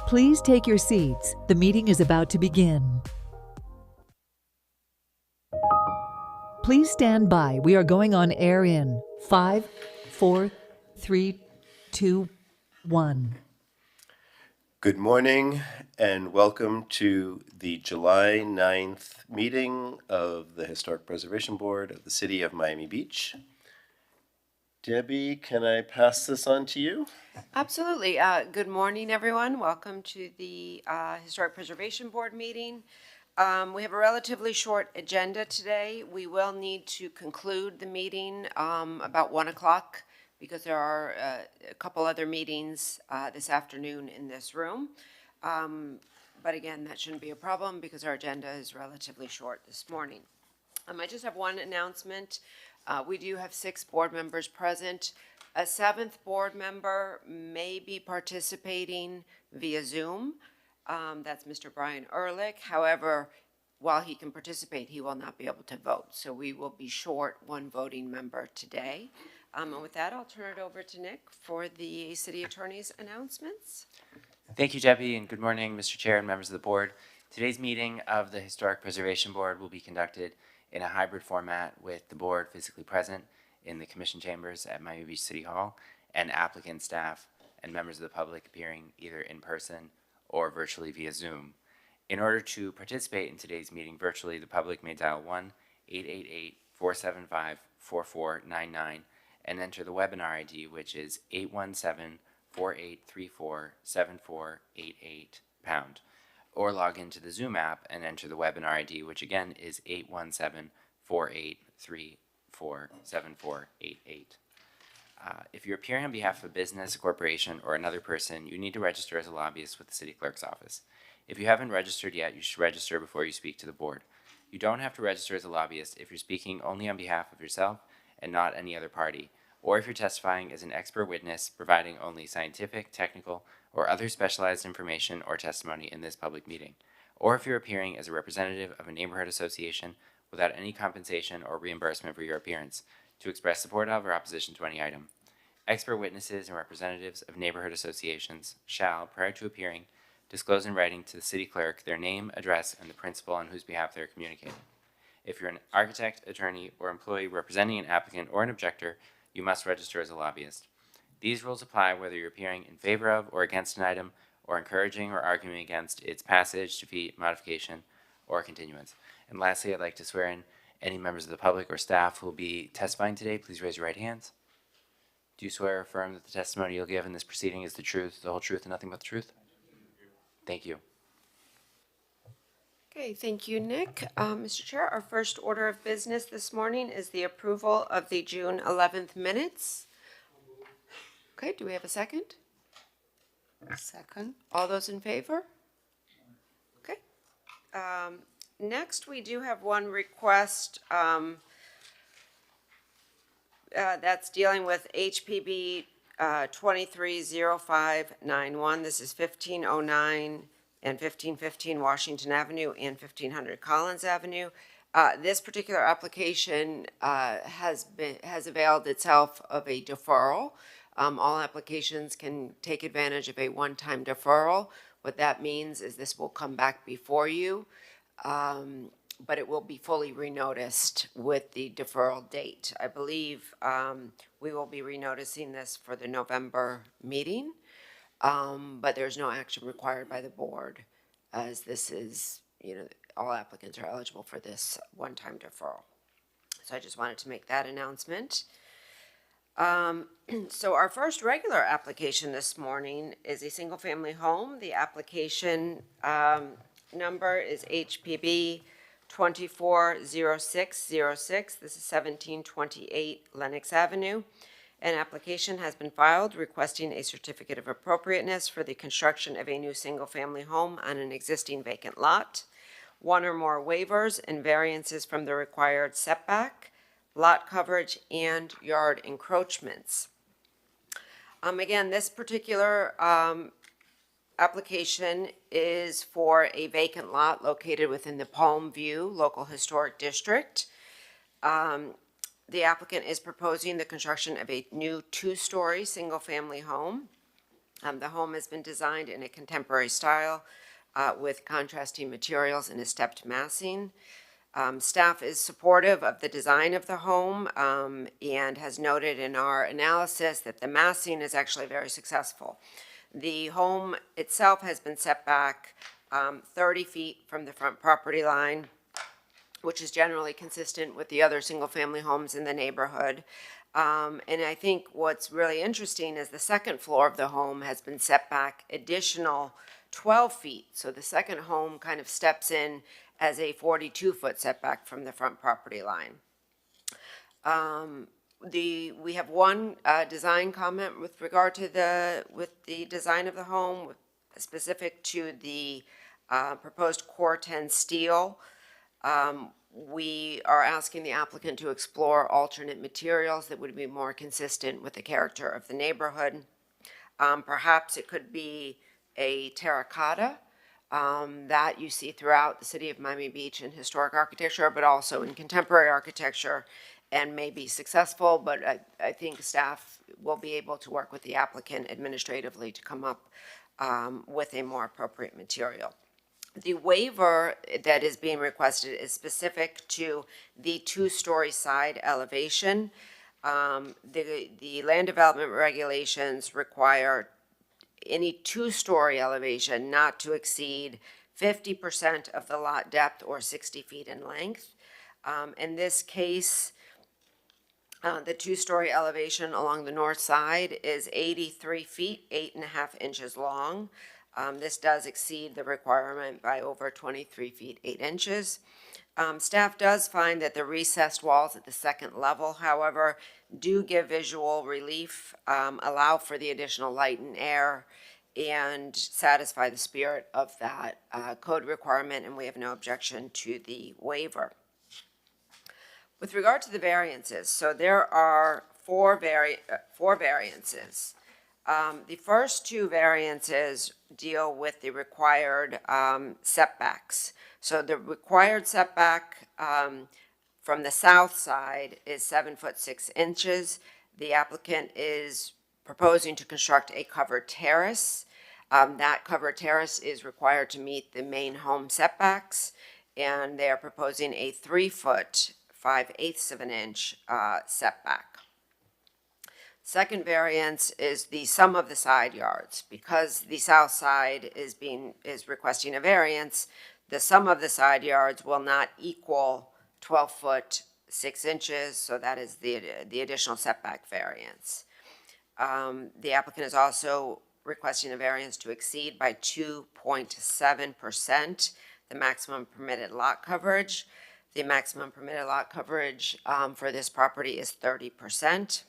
Please take your seats. The meeting is about to begin. Please stand by. We are going on air in 5, 4, 3, 2, 1. Good morning and welcome to the July 9th meeting of the Historic Preservation Board of the City of Miami Beach. Debbie, can I pass this on to you? Absolutely. Good morning, everyone. Welcome to the Historic Preservation Board meeting. We have a relatively short agenda today. We will need to conclude the meeting about 1 o'clock because there are a couple other meetings this afternoon in this room. But again, that shouldn't be a problem because our agenda is relatively short this morning. I just have one announcement. We do have 6 board members present. A 7th board member may be participating via Zoom. That's Mr. Brian Ehrlich. However, while he can participate, he will not be able to vote. So we will be short 1 voting member today. And with that, I'll turn it over to Nick for the city attorney's announcements. Thank you, Debbie, and good morning, Mr. Chair and members of the board. Today's meeting of the Historic Preservation Board will be conducted in a hybrid format with the board physically present in the commission chambers at Miami Beach City Hall and applicant staff and members of the public appearing either in person or virtually via Zoom. In order to participate in today's meeting virtually, the public may dial 1-888-475-4499 and enter the webinar ID, which is 817-4834-7488 pound, or log into the Zoom app and enter the webinar ID, which again is 817-4834-7488. If you're appearing on behalf of a business, a corporation, or another person, you need to register as a lobbyist with the city clerk's office. If you haven't registered yet, you should register before you speak to the board. You don't have to register as a lobbyist if you're speaking only on behalf of yourself and not any other party, or if you're testifying as an expert witness providing only scientific, technical, or other specialized information or testimony in this public meeting, or if you're appearing as a representative of a neighborhood association without any compensation or reimbursement for your appearance to express support of or opposition to any item. Expert witnesses and representatives of neighborhood associations shall, prior to appearing, disclose in writing to the city clerk their name, address, and the principal on whose behalf they are communicating. If you're an architect, attorney, or employee representing an applicant or an objector, you must register as a lobbyist. These rules apply whether you're appearing in favor of or against an item, or encouraging or arguing against its passage, defeat, modification, or continuance. And lastly, I'd like to swear in any members of the public or staff who will be testifying today. Please raise your right hands. Do you swear or affirm that the testimony you'll give in this proceeding is the truth, the whole truth, and nothing but the truth? Thank you. Okay, thank you, Nick. Mr. Chair, our first order of business this morning is the approval of the June 11th minutes. Okay, do we have a second? Second. All those in favor? Okay. Next, we do have one request that's dealing with HPB 230591. This is 1509 and 1515 Washington Avenue and 1500 Collins Avenue. This particular application has availed itself of a deferral. All applications can take advantage of a one-time deferral. What that means is this will come back before you, but it will be fully renoticed with the deferral date. I believe we will be renoticing this for the November meeting, but there's no action required by the board, as this is, all applicants are eligible for this one-time deferral. So I just wanted to make that announcement. So our first regular application this morning is a single-family home. The application number is HPB 240606. This is 1728 Lenox Avenue. An application has been filed requesting a certificate of appropriateness for the construction of a new single-family home on an existing vacant lot. One or more waivers and variances from the required setback, lot coverage, and yard encroachments. Again, this particular application is for a vacant lot located within the Palm View Local Historic District. The The applicant is proposing the construction of a new two-story, single-family home. The home has been designed in a contemporary style with contrasting materials and a stepped massing. Staff is supportive of the design of the home and has noted in our analysis that the massing is actually very successful. The home itself has been set back 30 feet from the front property line, which is generally consistent with the other single-family homes in the neighborhood. And I think what's really interesting is the second floor of the home has been set back additional 12 feet. So the second home kind of steps in as a 42-foot setback from the front property line. We have one design comment with regard to the design of the home, specific to the proposed Core 10 steel. We are asking the applicant to explore alternate materials that would be more consistent with the character of the neighborhood. Perhaps it could be a terracotta that you see throughout the city of Miami Beach in historic architecture, but also in contemporary architecture, and may be successful, but I think staff will be able to work with the applicant administratively to come up with a more appropriate material. The waiver that is being requested is specific to the two-story side elevation. The land development regulations require any two-story elevation not to exceed 50% of the lot depth or 60 feet in length. In this case, the two-story elevation along the north side is 83 feet, 8.5 inches long. This does exceed the requirement by over 23 feet, 8 inches. Staff does find that the recessed walls at the second level, however, do give visual relief, allow for the additional light and air, and satisfy the spirit of that code requirement, and we have no objection to the waiver. With regard to the variances, so there are four variances. The first two variances deal with the required setbacks. So the required setback from the south side is 7 foot 6 inches. The applicant is proposing to construct a covered terrace. That covered terrace is required to meet the main home setbacks, and they are proposing a 3 foot 5/8 of an inch setback. Second variance is the sum of the side yards. Because the south side is requesting a variance, the sum of the side yards will not equal 12 foot 6 inches, so that is the additional setback variance. The applicant is also requesting a variance to exceed by 2.7% the maximum permitted lot coverage. The maximum permitted lot coverage for this property is 30%.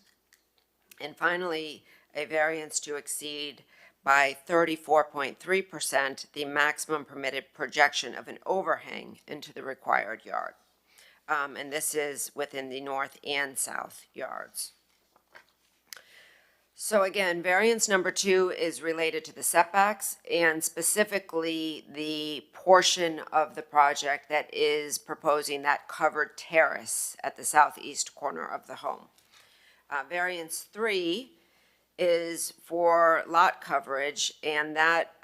And finally, a variance to exceed by 34.3% the maximum permitted projection of an overhang into the required yard. And this is within the north and south yards. So again, variance number 2 is related to the setbacks, and specifically the portion of the project that is proposing that covered terrace at the southeast corner of the home. Variance 3 is for lot coverage, and that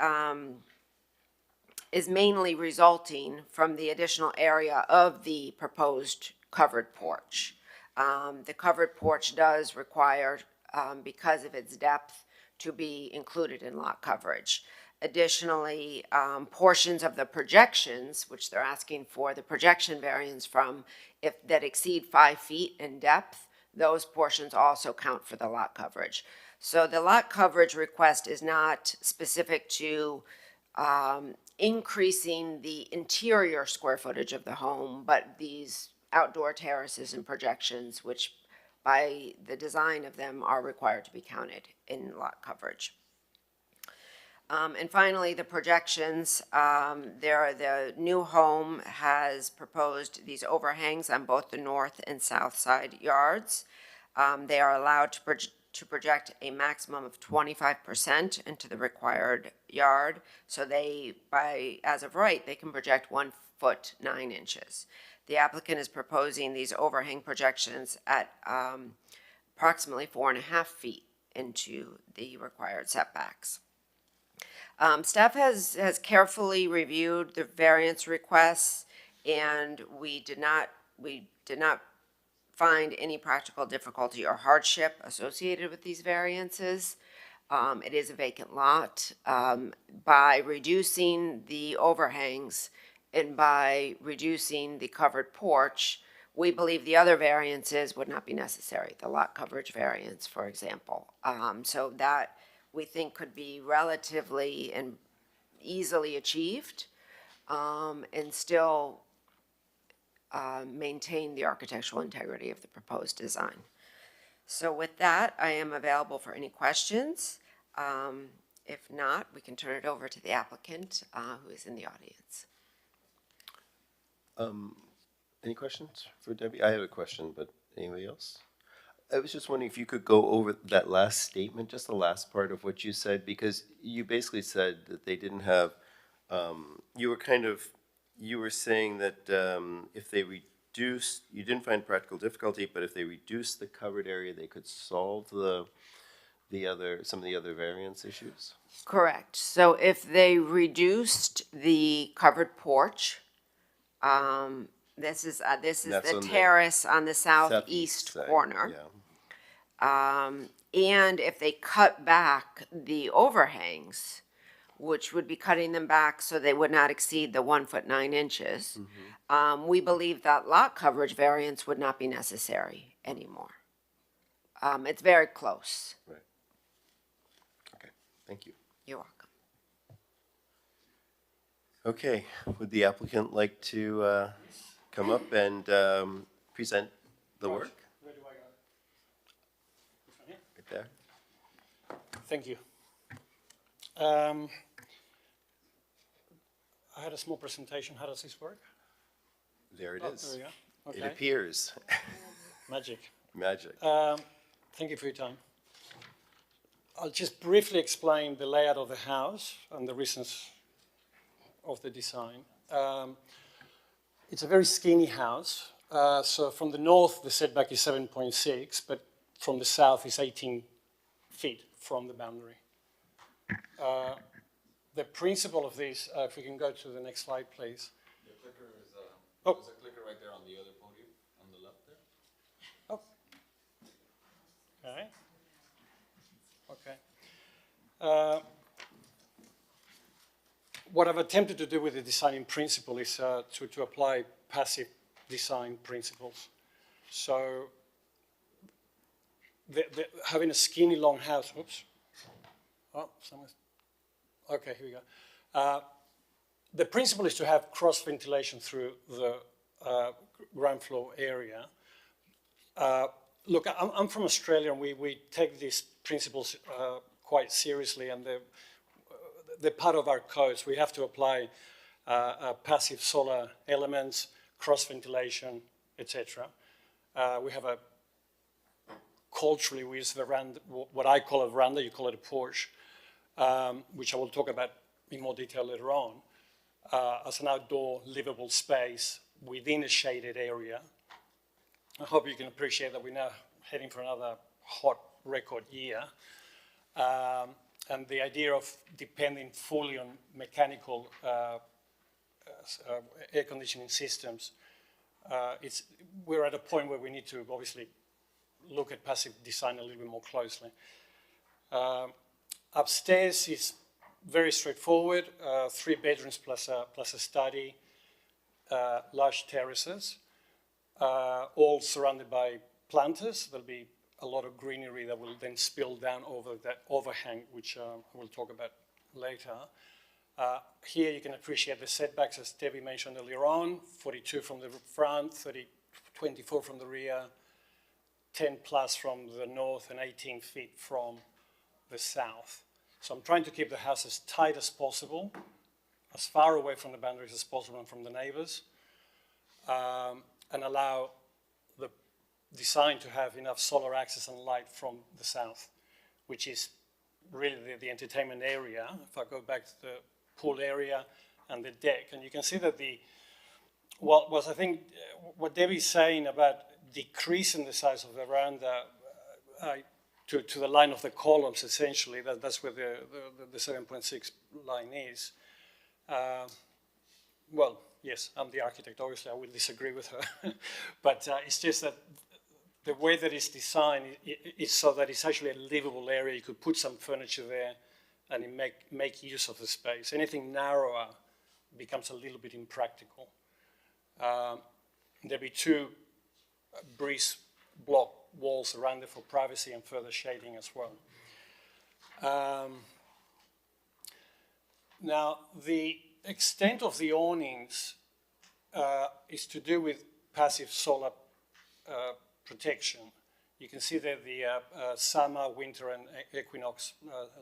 is mainly resulting from the additional area of the proposed covered porch. The covered porch does require, because of its depth, to be included in lot coverage. Additionally, portions of the projections, which they're asking for the projection variance from, that exceed 5 feet in depth, those portions also count for the lot coverage. So the lot coverage request is not specific to increasing the interior square footage of the home, but these outdoor terraces and projections, which by the design of them are required to be counted in lot coverage. And finally, the projections, the new home has proposed these overhangs on both the north and south side yards. They are allowed to project a maximum of 25% into the required yard. So as of right, they can project 1 foot 9 inches. The applicant is proposing these overhang projections at approximately 4.5 feet into the required setbacks. Staff has carefully reviewed the variance requests, and we did not find any practical difficulty or hardship associated with these variances. It is a vacant lot. By reducing the overhangs and by reducing the covered porch, we believe the other variances would not be necessary, the lot coverage variance, for example. So that we think could be relatively and easily achieved, and still maintain the architectural integrity of the proposed design. So with that, I am available for any questions. If not, we can turn it over to the applicant, who is in the audience. Any questions for Debbie? I have a question, but anybody else? I was just wondering if you could go over that last statement, just the last part of what you said, because you basically said that they didn't have, you were saying that if they reduced, you didn't find practical difficulty, but if they reduced the covered area, they could solve some of the other variance issues? Correct. So if they reduced the covered porch, this is That's the on the terrace on the southeast side, corner. yeah. And if they cut back the overhangs, which would be cutting them back so they would not exceed the 1 foot 9 inches, we believe that lot coverage variance would not be necessary anymore. It's very close. Right. Okay, thank you. You're welcome. Okay, would the applicant like to come up and present the work? Where do I go? This one here? Right there. Thank you. I had a small presentation. How does this work? There it Oh, is. there we go. It Okay. appears. Magic. Magic. Thank you for your time. I'll just briefly explain the layout of the house and the reasons of the design. It's a very skinny house. So from the north, the setback is 7.6, but from the south is 18 feet from the boundary. The principle of this, if we can go to the next slide, please. The clicker is, Oh. there's a clicker right there on the other podium, on the left there. Oh. Okay. Okay. What I've attempted to do with the designing principle is to apply passive design principles. So having a skinny long house, oops. Oh, someone's, okay, here we go. The principle is to have cross ventilation through the ground floor area. Look, I'm from Australia, and we take these principles quite seriously, and they're part of our codes. We have to apply passive solar elements, cross ventilation, etc. We have culturally, we use veranda, what I call a veranda, you call it a porch, which I will talk about in more detail later on, as an outdoor livable space within a shaded area. I hope you can appreciate that we're now heading for another hot record year. And the idea of depending fully on mechanical air conditioning systems, we're at a point where we need to obviously look at passive design a little bit more closely. Upstairs is very straightforward, 3 bedrooms plus a study, large terraces, all surrounded by planters. There'll be a lot of greenery that will then spill down over that overhang, which we'll talk about later. Here you can appreciate the setbacks, as Debbie mentioned earlier on, 42 from the front, 24 from the rear, 10 plus from the north, and 18 feet from the south. So I'm trying to keep the house as tight as possible, as far away from the boundaries as possible and from the neighbors, and allow the design to have enough solar access and light from the south, which is really the entertainment area. If I go back to the pool area and the deck, and you can see that Well, I think what Debbie's saying about decreasing the size of the veranda to the line of the columns, essentially, that's where the 7.6 line is. Well, yes, I'm the architect, obviously I will disagree with her, but it's just that the way that it's designed is so that it's actually a livable area. You could put some furniture there and make use of the space. Anything narrower becomes a little bit impractical. There'll be 2 breeze block walls around it for privacy and further shading as well. Now, the extent of the awnings is to do with passive solar protection. You can see there the summer, winter, and equinox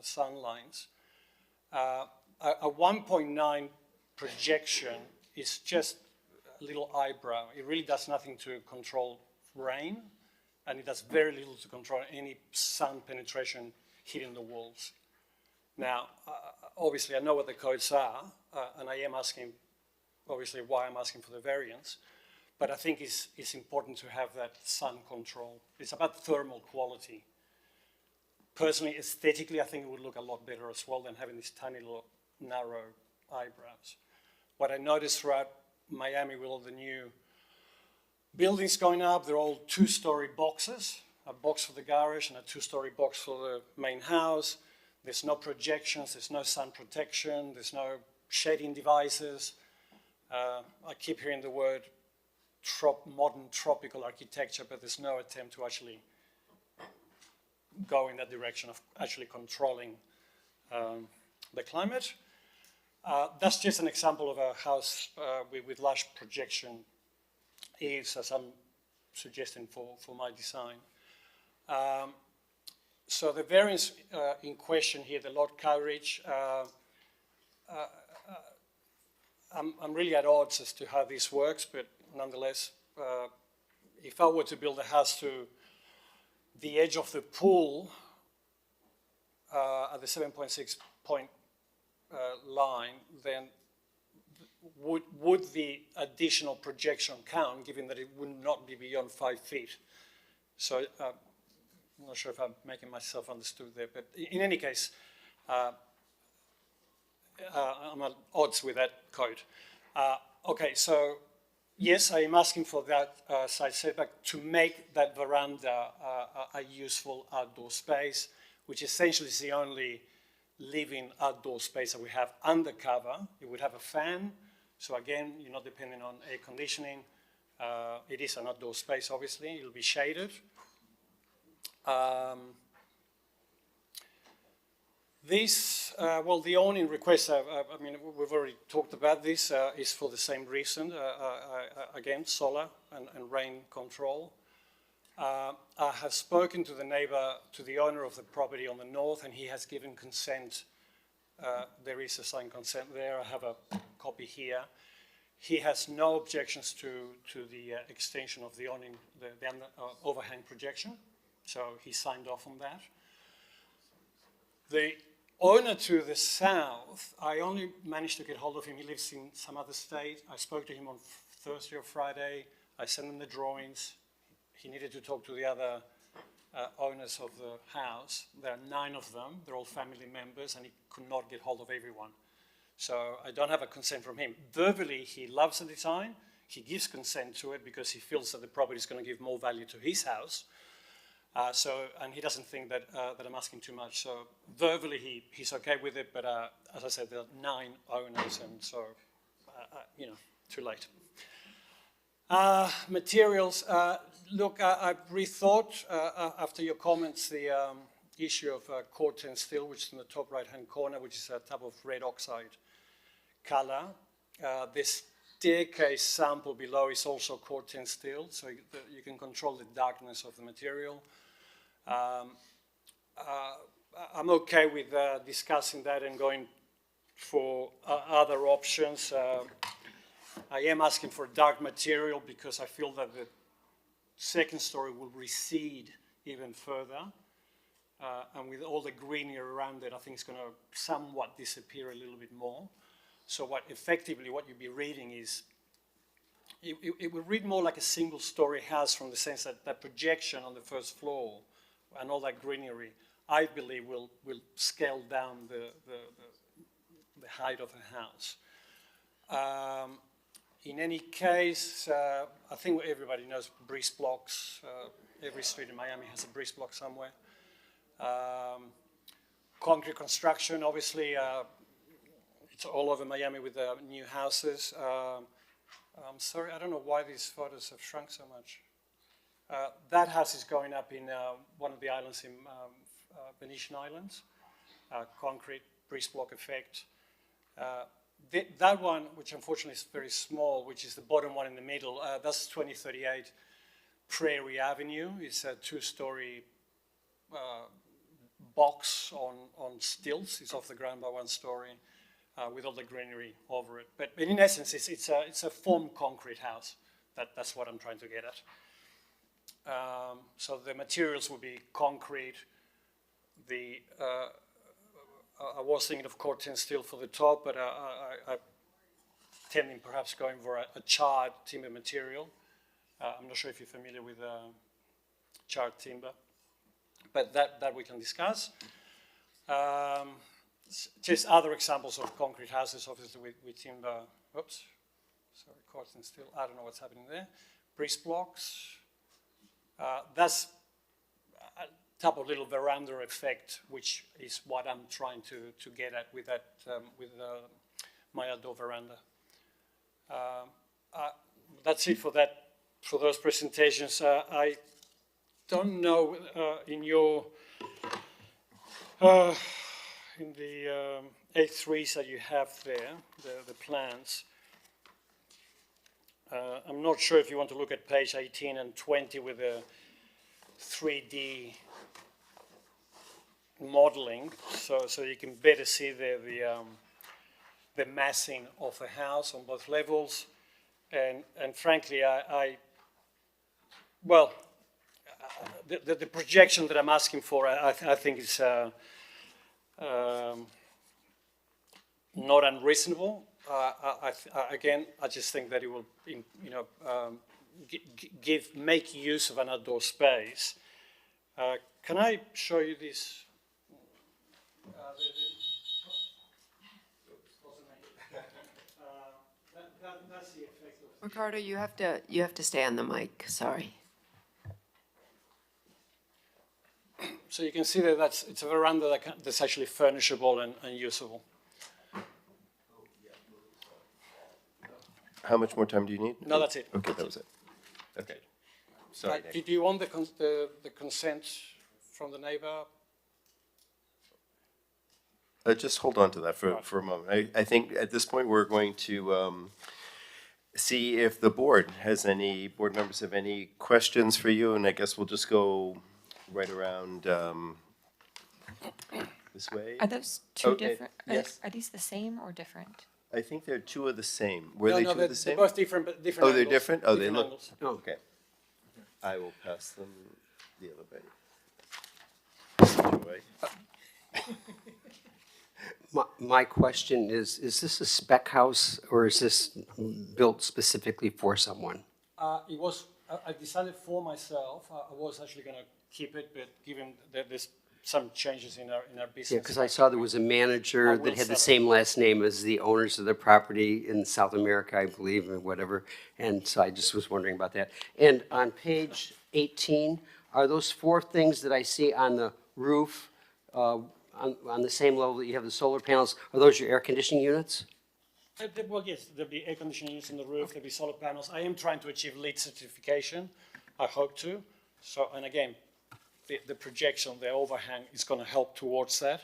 sun lines. A 1.9 projection is just a little eyebrow. It really does nothing to control rain, and it does very little to control any sun penetration hitting the walls. Now, obviously, I know what the codes are, and I am asking, obviously, why I'm asking for the variance, but I think it's important to have that sun control. It's about thermal quality. Personally, aesthetically, I think it would look a lot better as well than having these tiny little narrow eyebrows. What I noticed throughout Miami with all the new buildings going up, they're all 2-story boxes, a box for the garage and a 2-story box for the main house. There's no projections, there's no sun protection, there's no shading devices. I keep hearing the word modern tropical architecture, but there's no attempt to actually go in that direction of actually controlling the climate. That's just an example of a house with large projection eaves, as I'm suggesting for my design. So the variance in question here, the lot coverage, I'm really at odds as to how this works, but nonetheless, if I were to build a house to the edge of the pool at the 7.6 point line, then would the additional projection count, given that it would not be beyond 5 feet? So I'm not sure if I'm making myself understood there, but in any case, I'm at odds with that code. Okay, so yes, I am asking for that side setback to make that veranda a useful outdoor space, which essentially is the only living outdoor space that we have undercover. It would have a fan, so again, you're not depending on air conditioning. It is an outdoor space, obviously. It'll be shaded. Well, the awning request, I mean, we've already talked about this, is for the same reason, again, solar and rain control. I have spoken to the neighbor, to the owner of the property on the north, and he has given consent. There is a signed consent there. I have a copy here. He has no objections to the extension of the awning, the overhang projection. So he signed off on that. The owner to the south, I only managed to get hold of him. He lives in some other state. I spoke to him on Thursday or Friday. I sent him the drawings. He needed to talk to the other owners of the house. There are 9 of them. They're all family members, and he could not get hold of everyone. So I don't have a consent from him. Verbally, he loves the design. He gives consent to it because he feels that the property is going to give more value to his house. And he doesn't think that I'm asking too much. So verbally, he's okay with it. But as I said, there are 9 owners, and so you know, too late. Materials. Look, I've rethought after your comments the issue of corten steel, which is in the top right-hand corner, which is a type of red oxide color. The staircase sample below is also corten steel, so you can control the darkness of the material. I'm okay with discussing that and going for other options. I am asking for dark material because I feel that the second story will recede even further. And with all the greenery around it, I think it's going to somewhat disappear a little bit more. So effectively what you'll be reading is it will read more like a single-story house from the sense that that projection on the first floor and all that greenery, I believe, will scale down the height of the house. In any case, I think everybody knows breeze blocks. Every street in Miami has a breeze block somewhere. Concrete construction, obviously, it's all over Miami with new houses. I'm sorry, I don't know why these photos have shrunk so much. That house is going up in one of the islands in Venetian Islands, concrete breeze block effect. That one, which unfortunately is very small, which is the bottom one in the middle, that's 2038 Prairie Avenue. It's a two-story box on stilts. It's off the ground by one story with all the greenery over it. But in essence, it's a foam concrete house. That's what I'm trying to get at. So the materials will be concrete. I was thinking of corten steel for the top, but I'm tending perhaps going for a charred timber material. I'm not sure if you're familiar with charred timber, but that we can discuss. Just other examples of concrete houses, obviously with timber. Oops, sorry, corten steel. I don't know what's happening there. Breeze blocks. That's a type of little veranda effect, which is what I'm trying to get at with that my outdoor veranda. That's it for that. For those presentations, I don't know in your in the A3s that you have there, the plans. I'm not sure if you want to look at page 18 and 20 with the 3D modeling, so you can better see the massing of the house on both levels, and frankly, the projection that I'm asking for, I think is not unreasonable. Again, I just think that it will, make use of an outdoor space. Can I show you this? That's the effect of. Ricardo, you have to stay on the mic, sorry. So you can see that it's a veranda that's actually furnishable and usable. How much more time do you need? No, that's it. Okay, that was it. Okay. Sorry, Nick. Do you want the consent from the neighbor? Just hold on to that for a moment. I think at this point, we're going to see if the board members have any questions for you, and I guess we'll just go right around this way. Are those two Okay, different? yes. Are these the same or different? I think they're two of the same. Were they two of the They're same? both different, but different Oh, they're angles. different? Oh, they Different look, angles. oh, okay. I will pass them the other way. Anyway. My question is this a spec house or is this built specifically for someone? It was, I decided for myself, I was actually going to keep it, but given that there's some changes in our business. Yeah, because I saw there was a manager I will that had the sell it. same last name as the owners of the property in South America, I believe, or whatever. And so I just was wondering about that. And on page 18, are those four things that I see on the roof, on the same level that you have the solar panels, are those your air conditioning units? Well, yes, there'll be air conditioning units on the roof, there'll be solar panels. I am trying to achieve LEED certification, I hope to. So, and again, the projection, the overhang is going to help towards that.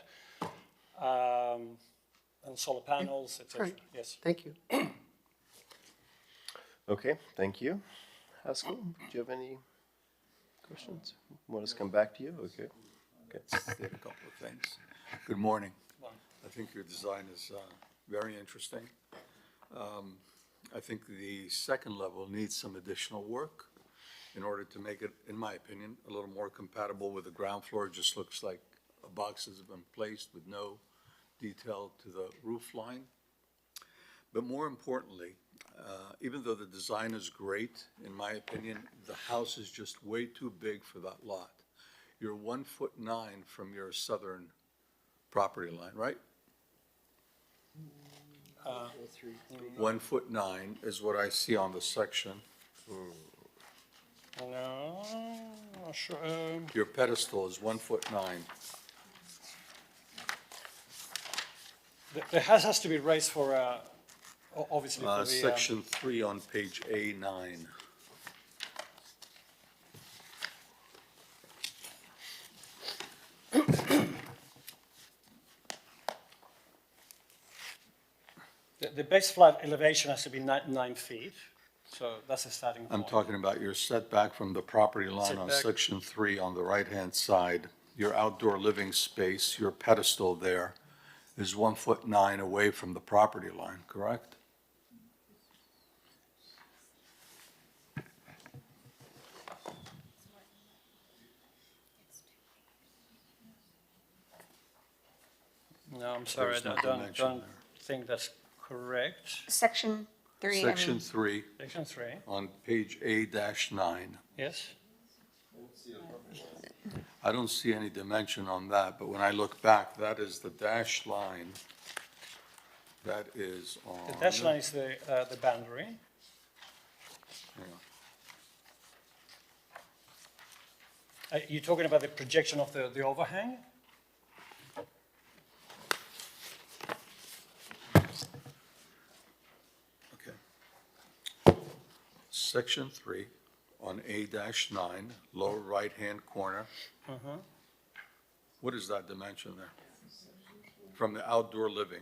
And solar panels, etc. Right. Yes. Thank you. Okay, thank you. Haskell, do you have any questions? Want us to come back to you? Okay. Did a couple of things. Good morning. I think your design is very interesting. I think the second level needs some additional work in order to make it, in my opinion, a little more compatible with the ground floor. It just looks like boxes have been placed with no detail to the roof line. But more importantly, even though the design is great, in my opinion, the house is just way too big for that lot. You're 1'9" from your southern property line, right? 1'9" is what I see on the section. No, not sure. Your pedestal is 1'9". The house has to be raised for, obviously for the. Section 3 on page A9. The base flood elevation has to be 9 feet, so that's a starting point. I'm talking about your setback from the property line on Setback. section 3 on the right-hand side. Your outdoor living space, your pedestal there is 1'9" away from the property line, correct? No, I'm sorry, There's no I don't dimension there. think that's correct. Section 3, Section 3 Section 3, on page A-9. yes? I don't see any dimension on that, but when I look back, that is the dashed line. That is on. The dash line is the boundary. Hang on. You're talking about the projection of the overhang? Okay. Section 3 on A-9, lower right-hand corner. What is that dimension there? From the outdoor living,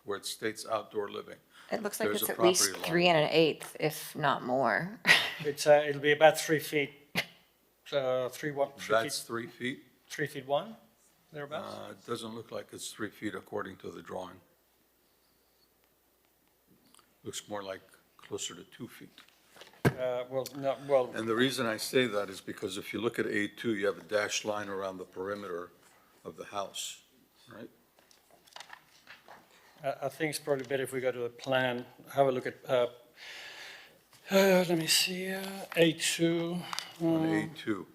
where it states outdoor living. It looks like There's it's a at least property line. 3 1/8, if not more. It'll be about 3 feet, 3 That's feet, 3 feet? 3 feet 1, thereabouts? It doesn't look like it's 3 feet according to the drawing. Looks more like closer to 2 feet. Well, And the reason I say that is because if you look at A2, you have a dashed line around the perimeter of the house, right? I think it's probably better if we go to the plan, have a look at, let me see, A2. On A2.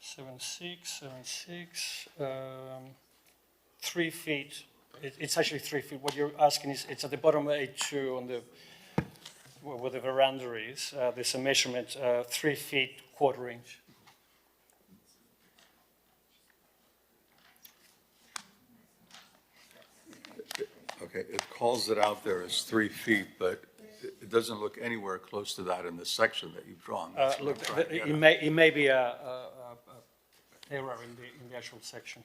Seven six, 3 feet. It's actually 3 feet. What you're asking is, it's at the bottom of A2 on the, where the veranda is. There's a measurement, 3 feet, quarter inch. Okay, it calls it out there as 3 feet, but it doesn't look anywhere close to that in the section that you've drawn. That's what Look, I'm trying to get at. it may be a error in the actual section.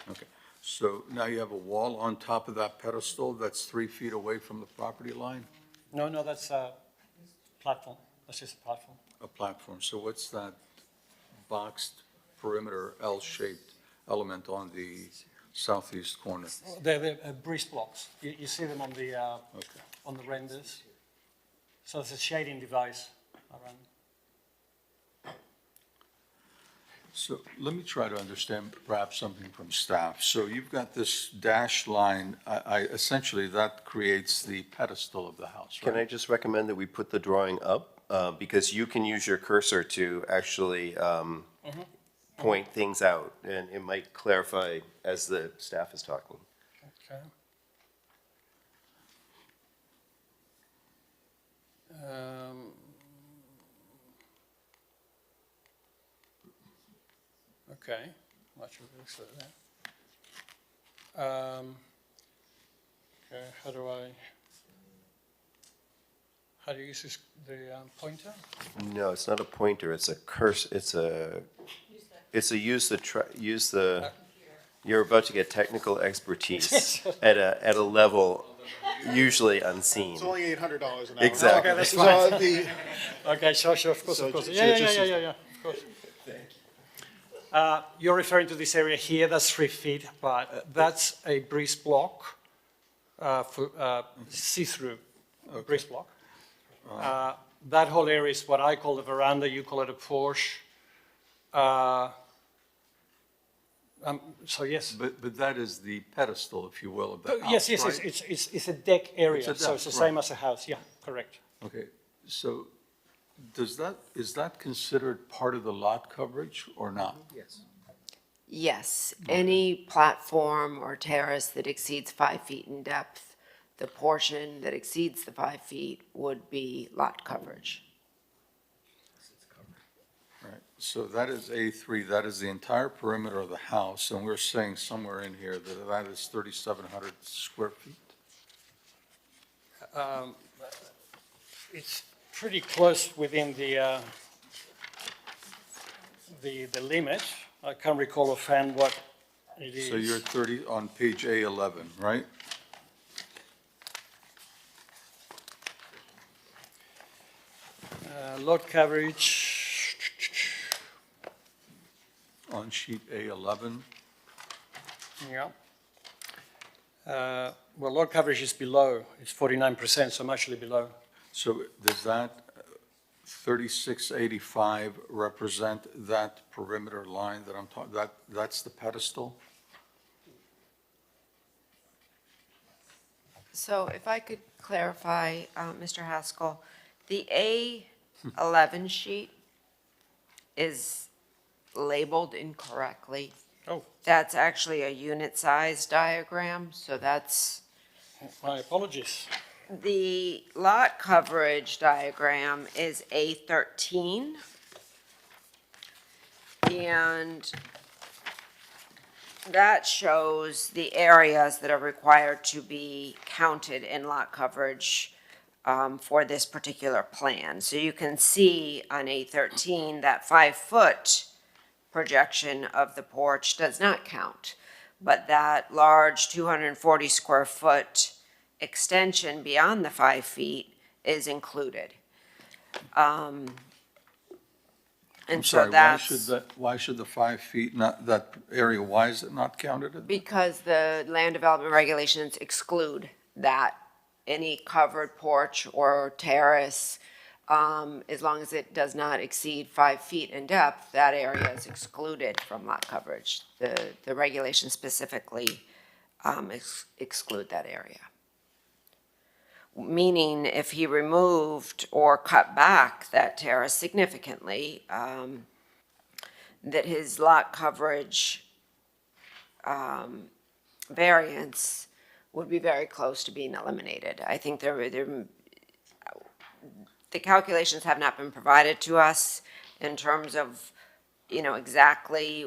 Okay, so now you have a wall on top of that pedestal that's 3 feet away from the property line? No, that's a platform. That's just a platform. A platform, so what's that boxed perimeter L-shaped element on the southeast corner? They're breeze blocks. You see them Okay. on the renders. So it's a shading device around. So let me try to understand perhaps something from staff. So you've got this dashed line, essentially that creates the pedestal of the house, right? Can I just recommend that we put the drawing up? Because you can use your cursor to actually point things out, and it might clarify as the staff is talking. Okay. Okay, not sure if it's that. Okay, how do you use this, the pointer? No, it's not a pointer, it's a cursor, it's a you're about to get technical expertise at a level usually unseen. It's only $800 an hour. Exactly. Okay, that's So fine. the- Okay, sure, of course. So Yeah, just- of course. You're referring to this area here, that's 3 feet, but that's a breeze block, for see-through breeze block. That whole area is what I call the veranda, you call it a porch. So yes. But that is the pedestal, if you will, of the house, Yes, yes, right? it's a deck area, It's a so deck, it's the same right. as a house, yeah, correct. Okay, so is that considered part of the lot coverage or not? Yes. Yes, any platform or terrace that exceeds 5 feet in depth, the portion that exceeds the 5 feet would be lot coverage. Right, so that is A3, that is the entire perimeter of the house, and we're saying somewhere in here that that is 3,700 square feet? It's pretty close within the limit. I can't recall offhand what it is. So you're 30, on page A11, right? Lot coverage, On sheet A11, yeah. Well, lot coverage is below, it's 49%, so I'm actually below. so does that 3685 represent that perimeter line that I'm talking, that's the pedestal? So if I could clarify, Mr. Haskell, the A11 sheet is labeled incorrectly. Oh, That's actually a unit size diagram, so that's, my apologies. the lot coverage diagram is A13. And that shows the areas that are required to be counted in lot coverage for this particular plan. So you can see on A13 that 5-foot projection of the porch does not count, but that large 240 square foot extension beyond the 5 feet is included. I'm And so sorry, that's why should the 5 feet not, that area, why is it not counted? because the land development regulations exclude that, any covered porch or terrace, as long as it does not exceed 5 feet in depth, that area is excluded from lot coverage. The regulations specifically exclude that area. Meaning if he removed or cut back that terrace significantly, that his lot coverage variance would be very close to being eliminated. I think the calculations have not been provided to us in terms of, exactly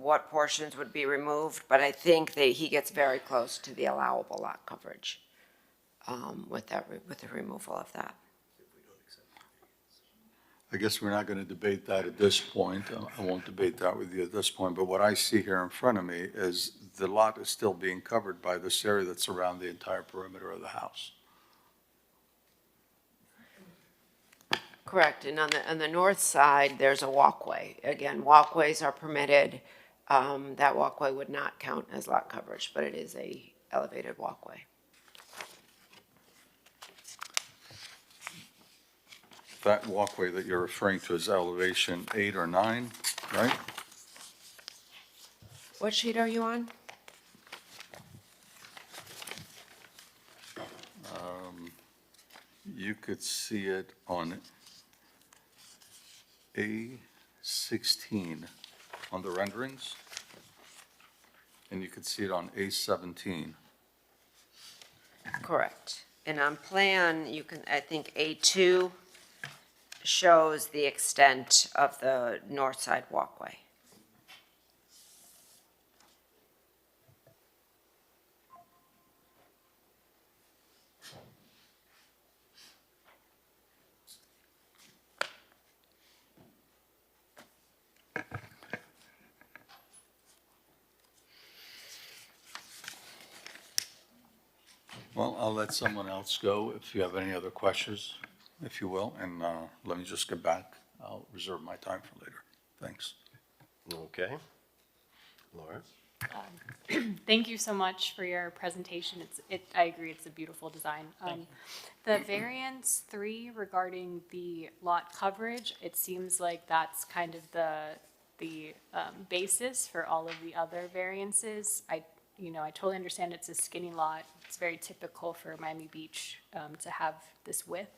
what portions would be removed, but I think that he gets very close to the allowable lot coverage with the removal of that. I guess we're not going to debate that at this point. I won't debate that with you at this point, but what I see here in front of me is the lot is still being covered by this area that's around the entire perimeter of the house. Correct, and on the north side, there's a walkway. Again, walkways are permitted. That walkway would not count as lot coverage, but it is a elevated walkway. That walkway that you're referring to is elevation 8 or 9, right? What sheet are you on? You could see it on A16 on the renderings, and you could see it on A17. Correct. And on plan, you can, I think A2 shows the extent of the north side walkway. Well, I'll let someone else go if you have any other questions, if you will, and let me just get back. I'll reserve my time for later. Thanks. Okay. Laura? Thank you so much for your presentation. I agree, it's a beautiful design. The variance 3 regarding the lot coverage, it seems like that's kind of the the basis for all of the other variances. I totally understand it's a skinny lot. It's very typical for Miami Beach to have this width.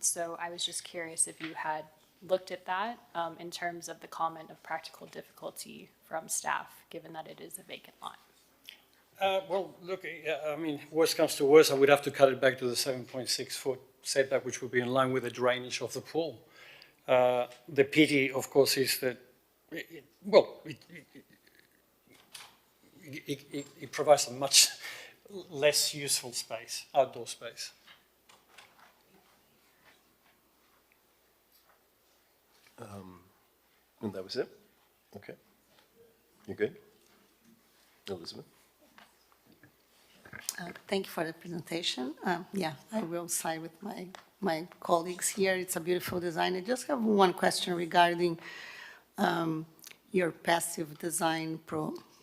So I was just curious if you had looked at that in terms of the comment of practical difficulty from staff, given that it is a vacant lot. Well, look, I mean, worst comes to worst, I would have to cut it back to the 7.6 foot setback, which would be in line with the drainage of the pool. The pity, of course, is that, it provides a much less useful space, outdoor space. And that was it? Okay. You good? Elizabeth? Thank you for the presentation. Yeah, I will side with my colleagues here. It's a beautiful design. I just have one question regarding your passive design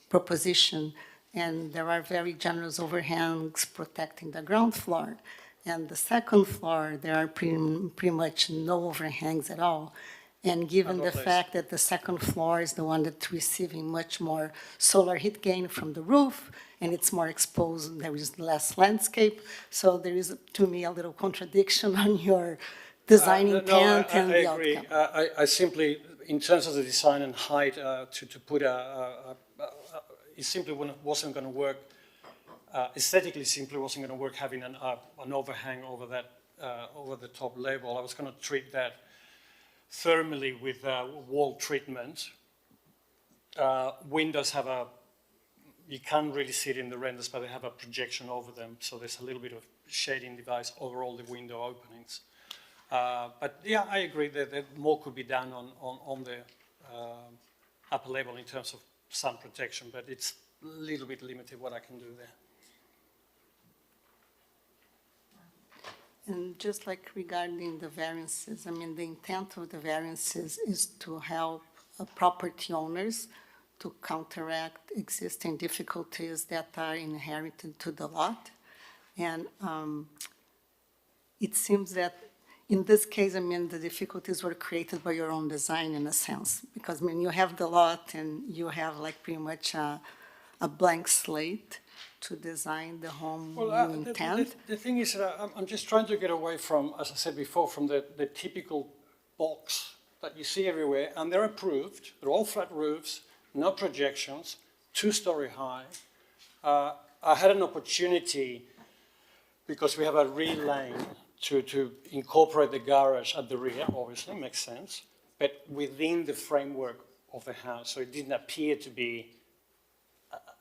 proposition. And there are very generous overhangs protecting the ground floor. And the second floor, there are pretty much no overhangs at all. And given the fact that the second floor is the one that's receiving much more solar heat gain from the roof, and it's more exposed, there is less landscape. So there is, to me, a little contradiction on your design intent and the agree. outcome. I simply, in terms of the design and height, to put it simply wasn't going to work. Aesthetically, simply wasn't going to work having an overhang over that, over the top level. I was going to treat that thermally with wall treatment. Windows have you can't really see it in the renders, but they have a projection over them, so there's a little bit of shading device over all the window openings. But yeah, I agree that more could be done on the upper level in terms of sun protection, but it's a little bit limited what I can do there. And just like regarding the variances, I mean, the intent of the variances is to help property owners to counteract existing difficulties that are inherited to the lot. And it seems that in this case, I mean, the difficulties were created by your own design in a sense, because I mean, you have the lot and you have like pretty much a blank slate to design the home you intend. The thing is that I'm just trying to get away from, as I said before, from the typical box that you see everywhere, and they're approved. They're all flat roofs, no projections, 2-story high. I had an opportunity, because we have a rear lane, to incorporate the garage at the rear, obviously, makes sense, but within the framework of the house, so it didn't appear to be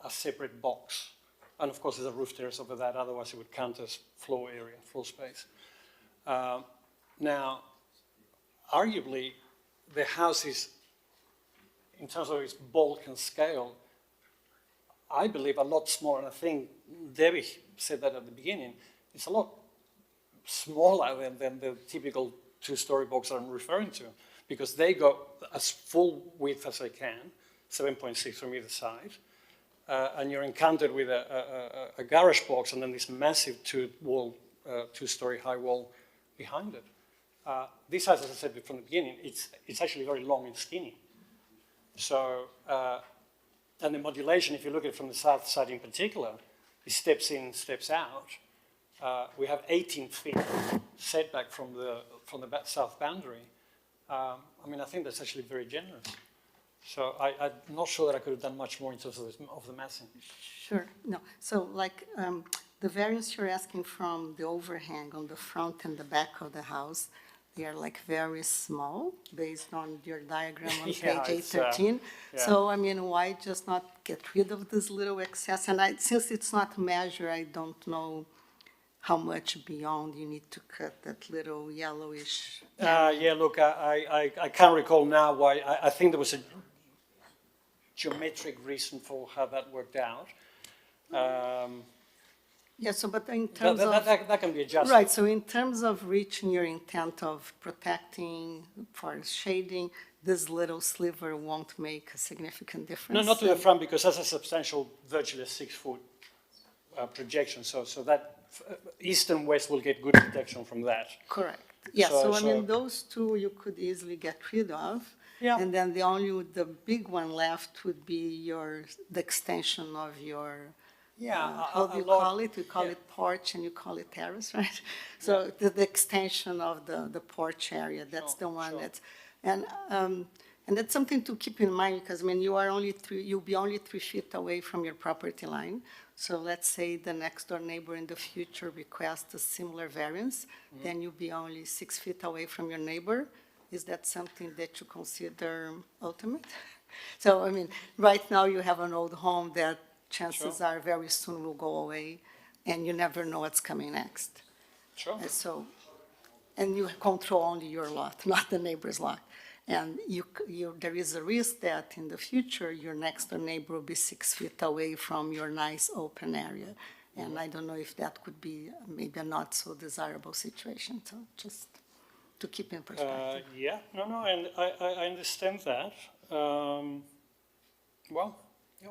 a separate box. And of course, there's a roof terrace over that, otherwise it would count as floor area, floor space. Now, arguably, the house is, in terms of its bulk and scale, I believe a lot smaller, and I think Debbie said that at the beginning, it's a lot smaller than the typical 2-story box that I'm referring to, because they go as full width as they can, 7.6 from either side. And you're encountered with a garage box and then this massive 2-story high wall behind it. This house, as I said from the beginning, it's actually very long and skinny. So, and the modulation, if you look at it from the south side in particular, it steps in, steps out. We have 18 feet setback from the south boundary. I mean, I think that's actually very generous. So I'm not sure that I could have done much more in terms of the massing. Sure, no. So like the variance you're asking from the overhang on the front and the back of the house, they are like very small based on your diagram on Yeah, page 813. yeah. So I mean, why just not get rid of this little excess? And since it's not measured, I don't know how much beyond you need to cut that little yellowish. Yeah, look, I can't recall now why. I think there was a geometric reason for how that worked out. Yeah, so but in terms of... That can be adjusted. Right, so in terms of reaching your intent of protecting for shading, this little sliver won't make a significant difference? No, not to the front, because that's a substantial, virtually a 6-foot projection. So that east and west will get good protection from that. Correct. Yeah, so I So- mean, those two you could easily get rid of. Yeah. And then the big one left would be the extension of your, how do you call it? You call it porch and you call it terrace, right? So the extension of the porch area, that's the one that's, and that's something to keep in mind, because, I mean, you'll be only 3 feet away from your property line. So let's say the next door neighbor in the future requests a similar variance, then you'll be only 6 feet away from your neighbor. Is that something that you consider ultimate? So, I mean, right now you have an old home that chances are very soon will go away, and you never know what's coming next. Sure. And so, and you control only your lot, not the neighbor's lot. And there is a risk that in the future, your next door neighbor will be 6 feet away from your nice open area. And I don't know if that could be maybe a not so desirable situation, so just to keep in perspective. Yeah, no, and I understand that. Well, yeah.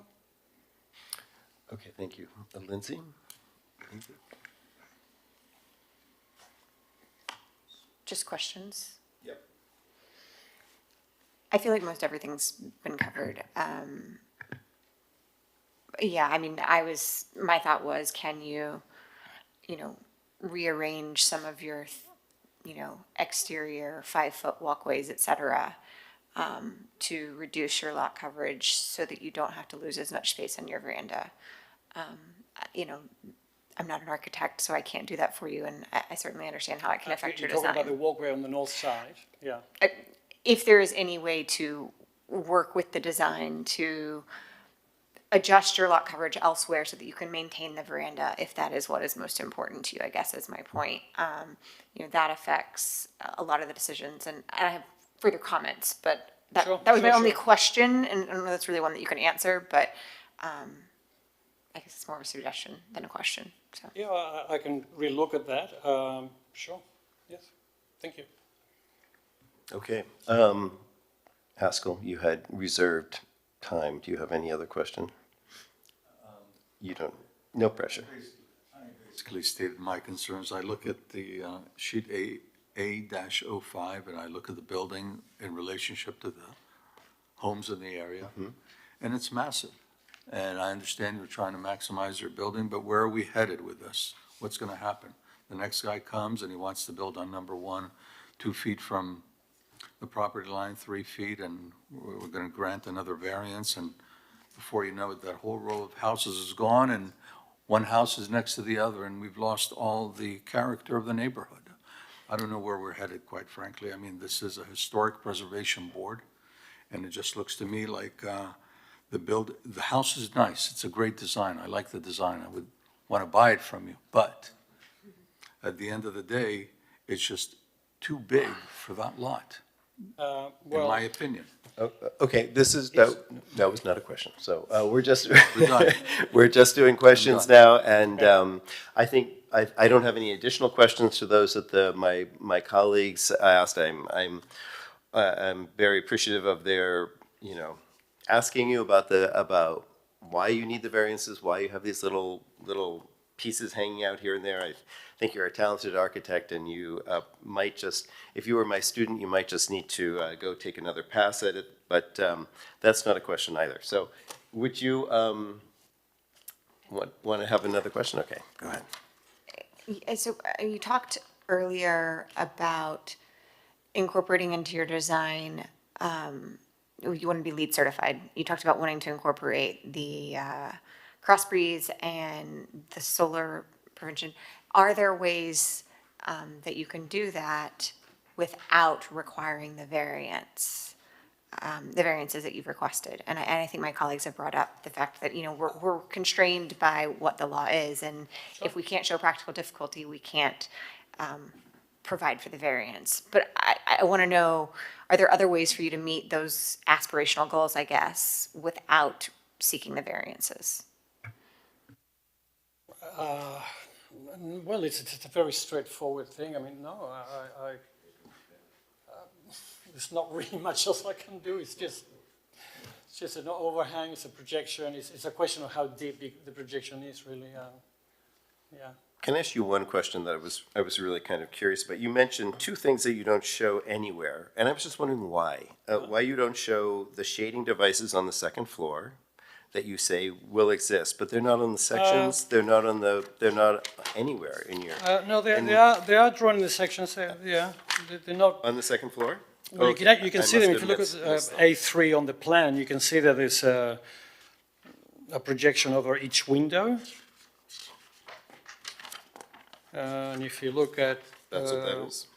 Okay, thank you. Lindsay? Just questions? Yep. I feel like most everything's been covered. Yeah, I mean, my thought was, can you rearrange some of your, exterior 5-foot walkways, et cetera, to reduce your lot coverage so that you don't have to lose as much space on your veranda? I'm not an architect, so I can't do that for you, and I certainly understand how it can affect your You're talking design. about the walkway on the north side, yeah. If there is any way to work with the design to adjust your lot coverage elsewhere so that you can maintain the veranda, if that is what is most important to you, I guess is my point. That affects a lot of the decisions, and I have further comments, but that was my only question, and I don't know if that's really one that you can answer, but I guess it's more of a suggestion than a question, so. Yeah, I can relook at that. Sure, yes, thank you. Okay. Haskell, you had reserved time. Do you have any other question? You don't, no pressure. I basically stated my concerns. I look at the sheet A-05, and I look at the building in relationship to the homes in the area, and it's massive. And I understand you're trying to maximize your building, but where are we headed with this? What's going to happen? The next guy comes and he wants to build on number 1, 2 feet from the property line, 3 feet, and we're going to grant another variance, and before you know it, that whole row of houses is gone, and one house is next to the other, and we've lost all the character of the neighborhood. I don't know where we're headed, quite frankly. I mean, this is a historic preservation board, and it just looks to me like the house is nice. It's a great design. I like the design. I would want to buy it from you, but at the end of the day, it's just too big for that lot, in my opinion. Okay, that was not a question. So we're just we're just doing questions now, and I think I don't have any additional questions to those that my colleagues asked. I'm very appreciative of their asking you about why you need the variances, why you have these little pieces hanging out here and there. I think you're a talented architect, and you might just, if you were my student, you might just need to go take another pass at it, but that's not a question either. So would you want to have another question? Okay, go ahead. So you talked earlier about incorporating into your design, you want to be LEED certified. You talked about wanting to incorporate the cross breeze and the solar prevention. Are there ways that you can do that without requiring the variances that you've requested? And I think my colleagues have brought up the fact that, we're constrained by what the law is, and if we can't show practical difficulty, we can't provide for the variance. But I want to know, are there other ways for you to meet those aspirational goals, I guess, without seeking the variances? Well, it's a very straightforward thing. I mean, no, there's not really much else I can do. It's just an overhang. It's a projection. It's a question of how deep the projection is, really. Yeah. Can I ask you one question that I was really kind of curious about? You mentioned two things that you don't show anywhere, and I was just wondering why. Why you don't show the shading devices on the second floor that you say will exist, but they're not on the sections, they're not anywhere in your, No, they are drawn in the sections, yeah. They're not, on the second floor? well, Okay, you can I see them, must if you have look at missed them. A3 on the plan, you can see that there's a projection over each window. And if you look at. That's what that is.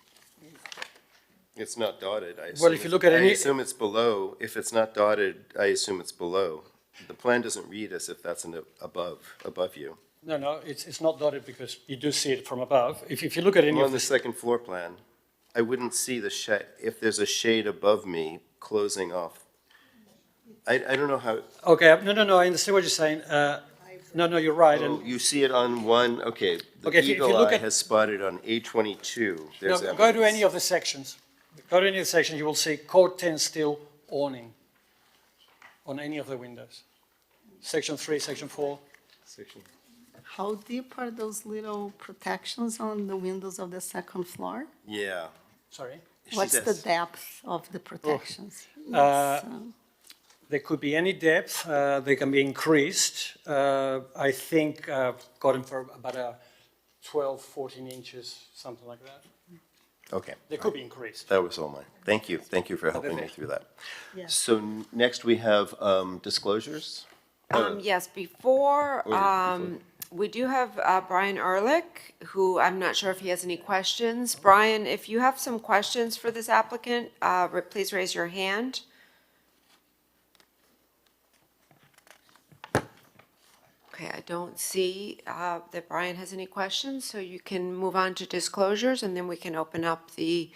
It's not dotted, I assume. Well, if you look at I any- assume it's below. If it's not dotted, I assume it's below. The plan doesn't read as if that's above you. No, it's not dotted because you do see it from above. If you look at any On of the the, second floor plan, I wouldn't see the shade, if there's a shade above me closing off. I don't know how, okay, no, I understand what you're saying. No, you're right. oh, And you see it on one, okay. The Okay, if you eagle look eye at- has spotted on A22. There's no, go to evidence. any of the sections. Go to any of the sections, you will see Code 10 steel awning on any of the windows. Section 3, Section 4. How deep are those little protections on the windows of the second floor? Yeah. Sorry. What's the says- depth of the protections? They could be any depth, they can be increased. I think got them for about 12, 14 inches, something like that. Okay. They could be increased. That was all mine. Thank you. Thank you for helping me there. through that. Yeah. So next we have disclosures. Yes, before, before. we do have Brian Ehrlich, who I'm not sure if he has any questions. Brian, if you have some questions for this applicant, please raise your hand. Okay, I don't see that Brian has any questions, so you can move on to disclosures, and then we can open up the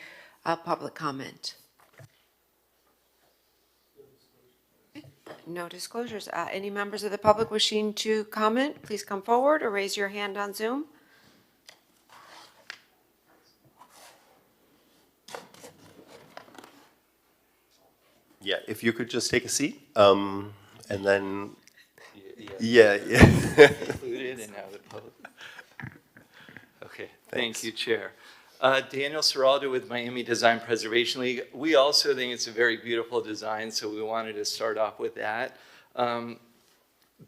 public comment. No disclosures. Any members of the public wishing to comment, please come forward or raise your hand on Zoom. Yeah, if you could just take a seat, and then, yeah. Included and now the public. Okay, thank you, Chair. Daniel Serraldo with Miami Design Preservation League. We also think it's a very beautiful design, so we wanted to start off with that.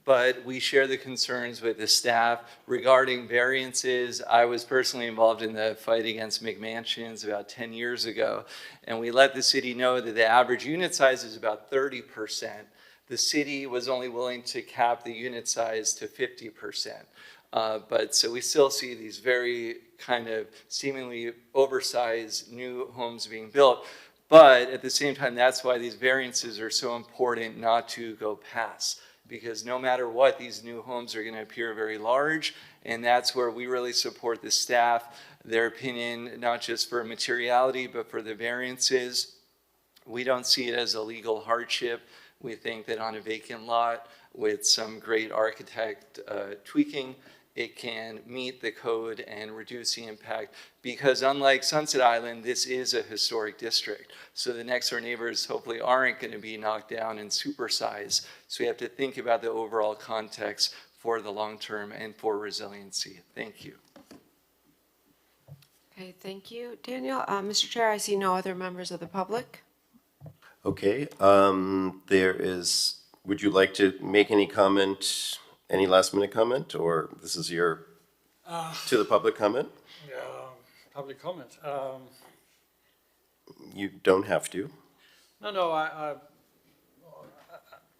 But we share the concerns with the staff regarding variances. I was personally involved in the fight against McMansions about 10 years ago, and we let the city know that the average unit size is about 30%. The city was only willing to cap the unit size to 50%. But so we still see these very kind of seemingly oversized new homes being built. But at the same time, that's why these variances are so important not to go past. Because no matter what, these new homes are going to appear very large. And that's where we really support the staff, their opinion, not just for materiality, but for the variances. We don't see it as a legal hardship. We think that on a vacant lot with some great architect tweaking, it can meet the code and reduce the impact, because unlike Sunset Island, this is a historic district. So the next door neighbors hopefully aren't going to be knocked down and supersized. So we have to think about the overall context for the long term and for resiliency. Thank you. Okay, thank you, Daniel. Mr. Chair, I see no other members of the public. Okay, would you like to make any comment, any last minute comment, or this is your, to the public comment? Public comment. You don't have to. No,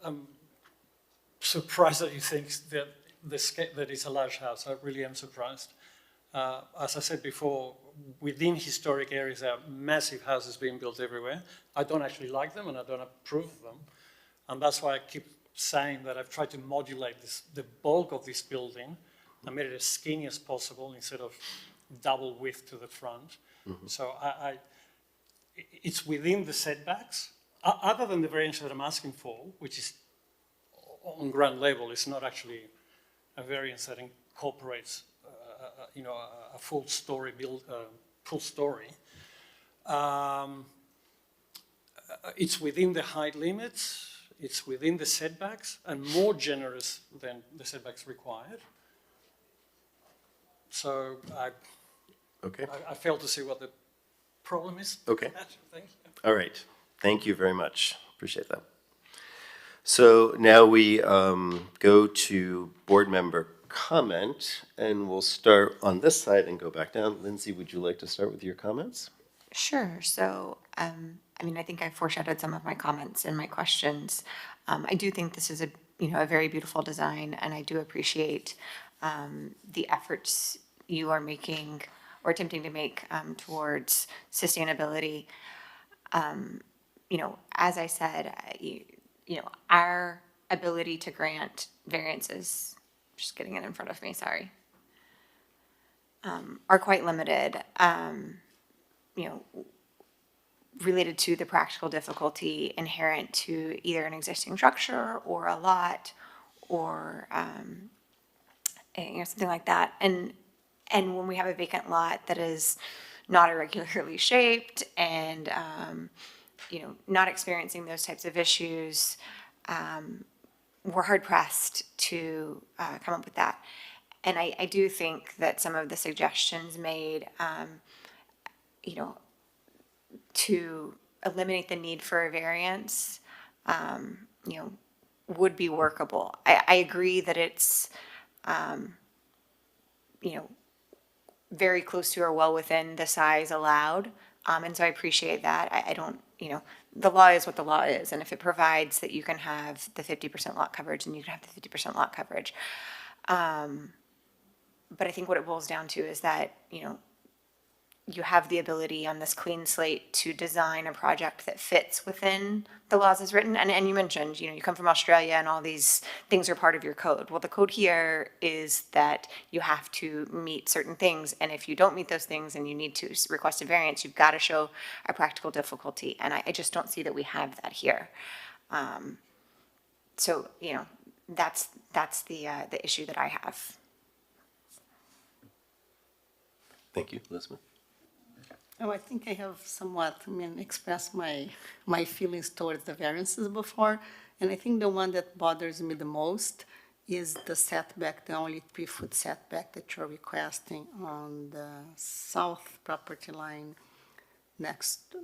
I'm surprised that you think that that it's a large house. I really am surprised. As I said before, within historic areas, there are massive houses being built everywhere. I don't actually like them and I don't approve of them. And that's why I keep saying that I've tried to modulate the bulk of this building. I made it as skinny as possible instead of double width to the front. Mm-hmm. So it's within the setbacks. Other than the variance that I'm asking for, which is on ground level, it's not actually a variance that incorporates a full story full story. It's within the height limits, it's within the setbacks, and more generous than the setbacks required. So Okay. I fail to see what the problem is. Okay. Thank you. All right. Thank you very much. Appreciate that. So now we go to board member comment, and we'll start on this side and go back down. Lindsay, would you like to start with your comments? Sure. So, I mean, I think I foreshadowed some of my comments and my questions. I do think this is a very beautiful design, and I do appreciate the efforts you are making or attempting to make towards sustainability. As I said, our ability to grant variances, just getting it in front of me, sorry, are quite limited. Related to the practical difficulty inherent to either an existing structure or a lot or, something like that. And when we have a vacant lot that is not irregularly shaped and, not experiencing those types of issues, we're hard pressed to come up with that. And I do think that some of the suggestions made, to eliminate the need for a variance, would be workable. I agree that it's, very close to or well within the size allowed. And so I appreciate that. I don't, the law is what the law is. And if it provides that you can have the 50% lot coverage, then you can have the 50% lot coverage. But I think what it boils down to is that, you have the ability on this clean slate to design a project that fits within the laws as written. And you mentioned, you come from Australia and all these things are part of your code. Well, the code here is that you have to meet certain things. And if you don't meet those things and you need to request a variance, you've got to show a practical difficulty. And I just don't see that we have that here. So, that's the issue that I have. Thank you, Elizabeth. Oh, I think I have somewhat, expressed my feelings towards the variances before. And I think the one that bothers me the most is the setback, the only 3-foot setback that you're requesting on the south property line next,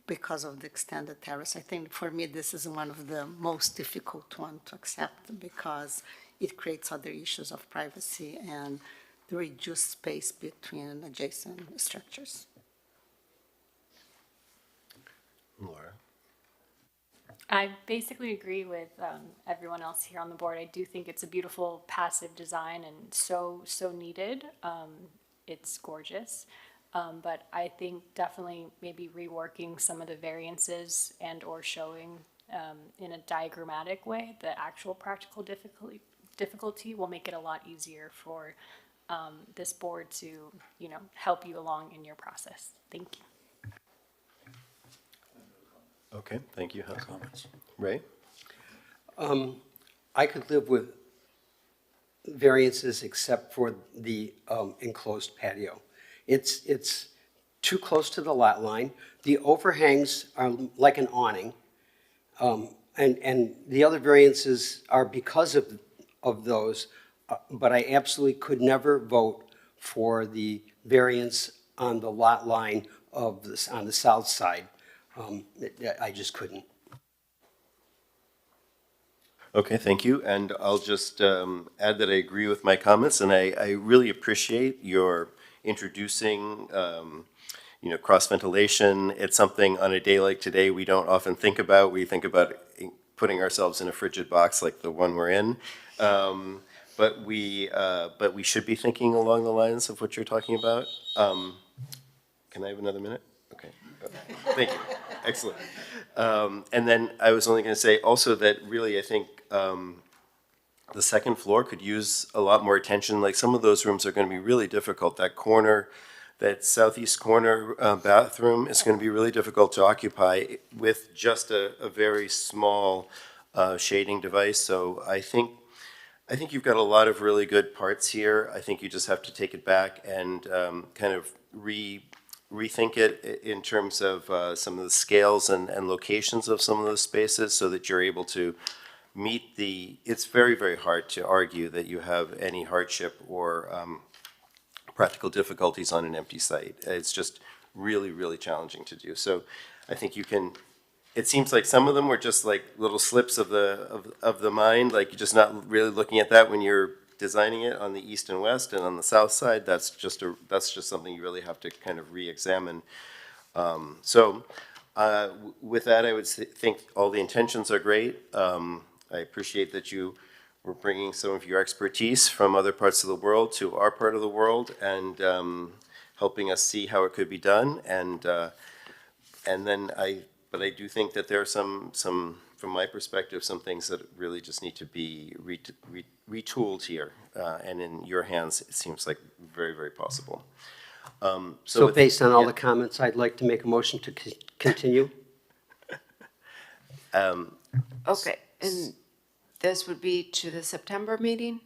because of the extended terrace. I think for me, this is one of the most difficult one to accept because it creates other issues of privacy and the reduced space between adjacent structures. Laura? I basically agree with everyone else here on the board. I do think it's a beautiful passive design and so needed. It's gorgeous. But I think definitely maybe reworking some of the variances and or showing in a diagrammatic way the actual practical difficulty will make it a lot easier for this board to, help you along in your process. Thank you. Okay, thank you. Comments? Ray? I could live with variances except for the enclosed patio. It's too close to the lot line. The overhangs are like an awning. And the other variances are because of those, but I absolutely could never vote for the variance on the lot line of this, on the south side. I just couldn't. Okay, thank you. And I'll just add that I agree with my comments, and I really appreciate your introducing, cross ventilation. It's something on a day like today we don't often think about. We think about putting ourselves in a frigid box like the one we're in. But we should be thinking along the lines of what you're talking about. Can I have another minute? Okay. Thank you. Excellent. And then I was only going to say also that really I think the second floor could use a lot more attention. Like some of those rooms are going to be really difficult. That corner, that southeast corner bathroom is going to be really difficult to occupy with just a very small shading device. So I think you've got a lot of really good parts here. I think you just have to take it back and kind of rethink it in terms of some of the scales and locations of some of those spaces so that you're able to meet it's very, very hard to argue that you have any hardship or practical difficulties on an empty site. It's just really, really challenging to do. So I think you can, it seems like some of them were just like little slips of the mind, like you're just not really looking at that when you're designing it on the east and west, and on the south side, that's just something you really have to kind of re-examine. With that, I would think all the intentions are great. I appreciate that you were bringing some of your expertise from other parts of the world to our part of the world, and helping us see how it could be done. But I do think that there are some, from my perspective, some things that really just need to be retooled here. And in your hands, it seems like very, very possible. So based on all yeah. the comments, I'd like to make a motion to continue. Okay, and this would be to the September meeting?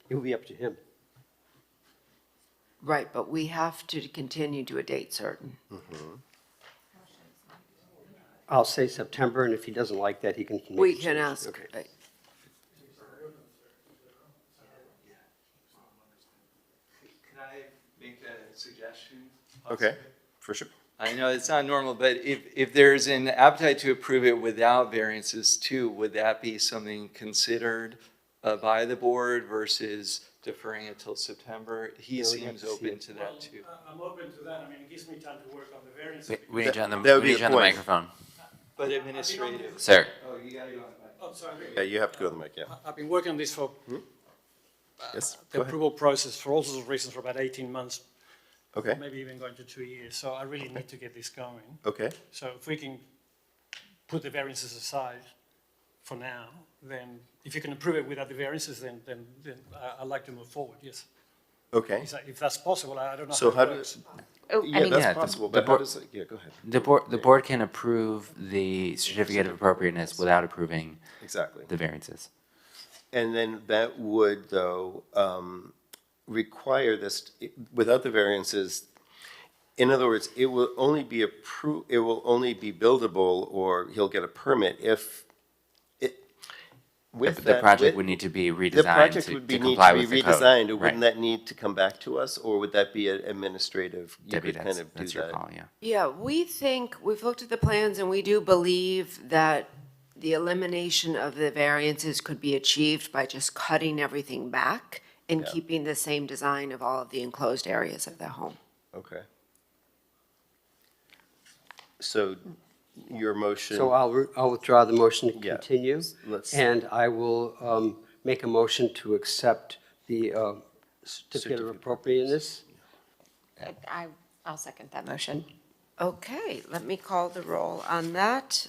It will be up to him. Right, but we have to continue to a date certain. I'll say September, and if he doesn't like that, he can make We a can change. ask. Okay. Can I make a suggestion? Okay, for sure. I know it's not normal, but if there's an appetite to approve it without variances too, would that be something considered by the board versus deferring it till September? He Yeah, we have seems to see open it. to that too. I'm open to that. I mean, it gives me time to work on the variance. We need you on the, That would we be need the you on the point. microphone. But administrative. Sir, Oh, you gotta go on. Oh, sorry. Yeah, you have to go to the mic, yeah. I've been working on this for Yes, the go ahead. approval process for all sorts of reasons for about 18 months, Okay, maybe even going to 2 years. So I really need to get this going. okay, So if we can put the variances aside for now, then if you can approve it without the variances, then I'd like to move forward, yes. okay. If that's possible, I don't know So how how it does, works. Oh, I yeah, mean, that's Yeah, possible, the but how board- does, yeah, go ahead. the board can approve the certificate of appropriateness without approving Exactly. the variances. And then that would, though, require this, without the variances, in other words, it will only be it will only be buildable, or he'll get a permit if it, with The that. project with- would need to be The redesigned project to would be, need comply to with be the code. redesigned, or Right. wouldn't that need to come back to us, or would that be an administrative? You Debbie, could kind of do that's your that. call, yeah. Yeah, we think, we've looked at the plans and we do believe that the elimination of the variances could be achieved by just cutting everything back and Yeah. keeping the same design of all of the enclosed areas of the home. Okay. So your motion. So I'll withdraw the motion to Yeah. continue. Let's- And I will make a motion to accept the certificate of appropriateness. I'll second that motion. Okay, let me call the roll on that.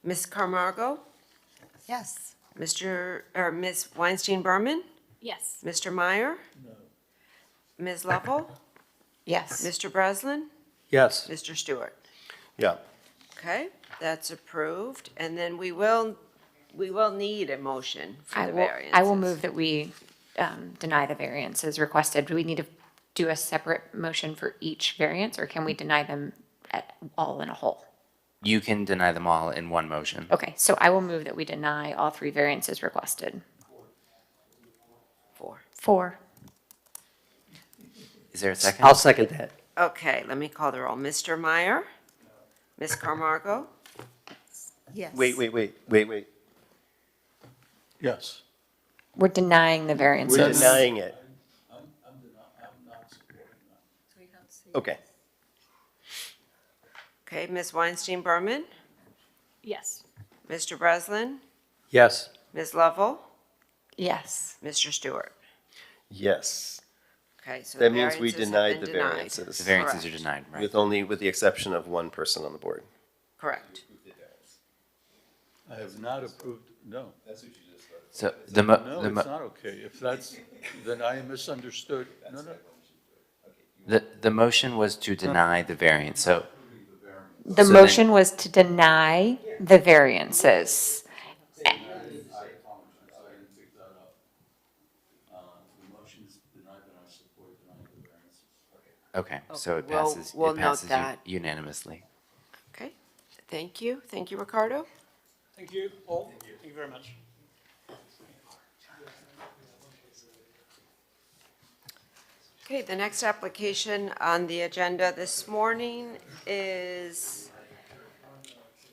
Ms. Camargo, Yes. Ms. Weinstein Berman, Yes. Mr. Meyer? No. Ms. Lovell, Yes. Mr. Breslin, Yes. Mr. Stewart? Yeah, Okay, that's approved, and then we will need a motion for I the will, variances. I will move that we deny the variances requested. Do we need to do a separate motion for each variance, or can we deny them all in a whole? You can deny them all in one motion. Okay, so I will move that we deny all 3 variances requested. 4. 4. Is there a second? I'll second that. Okay, let me call the roll. Mr. Meyer? Ms. Camargo? Yes. wait. Yes. We're denying the variances. We're denying it. Okay, Okay, Ms. Weinstein Berman? Yes. Mr. Breslin? Yes. Ms. Lovell? Yes. Mr. Stewart? yes. Okay, so That the means we variances have denied been the denied. variances. The variances are Correct. denied, right? With the exception of one person on the board. Correct. I have not approved, no. So No, it's not okay. If that's, then I misunderstood. No, no. the motion was to deny the variance, so The So motion was to deny the variances. I apologize, I didn't pick that up. The motion is denied, but I support denying the variance. okay, so it Okay, we'll- passes, we'll it note passes that. unanimously. Okay, thank you. Thank you, Ricardo. Thank you all. Thank you very much. Okay, the next application on the agenda this morning is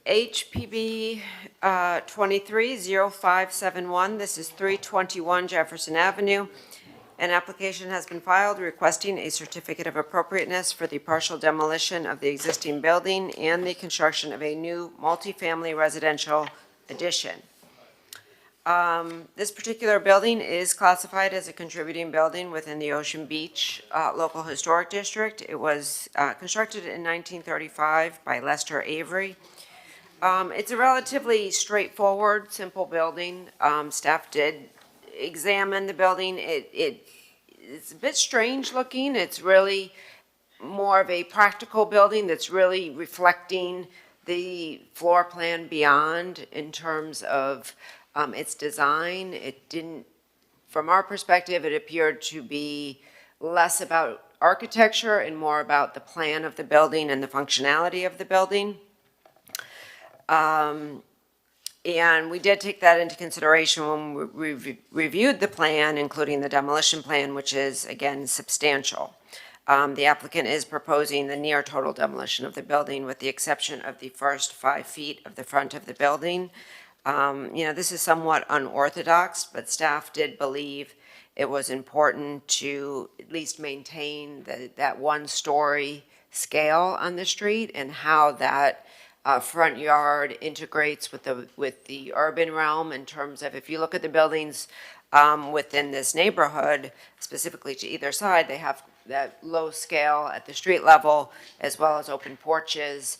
HPB 230571. This is 321 Jefferson Avenue. An application has been filed requesting a certificate of appropriateness for the partial demolition of the existing building and the construction of a new multifamily residential addition. This particular building is classified as a contributing building within the Ocean Beach Local Historic District. It was constructed in 1935 by Lester Avery. It's a relatively straightforward, simple building. Staff did examine the building. It's a bit strange looking. It's really more of a practical building that's really reflecting the floor plan beyond in terms of its design. It didn't, from our perspective, it appeared to be less about architecture and more about the plan of the building and the functionality of the building. And we did take that into consideration when we reviewed the plan, including the demolition plan, which is, again, substantial. The applicant is proposing the near total demolition of the building with the exception of the first 5 feet of the front of the building. This is somewhat unorthodox, but staff did believe it was important to at least maintain that one-story scale on the street and how that front yard integrates with the urban realm in terms of, if you look at the buildings within this neighborhood, specifically to either side, they have that low scale at the street level as well as open porches,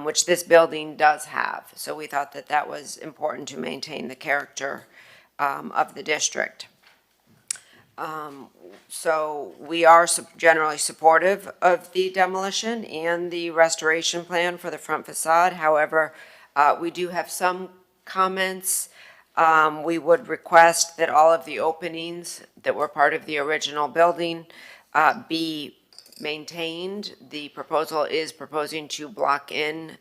which this building does have. So we thought that that was important to maintain the character of the district. So we are generally supportive of the demolition and the restoration plan for the front facade. However, we do have some comments. We would request that all of the openings that were part of the original building be maintained. The proposal is proposing to block in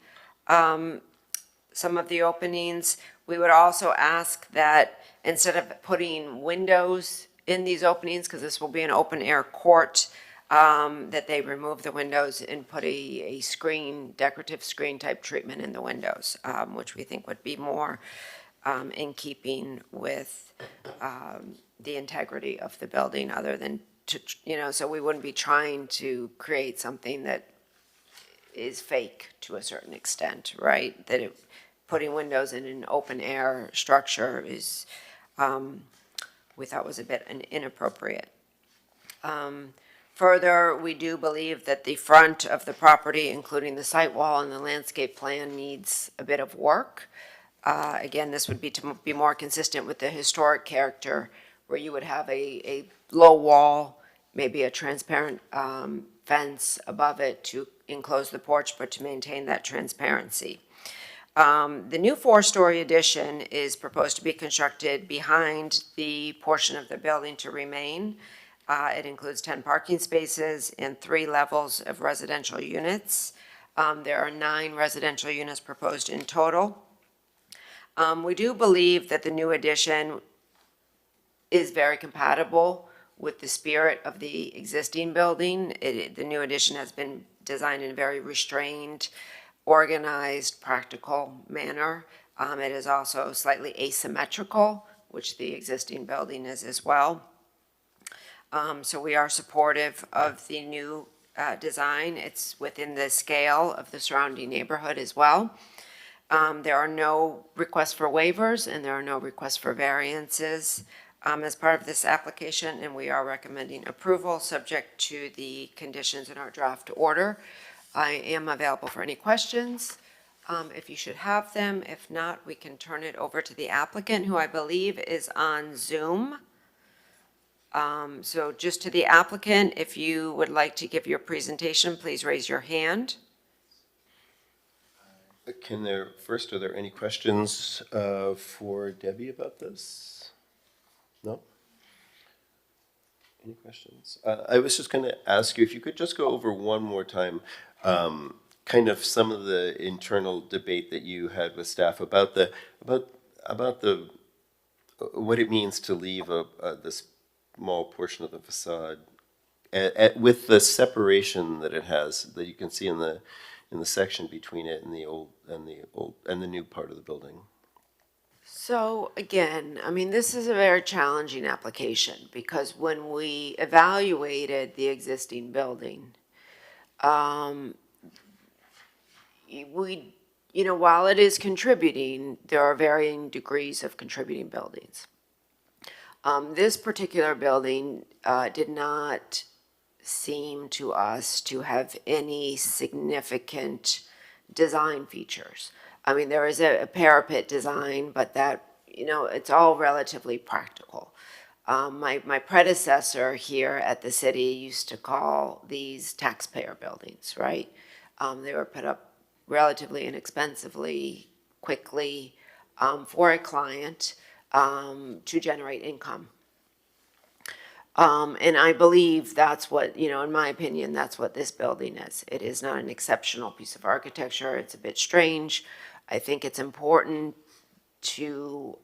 some of the openings. We would also ask that instead of putting windows in these openings, because this will be an open air court, that they remove the windows and put a screen, decorative screen type treatment in the windows, which we think would be more in keeping with the integrity of the building, other than so we wouldn't be trying to create something that is fake to a certain extent, right? That putting windows in an open air structure is, we thought was a bit inappropriate. Further, we do believe that the front of the property, including the site wall and the landscape plan, needs a bit of work. Again, this would be to be more consistent with the historic character, where you would have a low wall, maybe a transparent fence above it to enclose the porch, but to maintain that transparency. The new 4-story addition is proposed to be constructed behind the portion of the building to remain. It includes 10 parking spaces and 3 levels of residential units. There are 9 residential units proposed in total. We do believe that the new addition is very compatible with the spirit of the existing building. The new addition has been designed in a very restrained, organized, practical manner. It is also slightly asymmetrical, which the existing building is as well. So we are supportive of the new design. It's within the scale of the surrounding neighborhood as well. There are no requests for waivers and there are no requests for variances as part of this application, and we are recommending approval subject to the conditions in our draft order. I am available for any questions if you should have them. If not, we can turn it over to the applicant, who I believe is on Zoom. So just to the applicant, if you would like to give your presentation, please raise your hand. Are there any questions for Debbie about this? No? Any questions? I was just going to ask you if you could just go over one more time kind of some of the internal debate that you had with staff about what it means to leave this small portion of the facade with the separation that it has, that you can see in the section between it and the new part of the building. So again, I mean, this is a very challenging application because when we evaluated the existing building, while it is contributing, there are varying degrees of contributing buildings. This particular building did not seem to us to have any significant design features. I mean, there is a parapet design, but that, it's all relatively practical. My predecessor here at the city used to call these taxpayer buildings, right? They were put up relatively inexpensively, quickly, for a client to generate income. And I believe that's what, in my opinion, that's what this building is. It is not an exceptional piece of architecture. It's a bit strange. I think it's important to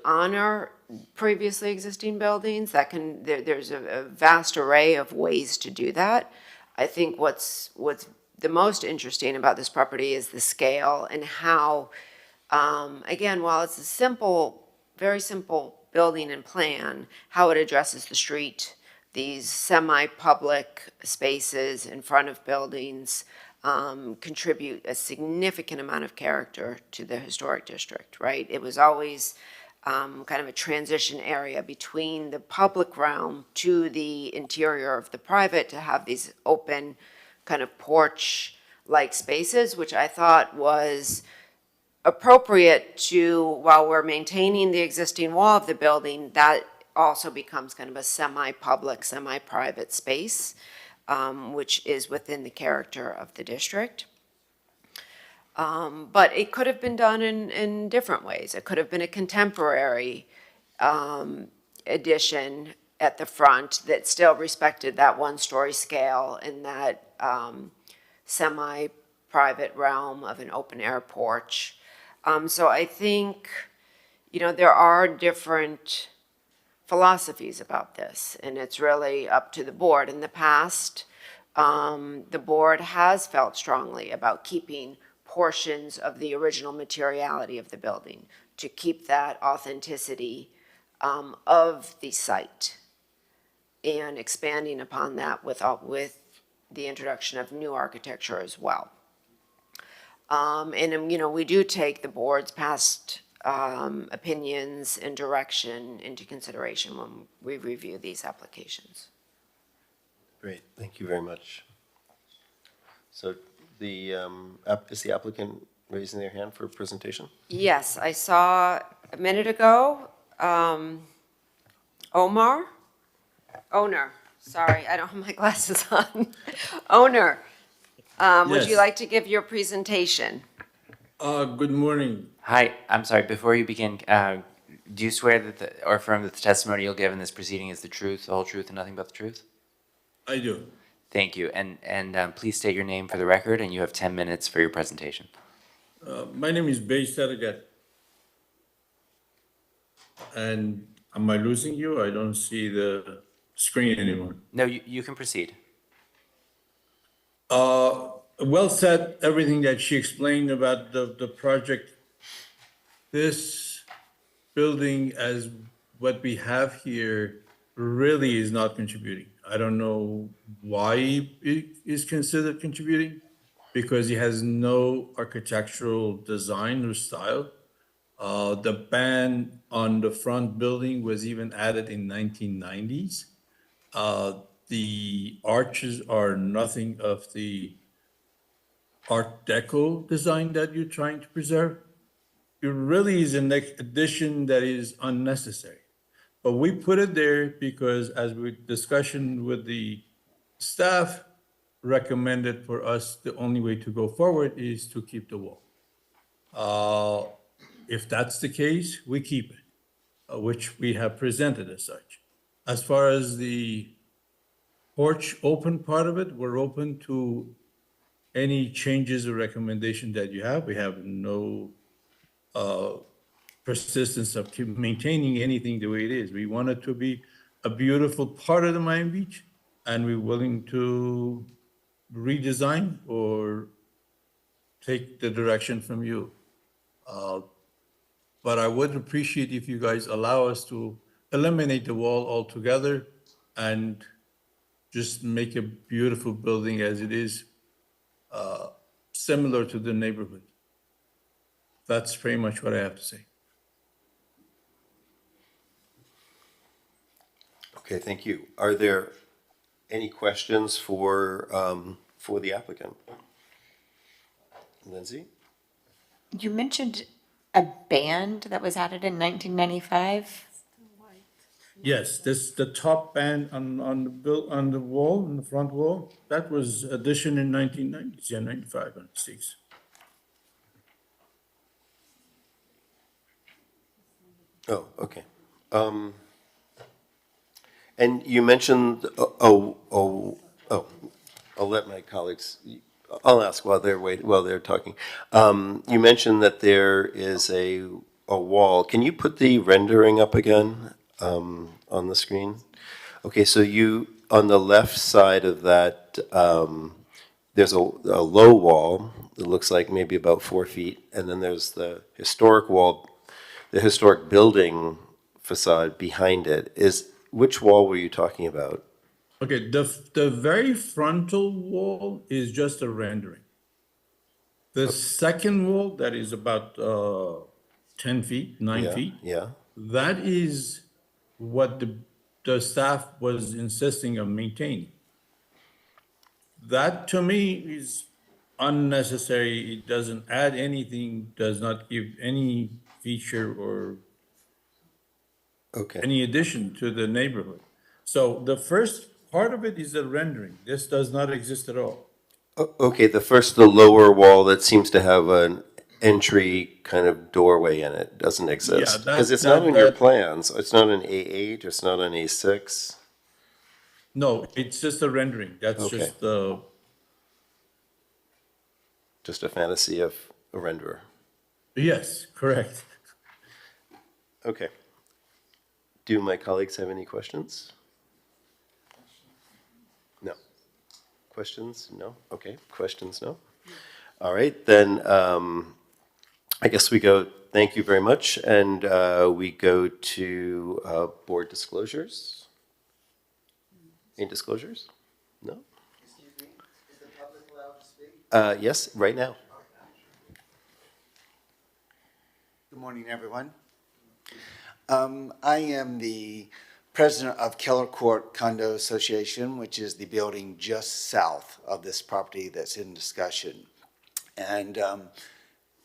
honor previously existing buildings. There's a vast array of ways to do that. I think what's the most interesting about this property is the scale and how, again, while it's a very simple building and plan, how it addresses the street, these semi-public spaces in front of buildings contribute a significant amount of character to the historic district, right? It was always kind of a transition area between the public realm to the interior of the private, to have these open kind of porch-like spaces, which I thought was appropriate to, while we're maintaining the existing wall of the building, that also becomes kind of a semi-public, semi-private space, which is within the character of the district. But it could have been done in different ways. It could have been a contemporary addition at the front that still respected that one-story scale and that semi-private realm of an open-air porch. So I think, there are different philosophies about this, and it's really up to the board. In the past, the board has felt strongly about keeping portions of the original materiality of the building to keep that authenticity of the site and expanding upon that with the introduction of new architecture as well. And we do take the board's past opinions and direction into consideration when we review these applications. Great, thank you very much. So is the applicant raising their hand for a presentation? Yes, I saw a minute ago, Owner, sorry, I don't have my glasses on. Owner, would you Yes. like to give your presentation? Good morning. Hi, I'm sorry, before you begin, do you swear that or affirm that the testimony you'll give in this proceeding is the truth, the whole truth, and nothing but the truth? I do. Thank you, and please state your name for the record, and you have 10 minutes for your presentation. My name is Bey Saragat. And am I losing you? I don't see the screen anymore. No, you can proceed. Well said, everything that she explained about the project. This building as what we have here really is not contributing. I don't know why it is considered contributing, because it has no architectural design or style. The band on the front building was even added in 1990s. The arches are nothing of the Art Deco design that you're trying to preserve. It really is an addition that is unnecessary. But we put it there because as we discussion with the staff recommended for us, the only way to go forward is to keep the wall. If that's the case, we keep it, which we have presented as such. As far as the porch open part of it, we're open to any changes or recommendation that you have. We have no persistence of maintaining anything the way it is. We want it to be a beautiful part of the Miami Beach, and we're willing to redesign or take the direction from you. But I would appreciate if you guys allow us to eliminate the wall altogether and just make a beautiful building as it is, similar to the neighborhood. That's pretty much what I have to say. Okay, thank you. Are there any questions for the applicant? Lindsay? You mentioned a band that was added in 1995. Yes, this, the top band on the wall, on the front wall, that was addition in 1990s, yeah, 95, 96. Oh, okay. And you mentioned, I'll let my colleagues, I'll ask while they're talking. You mentioned that there is a wall. Can you put the rendering up again, on the screen? Okay, so on the left side of that, there's a low wall that looks like maybe about 4 feet, and then there's the historic wall, the historic building facade behind it. Which wall were you talking about? Okay, the very frontal wall is just a rendering. The second wall, that is about 10 feet, 9 Yeah, feet, yeah. that is what the staff was insisting on maintaining. That, to me, is unnecessary. It doesn't add anything, does not give any feature or Okay. any addition to the neighborhood. So the first part of it is a rendering. This does not exist at all. Okay, the lower wall that seems to have an entry kind of doorway in it doesn't exist. that- Because it's not on your that- plans. It's not an A8, it's not an A6. No, it's just a rendering. That's Okay. just the, Just a fantasy of a renderer. yes, correct. Okay. Do my colleagues have any questions? No. Questions? No? Okay. Questions? No? All right, then I guess we go, thank you very much, and we go to board disclosures. Any disclosures? No? Excuse me, is the public allowed to speak? Yes, right now. Good morning, everyone. I am the president of Keller Court Condo Association, which is the building just south of this property that's in discussion. And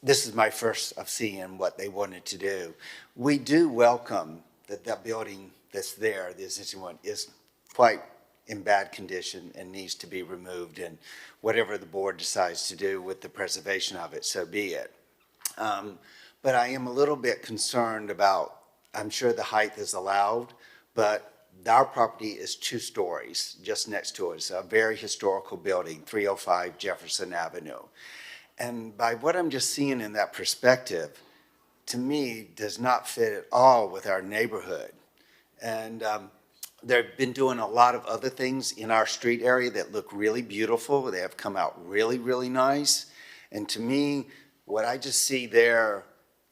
this is my first of seeing what they wanted to do. We do welcome that building that's there, the existing one, is quite in bad condition and needs to be removed, and whatever the board decides to do with the preservation of it, so be it. But I am a little bit concerned about, I'm sure the height is allowed, but our property is 2 stories just next to it. It's a very historical building, 305 Jefferson Avenue. And by what I'm just seeing in that perspective, to me, does not fit at all with our neighborhood. And they've been doing a lot of other things in our street area that look really beautiful. They have come out really, really nice. And to me, what I just see there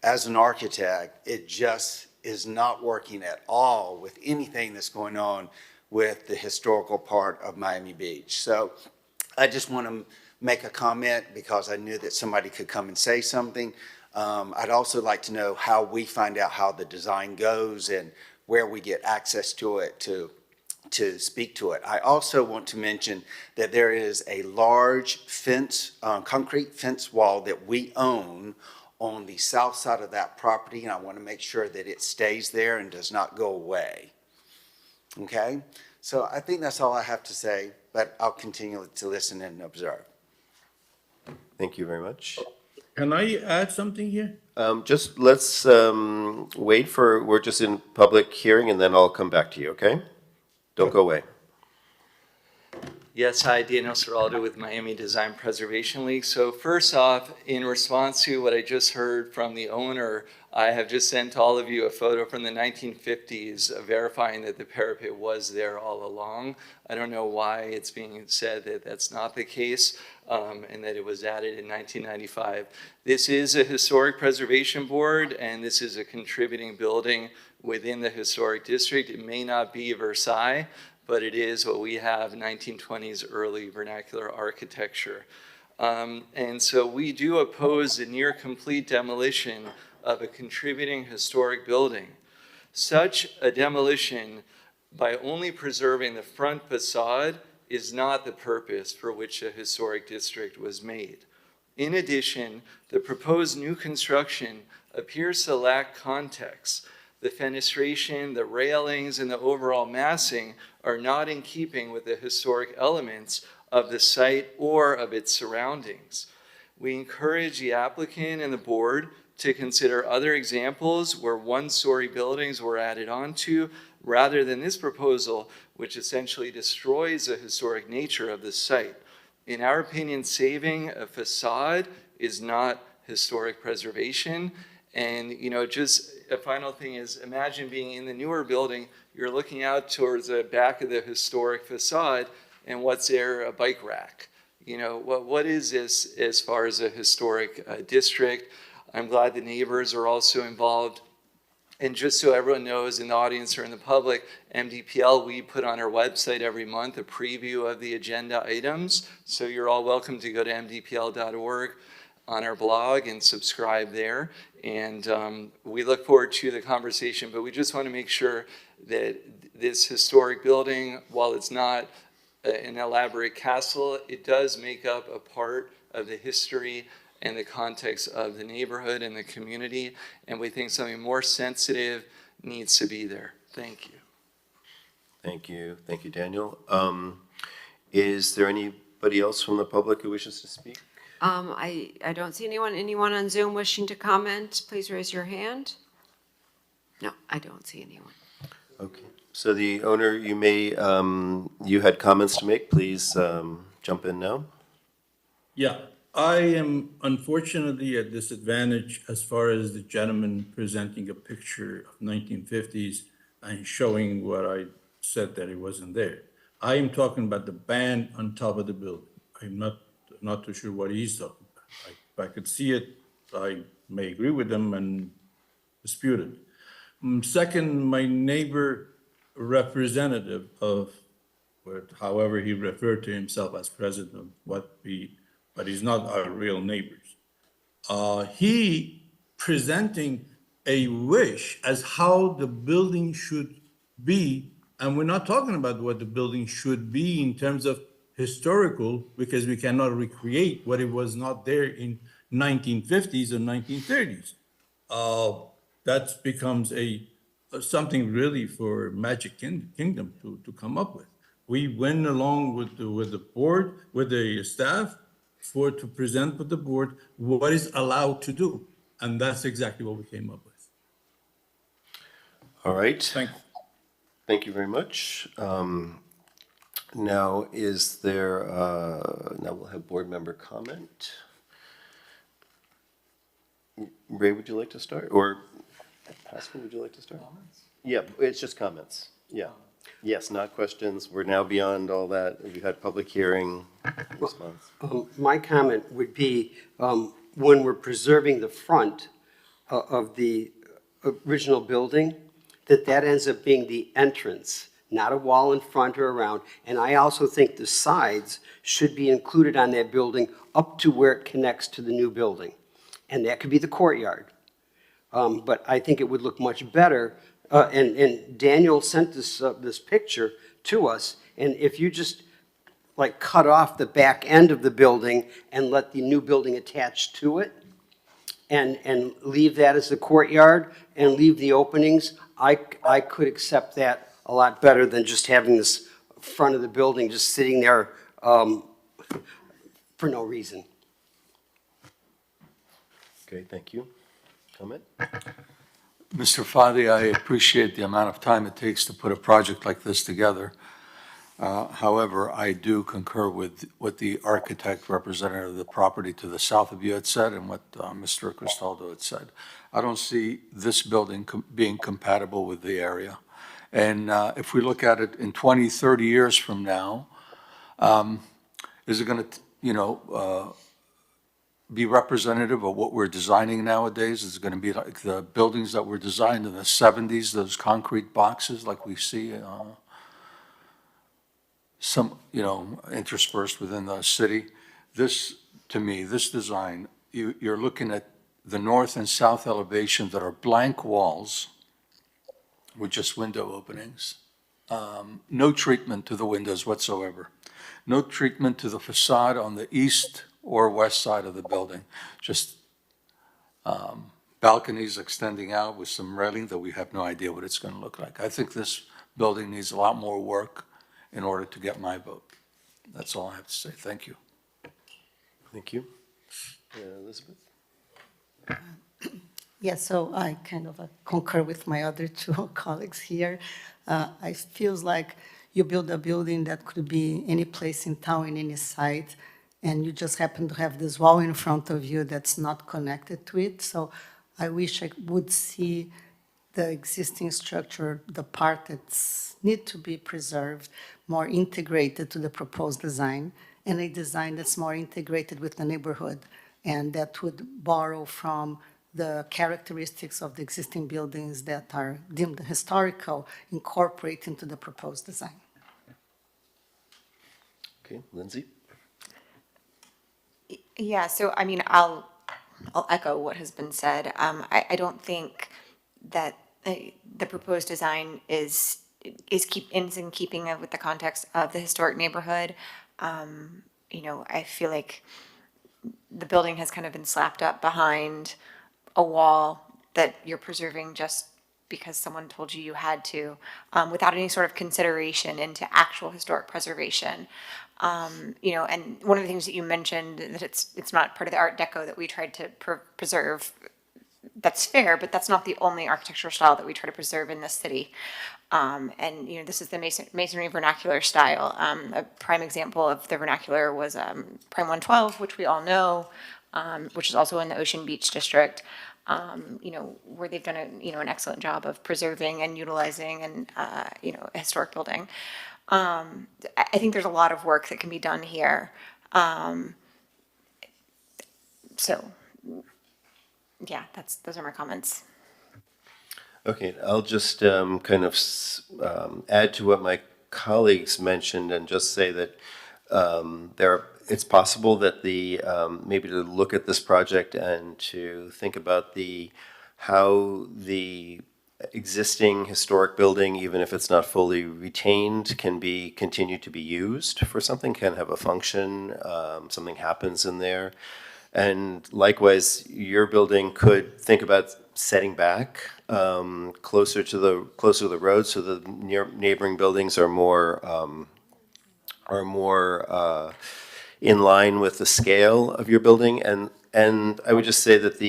as an architect, it just is not working at all with anything that's going on with the historical part of Miami Beach. So I just want to make a comment because I knew that somebody could come and say something. I'd also like to know how we find out how the design goes and where we get access to it to speak to it. I also want to mention that there is a large fence, concrete fence wall that we own on the south side of that property, and I want to make sure that it stays there and does not go away. Okay? So I think that's all I have to say, but I'll continue to listen and observe. Thank you very much. Can I add something here? Just let's wait for, we're just in public hearing, and then I'll come back to you, okay? Don't go away. Yes, hi, Daniel Serraldo with Miami Design Preservation League. So first off, in response to what I just heard from the owner, I have just sent all of you a photo from the 1950s verifying that the parapet was there all along. I don't know why it's being said that that's not the case and that it was added in 1995. This is a historic preservation board, and this is a contributing building within the historic district. It may not be Versailles, but it is what we have, 1920s early vernacular architecture. And so we do oppose the near complete demolition of a contributing historic building. Such a demolition, by only preserving the front facade, is not the purpose for which a historic district was made. In addition, the proposed new construction appears to lack context. The fenestration, the railings, and the overall massing are not in keeping with the historic elements of the site or of its surroundings. We encourage the applicant and the board to consider other examples where one-story buildings were added onto, rather than this proposal, which essentially destroys the historic nature of the site. In our opinion, saving a facade is not historic preservation. And, you know, just a final thing is, imagine being in the newer building, you're looking out towards the back of the historic facade, and what's there? A bike rack. You know, what is this as far as a historic district? I'm glad the neighbors are also involved. And just so everyone knows in the audience or in the public, MDPL, we put on our website every month a preview of the agenda items. So you're all welcome to go to mdpl.org on our blog and subscribe there. And we look forward to the conversation, but we just want to make sure that this historic building, while it's not an elaborate castle, it does make up a part of the history and the context of the neighborhood and the community, and we think something more sensitive needs to be there. Thank you. Thank you. Thank you, Daniel. Is there anybody else from the public who wishes to speak? I don't see anyone. Anyone on Zoom wishing to comment? Please raise your hand. No, I don't see anyone. Okay. So the owner, you may, you had comments to make. Please jump in now. Yeah, I am unfortunately at disadvantage as far as the gentleman presenting a picture of 1950s and showing what I said that it wasn't there. I am talking about the band on top of the building. I'm not too sure what he's talking about. If I could see it, I may agree with him and dispute it. Second, my neighbor representative of, however he referred to himself as president of but he's not our real neighbors. He presenting a wish as how the building should be, and we're not talking about what the building should be in terms of historical, because we cannot recreate what it was not there in 1950s or 1930s. That becomes something really for Magic Kingdom to come up with. We went along with the board, with the staff, to present with the board what is allowed to do. And that's exactly what we came up with. All right. Thank you. Thank you very much. Now, is there, now we'll have board member comment. Ray, would you like to start? Or Pascal, would you like to start? Comments? Yeah, it's just comments. Yeah. Yes, not questions. We're now beyond all that. We've had public hearing response. My comment would be, when we're preserving the front of the original building, that ends up being the entrance, not a wall in front or around. And I also think the sides should be included on that building up to where it connects to the new building. And that could be the courtyard. But I think it would look much better. And Daniel sent this picture to us. And if you just like cut off the back end of the building and let the new building attach to it and leave that as the courtyard and leave the openings, I could accept that a lot better than just having this front of the building just sitting there for no reason. Okay, thank you. Comment? Mr. Fadi, I appreciate the amount of time it takes to put a project like this together. However, I do concur with what the architect representative of the property to the south of you had said and what Mr. Cristaldo had said. I don't see this building being compatible with the area. And if we look at it in 20, 30 years from now, is it going to, be representative of what we're designing nowadays? Is it going to be like the buildings that were designed in the 70s, those concrete boxes like we see some, interspersed within the city? This, to me, this design, you're looking at the north and south elevations that are blank walls with just window openings. No treatment to the windows whatsoever. No treatment to the facade on the east or west side of the building. Just balconies extending out with some railing that we have no idea what it's going to look like. I think this building needs a lot more work in order to get my vote. That's all I have to say. Thank you. Thank you. Elizabeth? Yeah, so I kind of concur with my other two colleagues here. I feels like you build a building that could be any place in town, in any site, and you just happen to have this wall in front of you that's not connected to it. So I wish I would see the existing structure, the part that's need to be preserved, more integrated to the proposed design, and a design that's more integrated with the neighborhood, and that would borrow from the characteristics of the existing buildings that are deemed historical, incorporate into the proposed design. Okay, Lindsay? Yeah, so I mean, I'll echo what has been said. I don't think that the proposed design is in keeping with the context of the historic neighborhood. I feel like the building has kind of been slapped up behind a wall that you're preserving just because someone told you had to, without any sort of consideration into actual historic preservation. And one of the things that you mentioned, that it's not part of the Art Deco that we tried to preserve, that's fair, but that's not the only architectural style that we try to preserve in this city. This is the masonry vernacular style. A prime example of the vernacular was Prime 112, which we all know, which is also in the Ocean Beach District. Where they've done an excellent job of preserving and utilizing a historic building. I think there's a lot of work that can be done here. Those are my comments. Okay, I'll just kind of add to what my colleagues mentioned and just say that it's possible that maybe to look at this project and to think about how the existing historic building, even if it's not fully retained, can continue to be used for something, can have a function, something happens in there. And likewise, your building could think about setting back closer to the road, so the neighboring buildings are more in line with the scale of your building. And I would just say that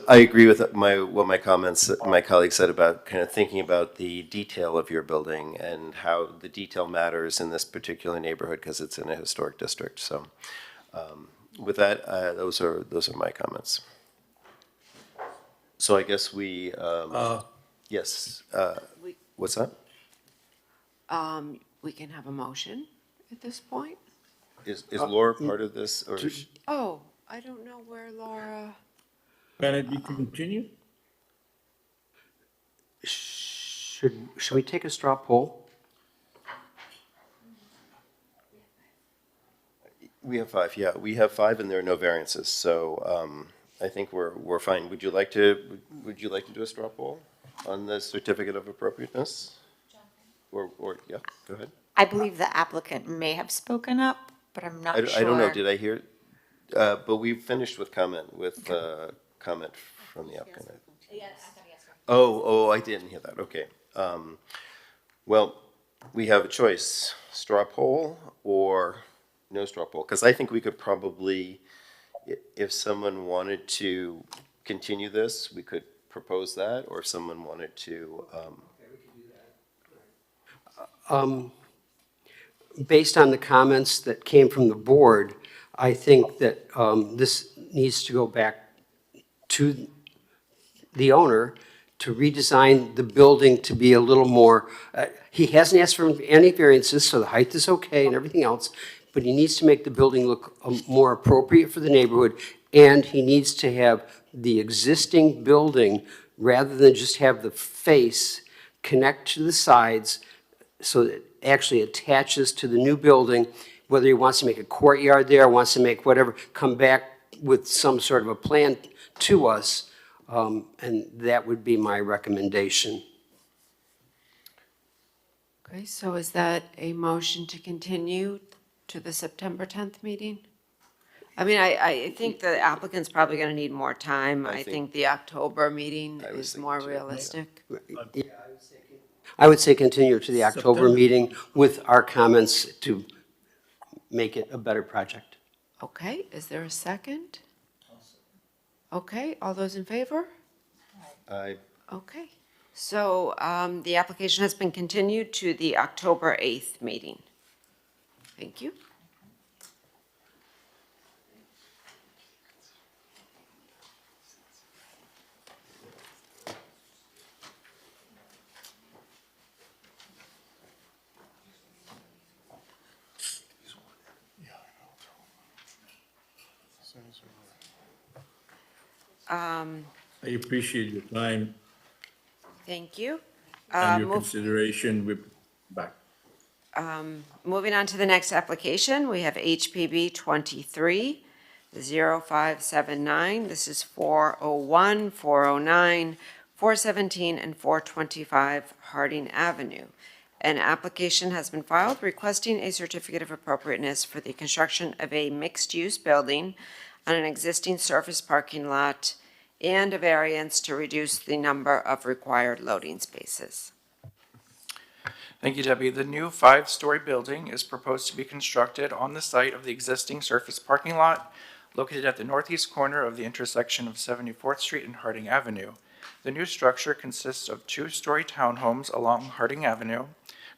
I agree with what my colleagues said about kind of thinking about the detail of your building and how the detail matters in this particular neighborhood because it's in a historic district. So with that, those are my comments. So I guess yes. What's that? We can have a motion at this point. Is Laura part of this, or? Oh, I don't know where Laura. Can it be continued? Should we take a straw poll? We have 5, yeah. We have 5 and there are no variances, so I think we're fine. Would you like to do a straw poll on the certificate of appropriateness? Or yeah, go ahead. I believe the applicant may have spoken up, but I'm not sure. I don't know, did I hear? But we finished with comment from the applicant. Oh, I didn't hear that, okay. Well, we have a choice, straw poll or no straw poll, because I think we could probably, if someone wanted to continue this, we could propose that, or if someone wanted to, Based on the comments that came from the board, I think that this needs to go back to the owner to redesign the building to be a little more, he hasn't asked for any variances, so the height is okay and everything else, but he needs to make the building look more appropriate for the neighborhood, and he needs to have the existing building, rather than just have the face connect to the sides, so that it actually attaches to the new building, whether he wants to make a courtyard there, wants to make whatever, come back with some sort of a plan to us, and that would be my recommendation. Okay, so is that a motion to continue to the September 10th meeting? I mean, I think the applicant's probably going to need more time. I think the October meeting is more realistic. I would say continue to the October September. meeting with our comments to make it a better project. Okay, is there a second? Okay, all those in favor? Aye. Okay, so the application has been continued to the October 8th meeting. Thank you. I appreciate your time Thank you. and your consideration. We're back. Moving on to the next application, we have HPB 23-0579. This is 401, 409, 417, and 425 Harding Avenue. An application has been filed requesting a certificate of appropriateness for the construction of a mixed-use building on an existing surface parking lot and a variance to reduce the number of required loading spaces. Thank you, Debbie. The new 5-story building is proposed to be constructed on the site of the existing surface parking lot located at the northeast corner of the intersection of 74th Street and Harding Avenue. The new structure consists of 2-story townhomes along Harding Avenue,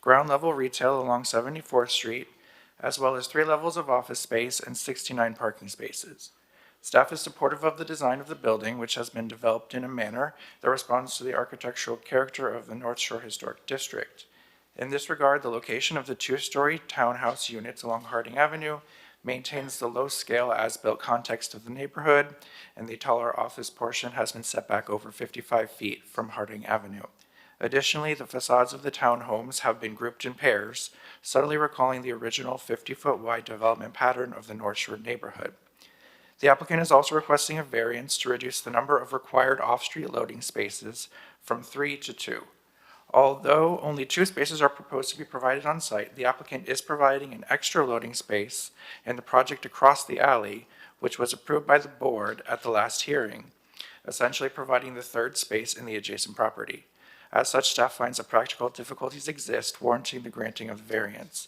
ground-level retail along 74th Street, as well as 3 levels of office space and 69 parking spaces. Staff is supportive of the design of the building, which has been developed in a manner that responds to the architectural character of the North Shore Historic District. In this regard, the location of the 2-story townhouse units along Harding Avenue maintains the low-scale as-built context of the neighborhood, and the taller office portion has been set back over 55 feet from Harding Avenue. Additionally, the facades of the townhomes have been grouped in pairs, subtly recalling the original 50-foot wide development pattern of the North Shore neighborhood. The applicant is also requesting a variance to reduce the number of required off-street loading spaces from 3 to 2. Although only 2 spaces are proposed to be provided on site, the applicant is providing an extra loading space in the project across the alley, which was approved by the board at the last hearing, essentially providing the 3rd space in the adjacent property. As such, staff finds that practical difficulties exist, warranting the granting of the variance.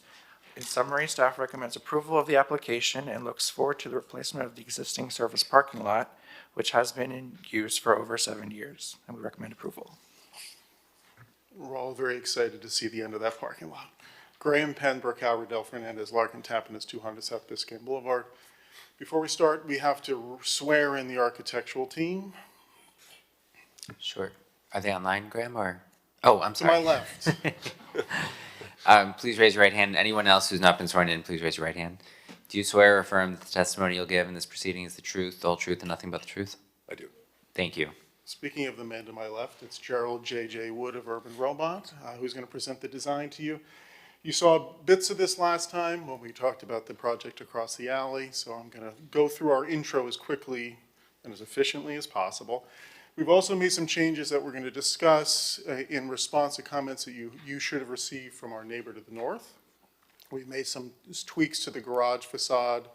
In summary, staff recommends approval of the application and looks forward to the replacement of the existing surface parking lot, which has been in use for over 7 years, and we recommend approval. We're all very excited to see the end of that parking lot. Graham Penn, Burkow, Del Fernandez, Larkin, Tappan is 200 South Biscayne Boulevard. Before we start, we have to swear in the architectural team. Sure. Are they online, Graham, or? Oh, I'm To sorry. my left. Please raise your right hand. Anyone else who's not been sworn in, please raise your right hand. Do you swear or affirm that the testimony you'll give in this proceeding is the truth, the whole truth, and nothing but the truth? I do. Thank you. Speaking of the man to my left, it's Gerald J.J. Wood of Urban Robot, who's going to present the design to you. You saw bits of this last time when we talked about the project across the alley, so I'm going to go through our intro as quickly and as efficiently as possible. We've also made some changes that we're going to discuss in response to comments that you should have received from our neighbor to the north. We've made some tweaks to the garage facade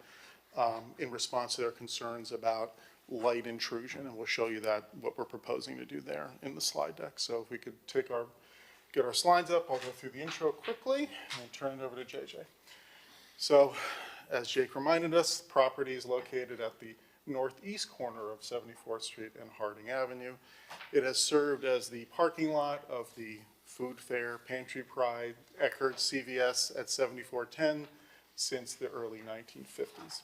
in response to their concerns about light intrusion, and we'll show you that, what we're proposing to do there in the slide deck. So if we could get our slides up, I'll go through the intro quickly and turn it over to JJ. So as Jake reminded us, the property is located at the northeast corner of 74th Street and Harding Avenue. It has served as the parking lot of the Food Fair, Pantry Pride, Eckerd, CVS at 7410 since the early 1950s.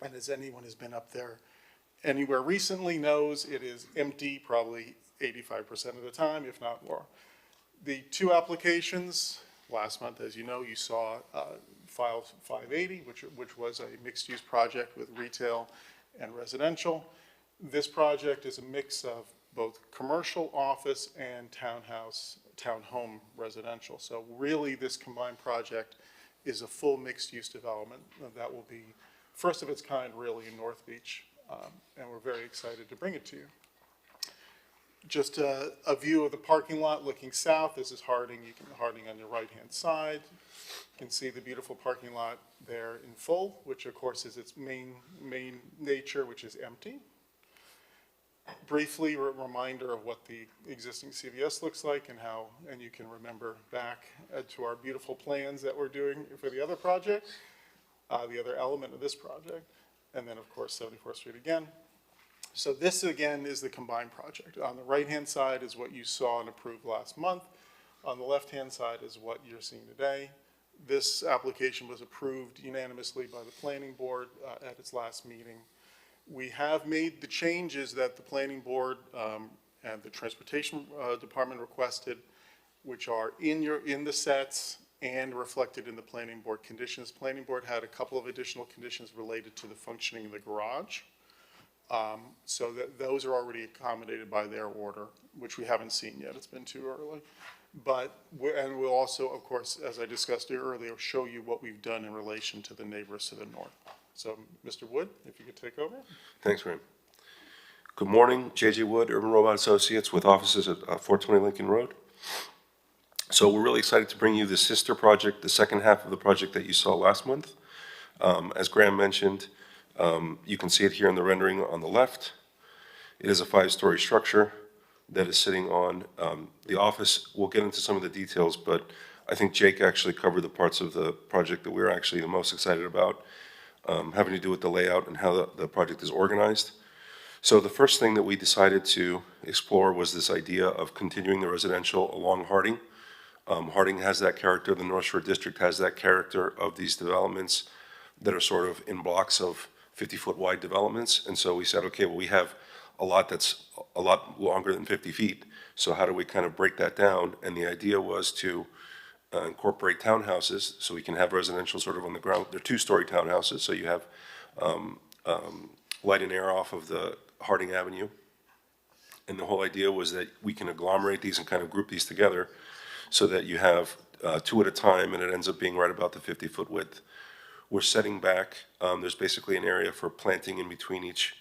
And as anyone has been up there anywhere recently knows, it is empty probably 85% of the time, if not more. The two applications, last month, as you know, you saw file 580, which was a mixed-use project with retail and residential. This project is a mix of both commercial, office, and townhome residential. So really, this combined project is a full mixed-use development that will be first of its kind, really, in North Beach, and we're very excited to bring it to you. Just a view of the parking lot looking south. This is Harding. Harding on your right-hand side. You can see the beautiful parking lot there in full, which of course is its main nature, which is empty. Briefly, a reminder of what the existing CVS looks like and you can remember back to our beautiful plans that we're doing for the other project, the other element of this project, and then of course 74th Street again. So this again is the combined project. On the right-hand side is what you saw and approved last month. On the left-hand side is what you're seeing today. This application was approved unanimously by the planning board at its last meeting. We have made the changes that the planning board and the transportation department requested, which are in the sets and reflected in the planning board conditions. Planning board had a couple of additional conditions related to the functioning of the garage. So that those are already accommodated by their order, which we haven't seen yet. It's been too early. And we'll also, of course, as I discussed earlier, show you what we've done in relation to the neighbors to the north. So, Mr. Wood, if you could take over. Thanks, Graham. Good morning, J.J. Wood, Urban Robot Associates with offices at 420 Lincoln Road. So we're really excited to bring you the sister project, the second half of the project that you saw last month. As Graham mentioned, you can see it here in the rendering on the left. It is a 5-story structure that is sitting on the office. We'll get into some of the details, but I think Jake actually covered the parts of the project that we're actually the most excited about, having to do with the layout and how the project is organized. So the first thing that we decided to explore was this idea of continuing the residential along Harding. Harding has that character, the North Shore District has that character of these developments that are sort of in blocks of 50-foot wide developments. And so we said, okay, well, we have a lot that's a lot longer than 50 feet. So how do we kind of break that down? And the idea was to incorporate townhouses so we can have residential sort of on the ground. They're 2-story townhouses, so you have light and air off of the Harding Avenue. And the whole idea was that we can agglomerate these and kind of group these together so that you have 2 at a time, and it ends up being right about the 50-foot width. We're setting back, there's basically an area for planting in between each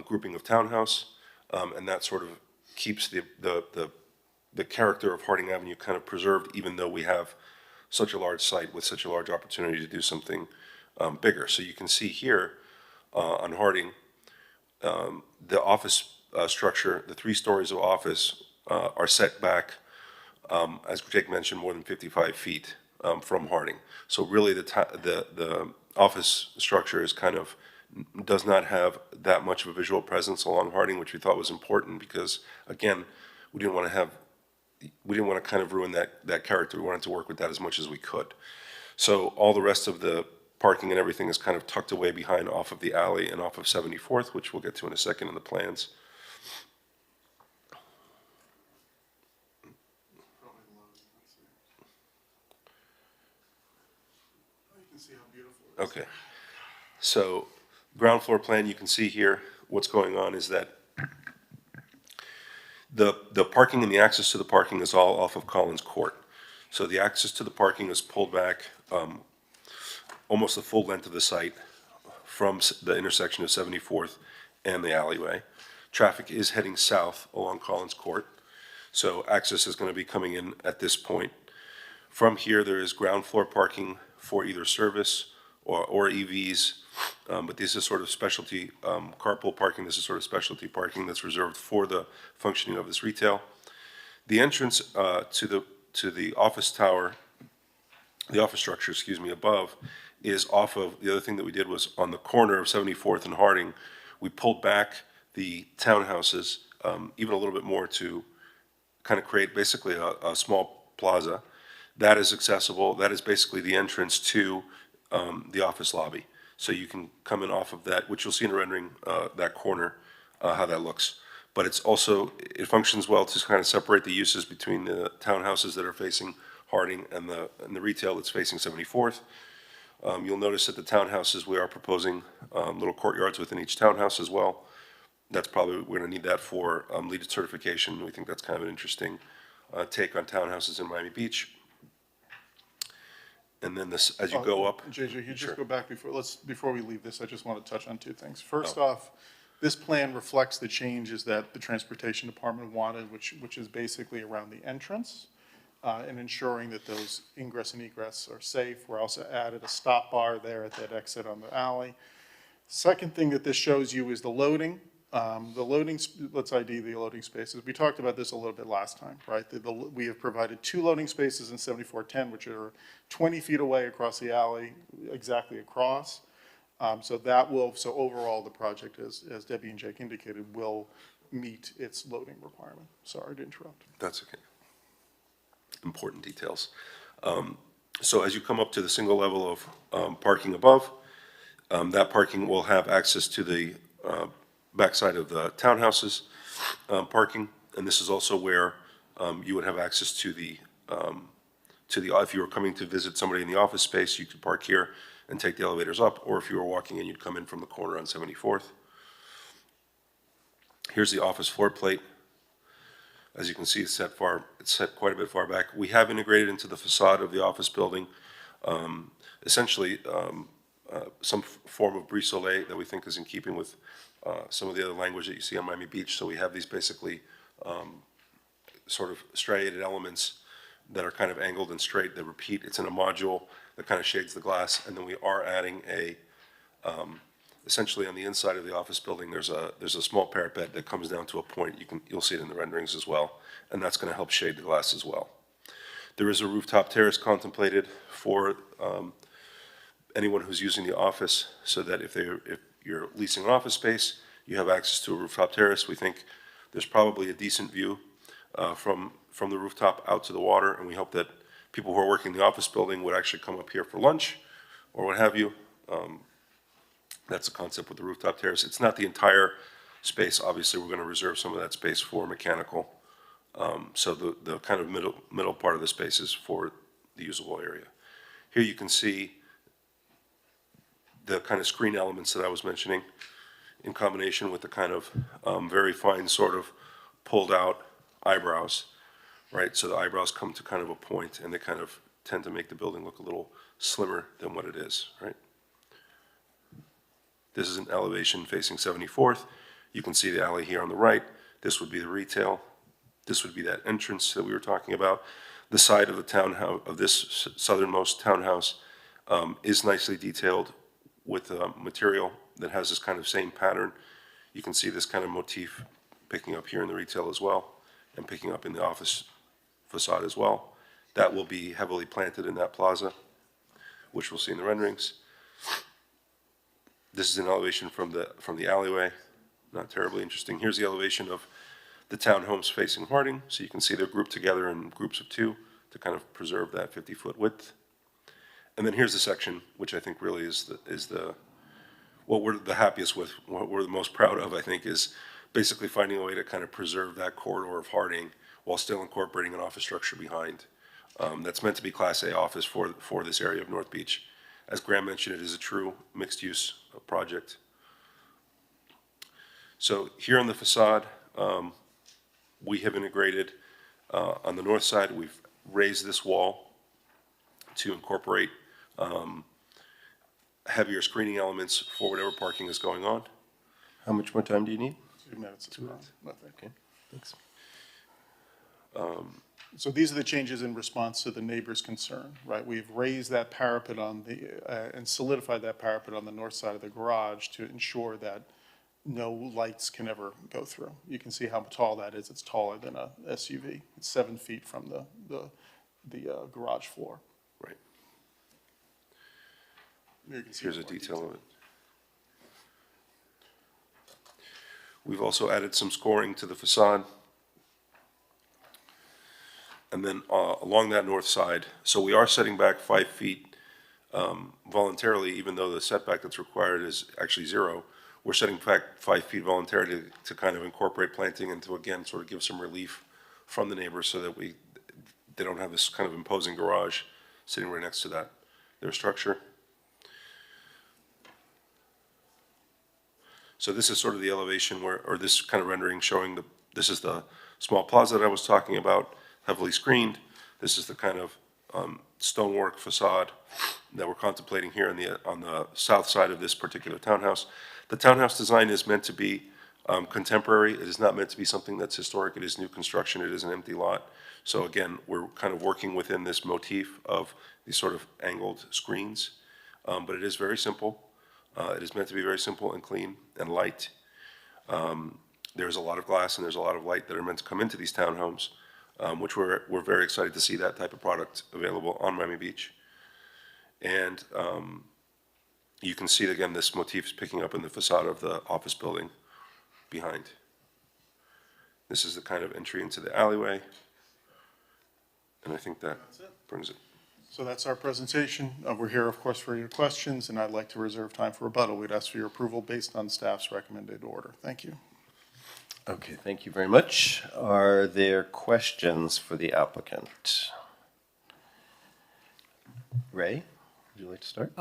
grouping of townhouse, and that sort of keeps the character of Harding Avenue kind of preserved, even though we have such a large site with such a large opportunity to do something bigger. So you can see here on Harding, the office structure, the 3 stories of office are set back, as Jake mentioned, more than 55 feet from Harding. So really the office structure is kind of, does not have that much of a visual presence along Harding, which we thought was important because, again, we didn't want to kind of ruin that character. We wanted to work with that as much as we could. So all the rest of the parking and everything is kind of tucked away behind off of the alley and off of 74th, which we'll get to in a second in the plans. Okay, so ground floor plan, you can see here, what's going on is that the parking and the access to the parking is all off of Collins Court. So the access to the parking is pulled back almost the full length of the site from the intersection of 74th and the alleyway. Traffic is heading south along Collins Court, so access is going to be coming in at this point. From here, there is ground floor parking for either service or EVs, but this is sort of specialty carpool parking. This is sort of specialty parking that's reserved for the functioning of this retail. The entrance to the office tower, the office structure, excuse me, above, is off of, the other thing that we did was on the corner of 74th and Harding, we pulled back the townhouses even a little bit more to kind of create basically a small plaza. That is accessible. That is basically the entrance to the office lobby. So you can come in off of that, which you'll see in the rendering, that corner, how that looks. But it's also, it functions well to kind of separate the uses between the townhouses that are facing Harding and the retail that's facing 74th. You'll notice that the townhouses, we are proposing little courtyards within each townhouse as well. That's probably, we're gonna need that for LEED certification. We think that's kind of an interesting take on townhouses in Miami Beach. And then this, as you go up. JJ, you Sure. just go back before we leave this, I just want to touch on two things. First off, this plan reflects the changes that the Transportation Department wanted, which is basically around the entrance and ensuring that those ingress and egress are safe. We're also added a stop bar there at that exit on the alley. Second thing that this shows you is the loading. Let's ID the loading spaces. We talked about this a little bit last time, right? We have provided 2 loading spaces in 7410, which are 20 feet away across the alley, exactly across. So overall, the project, as Debbie and Jake indicated, will meet its loading requirement. Sorry to interrupt. That's okay. Important details. So as you come up to the single level of parking above, that parking will have access to the backside of the townhouses parking, and this is also where you would have access to the, if you were coming to visit somebody in the office space, you could park here and take the elevators up, or if you were walking in, you'd come in from the corner on 74th. Here's the office floor plate. As you can see, it's set quite a bit far back. We have integrated into the facade of the office building, essentially some form of brise soleil that we think is in keeping with some of the other language that you see on Miami Beach. So we have these basically sort of striated elements that are kind of angled and straight that repeat. It's in a module that kind of shades the glass, and then we are adding essentially on the inside of the office building, there's a small parapet that comes down to a point. You'll see it in the renderings as well, and that's going to help shade the glass as well. There is a rooftop terrace contemplated for anyone who's using the office, so that if you're leasing an office space, you have access to a rooftop terrace. We think there's probably a decent view from the rooftop out to the water, and we hope that people who are working in the office building would actually come up here for lunch or what have you. That's the concept with the rooftop terrace. It's not the entire space. Obviously, we're going to reserve some of that space for mechanical. So the kind of middle part of the space is for the usable area. Here you can see the kind of screen elements that I was mentioning in combination with the kind of very fine sort of pulled out eyebrows, right? So the eyebrows come to kind of a point, and they kind of tend to make the building look a little slimmer than what it is, right? This is an elevation facing 74th. You can see the alley here on the right. This would be the retail. This would be that entrance that we were talking about. The side of the townhouse, of this southernmost townhouse, is nicely detailed with material that has this kind of same pattern. You can see this kind of motif picking up here in the retail as well, and picking up in the office facade as well. That will be heavily planted in that plaza, which we'll see in the renderings. This is an elevation from the alleyway, not terribly interesting. Here's the elevation of the townhomes facing Harding, so you can see they're grouped together in groups of 2 to kind of preserve that 50-foot width. And then here's the section, which I think really is what we're the happiest with, what we're the most proud of, I think, is basically finding a way to kind of preserve that corridor of Harding while still incorporating an office structure behind. That's meant to be Class A office for this area of North Beach. As Graham mentioned, it is a true mixed-use project. So here on the facade, we have integrated, on the north side, we've raised this wall to incorporate heavier screening elements for whatever parking is going on. How much more time do you need? 2 minutes. 2 minutes. Okay, thanks. So these are the changes in response to the neighbor's concern, right? We've raised that parapet on and solidified that parapet on the north side of the garage to ensure that no lights can ever go through. You can see how tall that is. It's taller than a SUV. It's 7 feet from the garage floor. Right. You can see Here's a more detail of it. We've also added some scoring to the facade. and then along that north side. So we are setting back 5 feet voluntarily, even though the setback that's required is actually 0. We're setting back 5 feet voluntarily to kind of incorporate planting and to, again, sort of give some relief from the neighbors so that they don't have this kind of imposing garage sitting right next to their structure. So this is sort of the elevation or this kind of rendering showing this is the small plaza that I was talking about, heavily screened. This is the kind of stonework facade that we're contemplating here on the south side of this particular townhouse. The townhouse design is meant to be contemporary. It is not meant to be something that's historic. It is new construction. It is an empty lot. So again, we're kind of working within this motif of these sort of angled screens, but it is very simple. It is meant to be very simple and clean and light. There's a lot of glass and there's a lot of light that are meant to come into these townhomes, which we're very excited to see that type of product available on Miami Beach. And you can see, again, this motif is picking up in the facade of the office building behind. This is the kind of entry into the alleyway. And I think that brings it. So that's our presentation. We're here, of course, for your questions, and I'd like to reserve time for rebuttal. We'd ask for your approval based on staff's recommended order. Thank you. Okay, thank you very much. Are there questions for the applicant? Ray, would you like to start?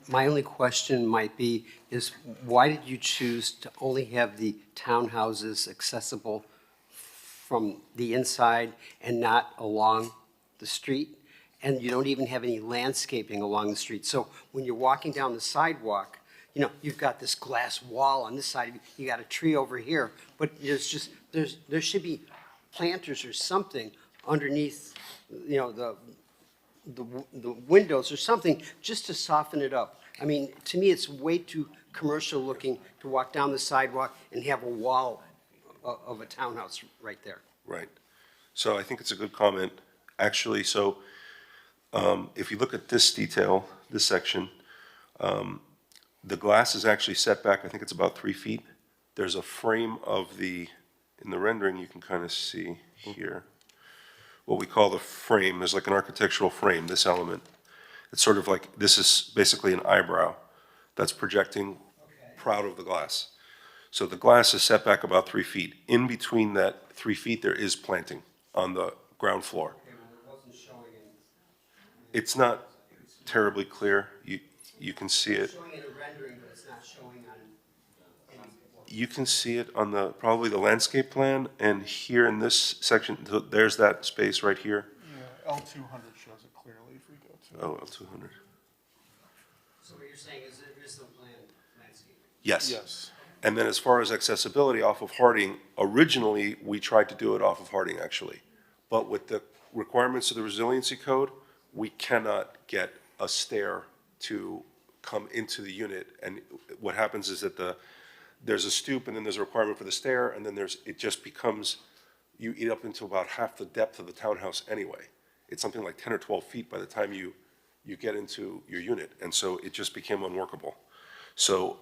My only question might be is why did you choose to only have the townhouses accessible from the inside and not along the street? And you don't even have any landscaping along the street. So when you're walking down the sidewalk, you know, you've got this glass wall on this side, you got a tree over here, but there should be planters or something underneath, you know, the windows or something just to soften it up. I mean, to me, it's way too commercial looking to walk down the sidewalk and have a wall of a townhouse right there. Right. So I think it's a good comment. Actually, so if you look at this detail, this section, the glass is actually set back, I think it's about 3 feet. There's a frame of in the rendering, you can kind of see here, what we call the frame. There's like an architectural frame, this element. It's sort of like, this is basically an eyebrow that's projecting proud of the glass. So the glass is set back about 3 feet. In between that 3 feet, there is planting on the ground floor. It's not terribly clear. You can see it. Showing in a rendering, but it's not showing on. You can see it on probably the landscape plan, and here in this section, there's that space right here. Yeah, L200 shows it clearly if we go to. Oh, L200. So what you're saying is there is some landscape? Yes. Yes. And then as far as accessibility off of Harding, originally, we tried to do it off of Harding, actually. But with the requirements of the resiliency code, we cannot get a stair to come into the unit. And what happens is that there's a stoop and then there's a requirement for the stair, and then it just becomes, you eat up into about half the depth of the townhouse anyway. It's something like 10 or 12 feet by the time you get into your unit. And so it just became unworkable. So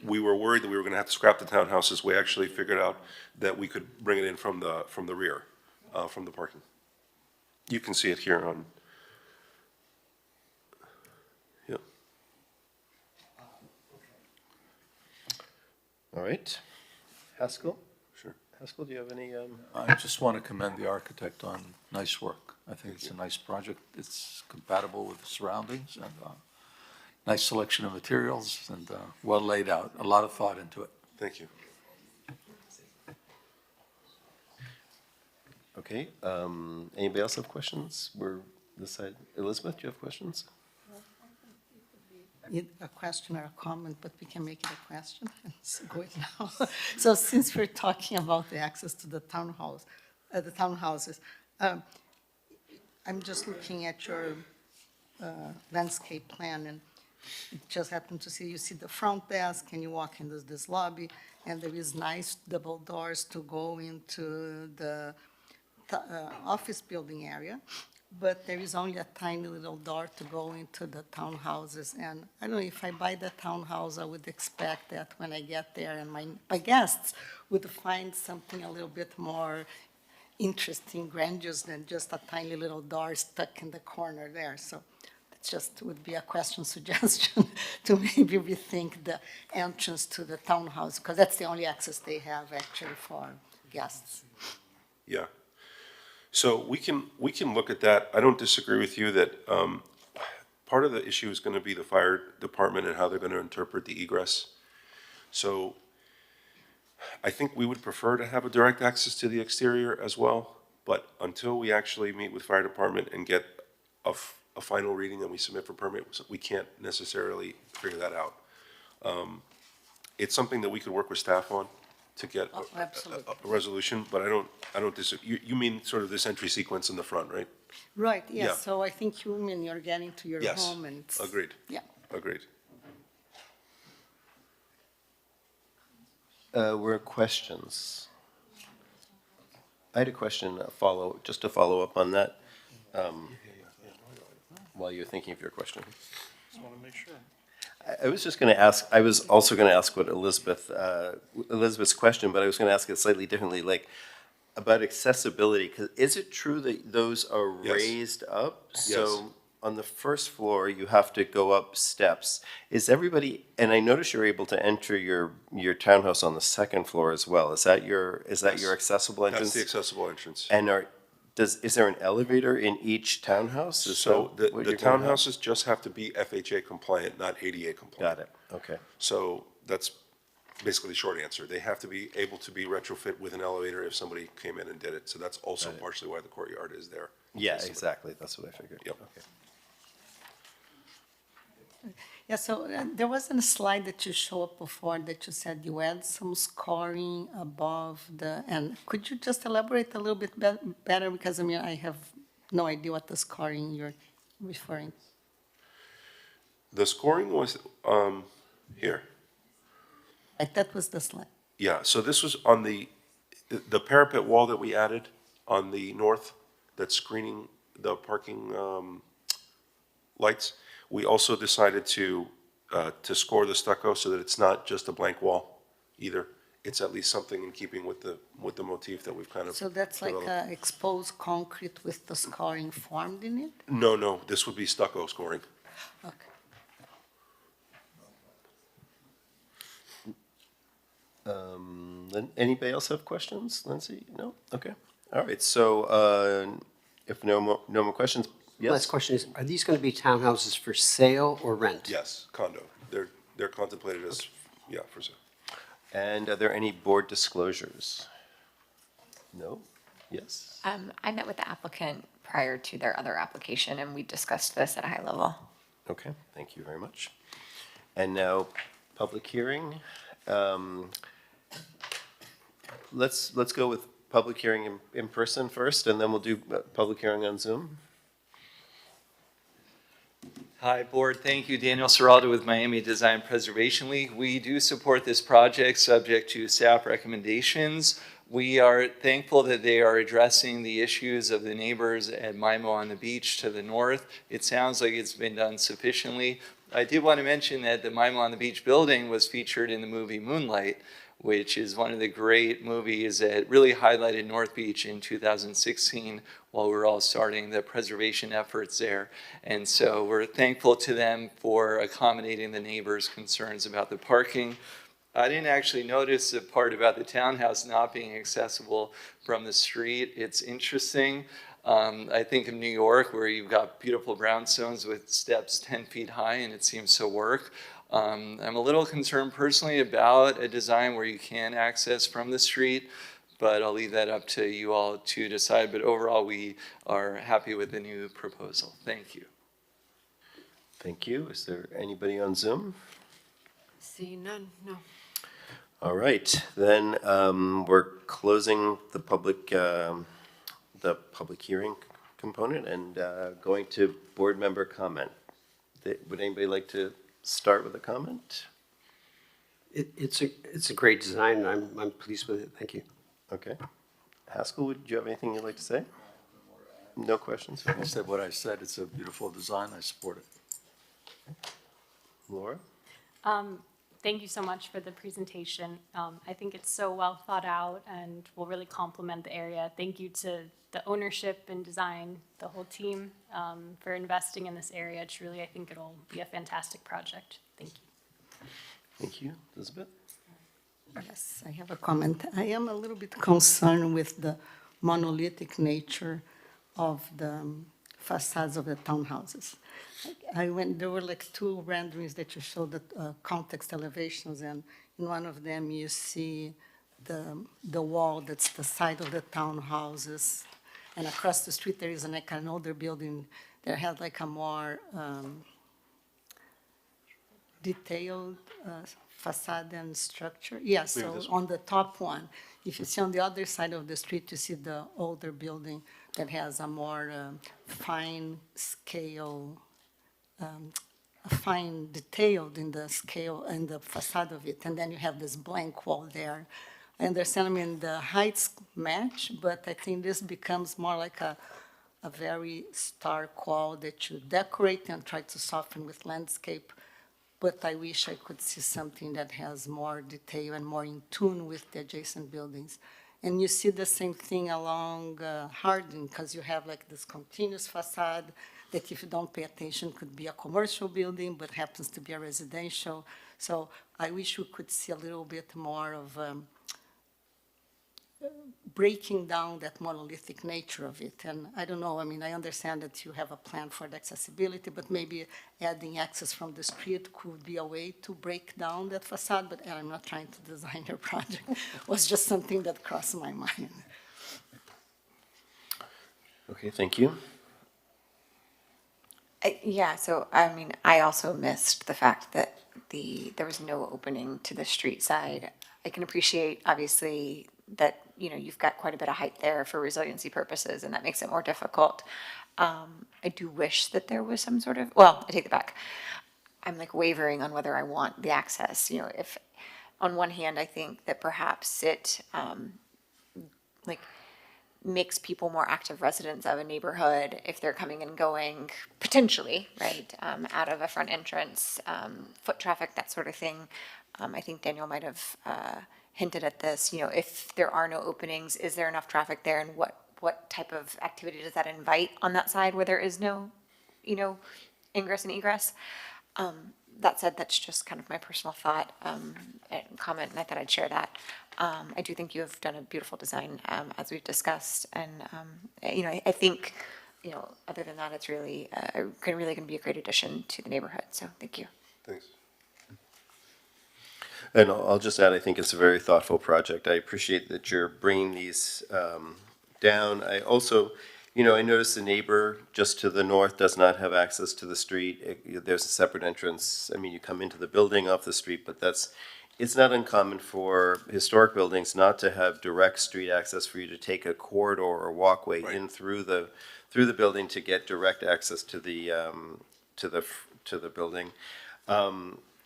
we were worried that we were gonna have to scrap the townhouses. We actually figured out that we could bring it in from the rear, from the parking. You can see it here on, yep. All right. Haskell? Sure. Haskell, do you have any? I just want to commend the architect on nice work. I think it's a nice project. It's compatible with the surroundings and nice selection of materials and well laid out. A lot of thought into it. Thank you. Okay, anybody else have questions? We're this side. Elizabeth, do you have questions? A question or a comment, but we can make it a question. It's good now. So since we're talking about the access to the townhouse, the townhouses, I'm just looking at your landscape plan, and it just happened to see, you see the front desk, and you walk in this lobby, and there is nice double doors to go into the office building area, but there is only a tiny little door to go into the townhouses. And I don't know, if I buy the townhouse, I would expect that when I get there and my guests would find something a little bit more interesting, grandiose than just a tiny little door stuck in the corner there. So it just would be a question suggestion to maybe rethink the entrance to the townhouse, because that's the only access they have actually for guests. Yeah. So we can look at that. I don't disagree with you that part of the issue is going to be the fire department and how they're going to interpret the egress. So I think we would prefer to have a direct access to the exterior as well, but until we actually meet with fire department and get a final reading and we submit for permit, we can't necessarily figure that out. It's something that we could work with staff on to get a resolution, but I don't disagree. You mean sort of this entry sequence in the front, right? Right, yes. Yeah. So I think you mean you're getting to your Yes. home and it's. Agreed. Yeah. Agreed. Were questions? I had a question, just to follow up on that, while you're thinking of your question. Just want to make sure. I was just going to ask, I was also going to ask what Elizabeth's question, but I was going to ask it slightly differently, like about accessibility, because is it true that those are Yes. raised up? Yes. So on the first floor, you have to go up steps. Is everybody, and I notice you're able to enter your townhouse on the second floor as well. Is that your accessible entrance? That's the accessible entrance. And is there an elevator in each townhouse? Is So that the what you're gonna have? townhouses just have to be FHA compliant, not ADA compliant. Got it, okay. So that's basically the short answer. They have to be able to be retrofit with an elevator if somebody came in and did it. So that's also Got it. partially why the courtyard is there. Yeah, exactly, that's what I figured. Yep. Okay. Yeah, so there wasn't a slide that you showed before that you said you had some scoring above and could you just elaborate a little bit better? Because I mean, I have no idea what the scoring you're referring. The scoring was, here. Like that was the slide. Yeah, so this was on the parapet wall that we added on the north that's screening the parking lights. We also decided to score the stucco so that it's not just a blank wall either. It's at least something in keeping with the motif that we've kind of. So that's like developed. exposed concrete with the scoring formed in it? No, this would be stucco scoring. Okay. Anybody else have questions? Lindsay? No? Okay. All right, so if no more questions, yes? Last question is, are these going to be townhouses for sale or rent? Yes, condo. They're contemplated as, yeah, for sale. And are there any board disclosures? No? Yes? I met with the applicant prior to their other application, and we discussed this at a high level. Okay, thank you very much. And now, public hearing. Let's go with public hearing in person first, and then we'll do public hearing on Zoom. Hi, Board. Thank you. Daniel Serraldo with Miami Design Preservation League. We do support this project subject to staff recommendations. We are thankful that they are addressing the issues of the neighbors at Maimo on the beach to the north. It sounds like it's been done sufficiently. I did want to mention that the Maimo on the Beach building was featured in the movie Moonlight, which is one of the great movies that really highlighted North Beach in 2016 while we were all starting the preservation efforts there. And so we're thankful to them for accommodating the neighbors' concerns about the parking. I didn't actually notice the part about the townhouse not being accessible from the street. It's interesting. I think of New York, where you've got beautiful brownstones with steps 10 feet high, and it seems to work. I'm a little concerned personally about a design where you can access from the street, but I'll leave that up to you all to decide. But overall, we are happy with the new proposal. Thank you. Thank you. Is there anybody on Zoom? See none, no. All right, then we're closing the public hearing component and going to board member comment. Would anybody like to start with a comment? It's a great design, and I'm pleased with it. Thank you. Okay. Haskell, would you have anything you'd like to say? No questions? I said what I said. It's a beautiful design. I support it. Laura? thank you so much for the presentation. I think it's so well thought out and will really complement the area. Thank you to the ownership and design, the whole team, for investing in this area. Truly, I think it'll be a fantastic project. Thank you. Thank you. Elizabeth? Yes, I have a comment. I am a little bit concerned with the monolithic nature of the facades of the townhouses. There were like two renderings that you showed the context elevations, and in one of them you see the wall that's the side of the townhouses, and across the street there is like an older building that has like a more detailed facade and structure. Yeah, so on the top one, if you see on the other side of the street, you see the older building that has a more fine scale, fine detailed in the scale and the facade of it. And then you have this blank wall there. I understand, I mean, the heights match, but I think this becomes more like a very stark wall that you decorate and try to soften with landscape. But I wish I could see something that has more detail and more in tune with the adjacent buildings. And you see the same thing along Harding, because you have like this continuous facade that if you don't pay attention could be a commercial building, but happens to be a residential. So I wish we could see a little bit more of breaking down that monolithic nature of it. And I don't know, I mean, I understand that you have a plan for the accessibility, but maybe adding access from the street could be a way to break down that facade, but I'm not trying to design your project. It was just something that crossed my mind. Okay, thank you. Yeah, so I mean, I also missed the fact that there was no opening to the street side. I can appreciate, obviously, that, you know, you've got quite a bit of height there for resiliency purposes, and that makes it more difficult. I do wish that there was some sort of, well, I take it back. I'm like wavering on whether I want the access. You know, if on one hand, I think that perhaps it like makes people more active residents of a neighborhood if they're coming and going, potentially, right, out of a front entrance, foot traffic, that sort of thing. I think Daniel might have hinted at this, you know, if there are no openings, is there enough traffic there, and what type of activity does that invite on that side where there is no, you know, ingress and egress? That said, that's just kind of my personal thought and comment, and I thought I'd share that. I do think you have done a beautiful design, as we've discussed, and, you know, I think, you know, other than that, it's really, really going to be a great addition to the neighborhood, so thank you. Thanks. And I'll just add, I think it's a very thoughtful project. I appreciate that you're bringing these down. I also, you know, I noticed the neighbor just to the north does not have access to the street. There's a separate entrance. I mean, you come into the building off the street, but it's not uncommon for historic buildings not to have direct street access, for you to take a corridor or walkway in through the building to get direct access to the building.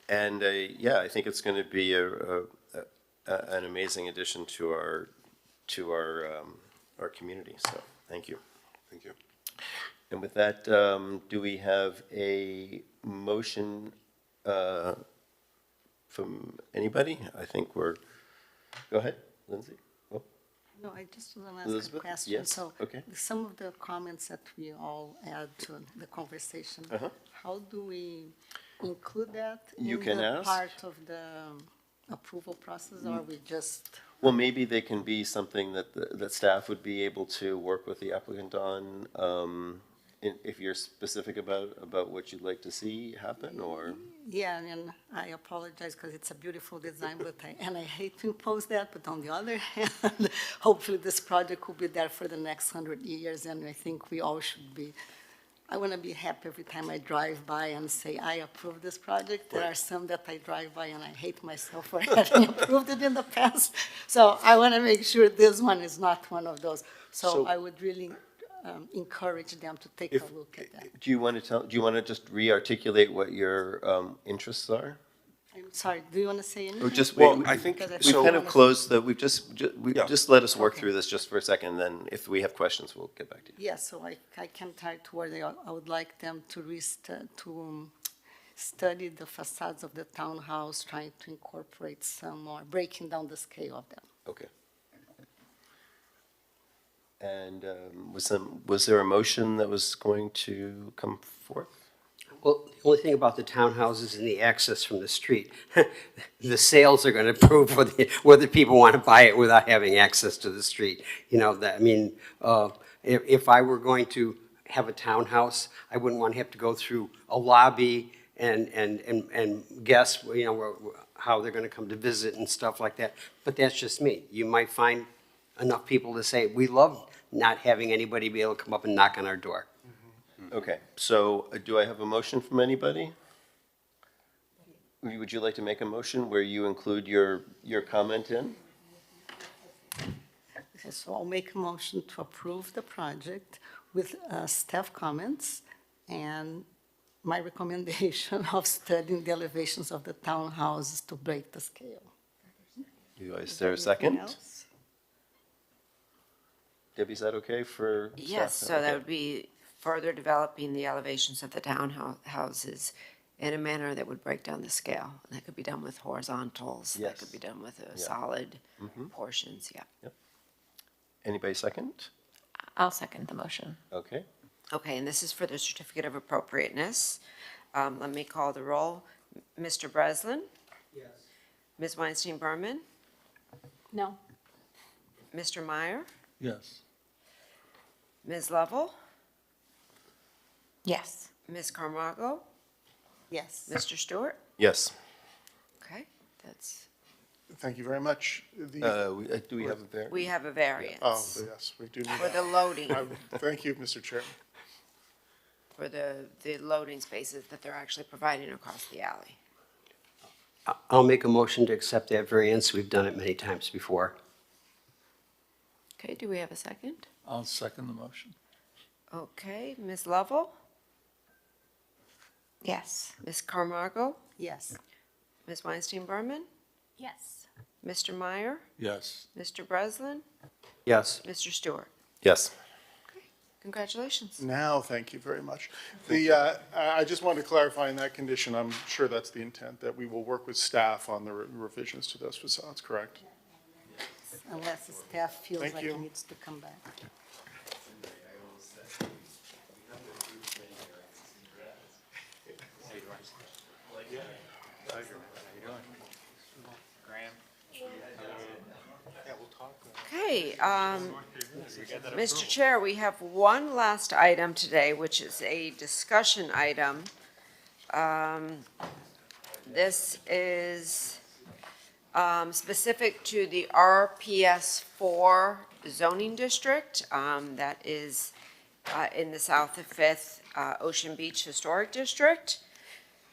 And yeah, I think it's going to be an amazing addition to our community. So thank you. Thank you. And with that, do we have a motion from anybody? I think we're. Go ahead, Lindsay. Oh. No, I just want to ask Elizabeth? a question. Yes, So okay. some of the comments that we all add to the conversation, how do we include that You in can the ask. part of the approval process, or we just? Well, maybe they can be something that staff would be able to work with the applicant on, if you're specific about what you'd like to see happen, or? Yeah, and I apologize because it's a beautiful design, but I hate to impose that, but on the other hand, hopefully this project will be there for the next 100 years, and I think we all should be. I want to be happy every time I drive by and say, I approve this project. There are some that I drive by and I hate myself for having approved it in the past. So I want to make sure this one is not one of those. So I would really encourage them to take a look at that. Do you want to just re-articulate what your interests are? I'm sorry, do you want to say anything? Or just, I think we've kind of closed just let us work through this just for a second, then if we have questions, we'll get back to you. Yes, so I can try to word it. I would like them to study the facades of the townhouse, trying to incorporate some more, breaking down the scale of them. Okay. And was there a motion that was going to come forth? Well, the only thing about the townhouses and the access from the street, the sales are going to prove whether people want to buy it without having access to the street. You know, that, I mean, if I were going to have a townhouse, I wouldn't want to have to go through a lobby and guess, you know, how they're going to come to visit and stuff like that. But that's just me. You might find enough people to say, we love not having anybody be able to come up and knock on our door. Okay, so do I have a motion from anybody? Would you like to make a motion where you include your comment in? Okay, so I'll make a motion to approve the project with staff comments and my recommendation of studying the elevations of the townhouses to break the scale. Is there a second? Anything else? Debbie, is that okay for staff? Yes, so Okay. that would be further developing the elevations of the townhouses in a manner that would break down the scale. That could be done with horizontals. That Yes. could be done with Yeah. solid Mhm. portions, yeah. Anybody second? I'll second the motion. Okay. Okay, and this is for the certificate of appropriateness. Let me call the roll. Mr. Breslin? Yes. Ms. Weinstein Berman? No. Mr. Meyer? Yes. Ms. Lovell? Yes. Ms. Carmago? Yes. Mr. Stewart? Yes. Okay, that's, Thank you very much. The- Do we have a variance? we have a variance. Oh, yes, we do need For that. the loading, Thank you, Mr. Chairman. for the loading spaces that they're actually providing across the alley. I'll make a motion to accept that variance. We've done it many times before. Okay, do we have a second? I'll second the motion. Okay, Ms. Lovell? Yes. Ms. Carmago? Yes. Ms. Weinstein Berman? Yes. Mr. Meyer? Yes. Mr. Breslin? Yes. Mr. Stewart? Yes. Congratulations. Now, thank you very much. I just wanted to clarify in that condition, I'm sure that's the intent, that we will work with staff on the revisions to those facades, correct? Unless the staff feels Thank like you. it needs to come back. Okay, Mr. Chair, we have one last item today, which is a discussion item. This is specific to the RPS 4 zoning district that is in the south of Fifth Ocean Beach Historic District.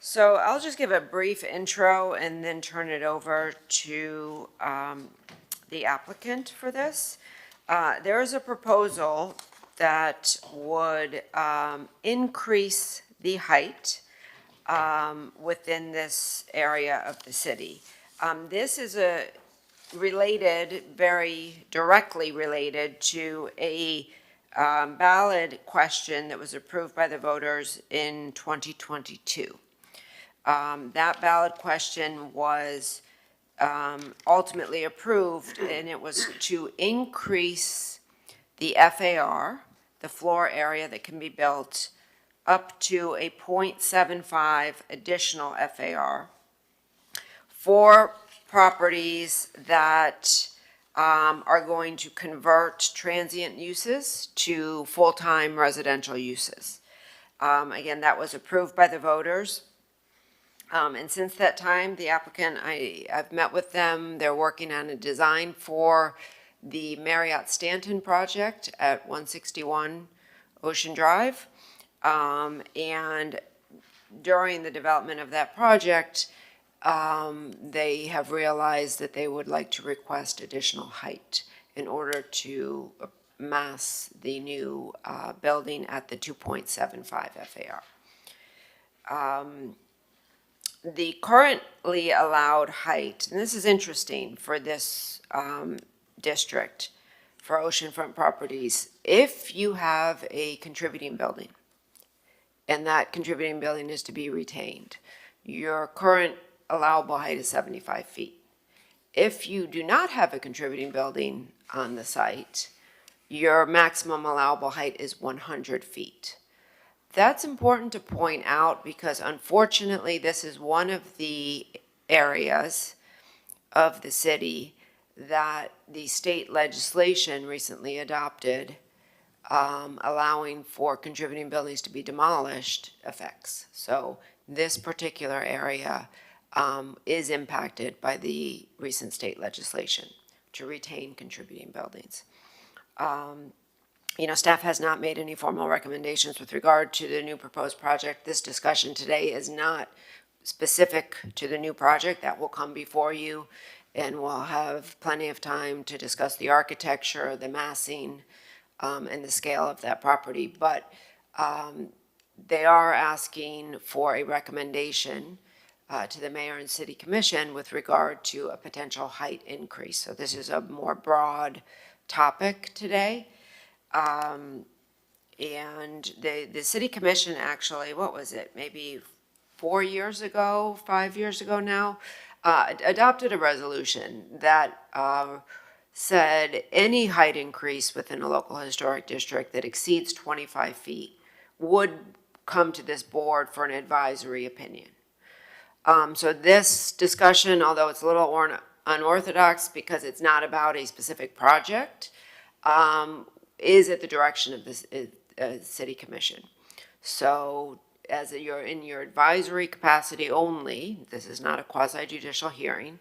So I'll just give a brief intro and then turn it over to the applicant for this. There is a proposal that would increase the height within this area of the city. This is very directly related to a ballot question that was approved by the voters in 2022. That ballot question was ultimately approved, and it was to increase the FAR, the floor area that can be built, up to a 0.75 additional FAR for properties that are going to convert transient uses to full-time residential uses. Again, that was approved by the voters. And since that time, the applicant, I've met with them. They're working on a design for the Marriott Stanton project at 161 Ocean Drive. And during the development of that project, they have realized that they would like to request additional height in order to mass the new building at the 2.75 FAR. The currently allowed height, and this is interesting for this district, for oceanfront properties, if you have a contributing building and that contributing building is to be retained. Your current allowable height is 75 feet. If you do not have a contributing building on the site, your maximum allowable height is 100 feet. That's important to point out because unfortunately, this is one of the areas of the city that the state legislation recently adopted, allowing for contributing buildings to be demolished affects. So this particular area is impacted by the recent state legislation to retain contributing buildings. Staff has not made any formal recommendations with regard to the new proposed project. This discussion today is not specific to the new project. That will come before you, and we'll have plenty of time to discuss the architecture, the massing, and the scale of that property. But they are asking for a recommendation to the mayor and city commission with regard to a potential height increase. So this is a more broad topic today. And the city commission actually, what was it, maybe 5 years ago now, adopted a resolution that said any height increase within a local historic district that exceeds 25 feet would come to this board for an advisory opinion. So this discussion, although it's a little unorthodox because it's not about a specific project, is at the direction of the city commission. So as you're in your advisory capacity only, this is not a quasi-judicial hearing,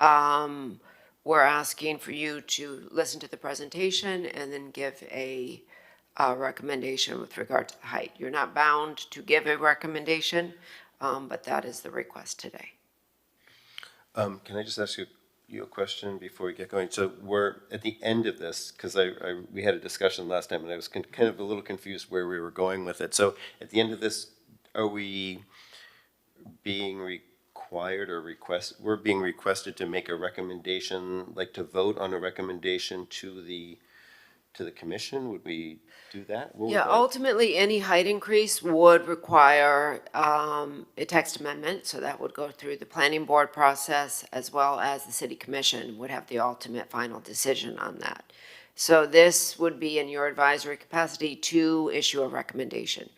we're asking for you to listen to the presentation and then give a recommendation with regard to the height. You're not bound to give a recommendation, but that is the request today. Can I just ask you a question before we get going? So we're at the end of this, because we had a discussion last time and I was kind of a little confused where we were going with it. So at the end of this, are we being required or we're being requested to make a recommendation, like to vote on a recommendation to the commission? Would we do that? Yeah, ultimately, any height increase would require a text amendment, so that would go through the planning board process as well as the city commission would have the ultimate final decision on that. So this would be in your advisory capacity to issue a recommendation.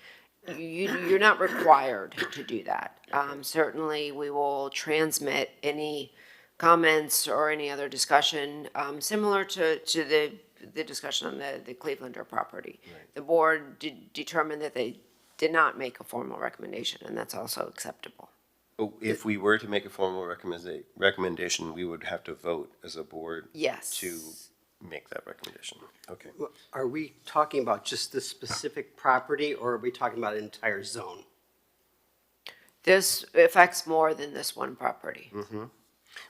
You're not required to do that. Certainly, we will transmit any comments or any other discussion similar to the discussion on the Clevelander property. Right. The board determined that they did not make a formal recommendation, and that's also acceptable. If we were to make a formal recommendation, we would have to vote as a board. Yes. To make that recommendation. Okay. Are we talking about just this specific property, or are we talking about an entire zone? This affects more than this one property. Mm-hmm.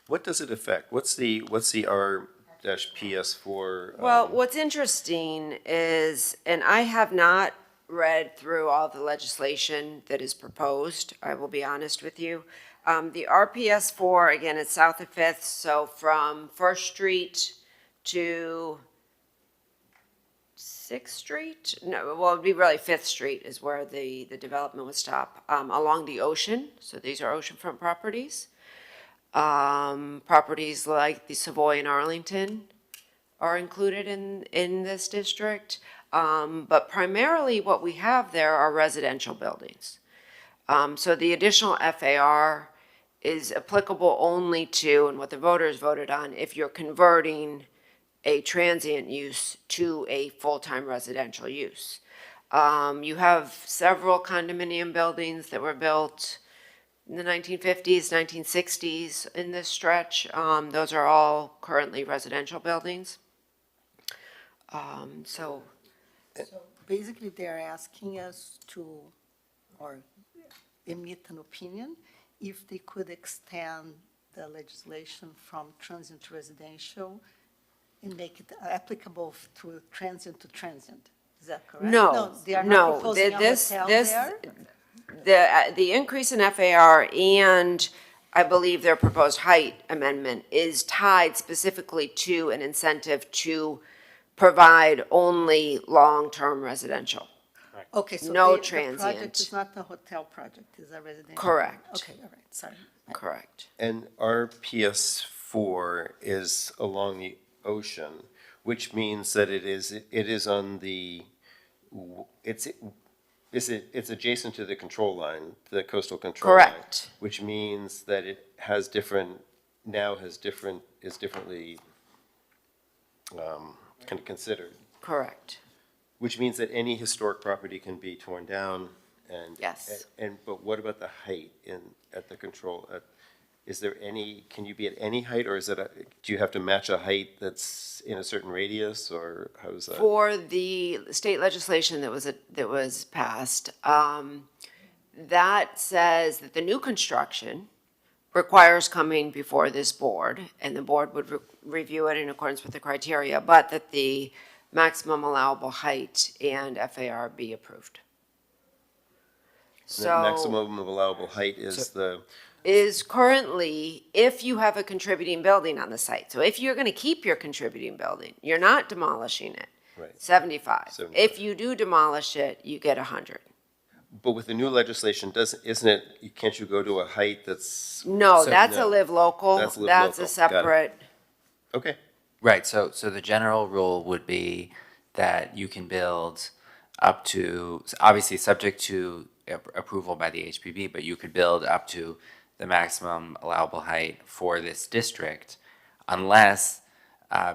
What does it affect? What's the R-PS4? Well, what's interesting is, and I have not read through all the legislation that is proposed, I will be honest with you. The RPS4, again, it's south of 5th, so from 1st Street to 6th Street? No, well, it'd be really 5th Street is where the development would stop, along the ocean. So these are oceanfront properties. Properties like the Savoy in Arlington are included in this district. But primarily what we have there are residential buildings. So the additional FAR is applicable only to, and what the voters voted on, if you're converting a transient use to a full-time residential use. You have several condominium buildings that were built in the 1950s, 1960s in this stretch. Those are all currently residential buildings. So basically they're asking us to, or emit an opinion, if they could extend the legislation from transient to residential and make it applicable to transient. Is that correct? No, they are not proposing a hotel there? The increase in FAR and I believe their proposed height amendment is tied specifically to an incentive to provide only long-term residential. Okay, so No the project transient. is not the hotel project, it's a residential? Correct. Okay, all right, sorry. Correct. And our PS4 is along the ocean, which means that it is on the, it's adjacent to the control line, the coastal control line. Correct. Which means that it has is differently kind of considered. Correct. Which means that any historic property can be torn down and. Yes. But what about the height at the control? Is there any, can you be at any height, or is it, do you have to match a height that's in a certain radius, or how does that? For the state legislation that was passed, that says that the new construction requires coming before this board, and the board would review it in accordance with the criteria, but that the maximum allowable height and FAR be approved. The maximum allowable height is currently, if you have a contributing building on the site. So if you're gonna keep your contributing building, you're not demolishing it. Right. 75. 75. If you do demolish it, you get 100. But with the new legislation, can't you go to a height that's? No, that's a live local. That's a live That's local. a Got it. separate. Okay. Right, so the general rule would be that you can build up to, obviously subject to approval by the HPB, but you could build up to the maximum allowable height for this district unless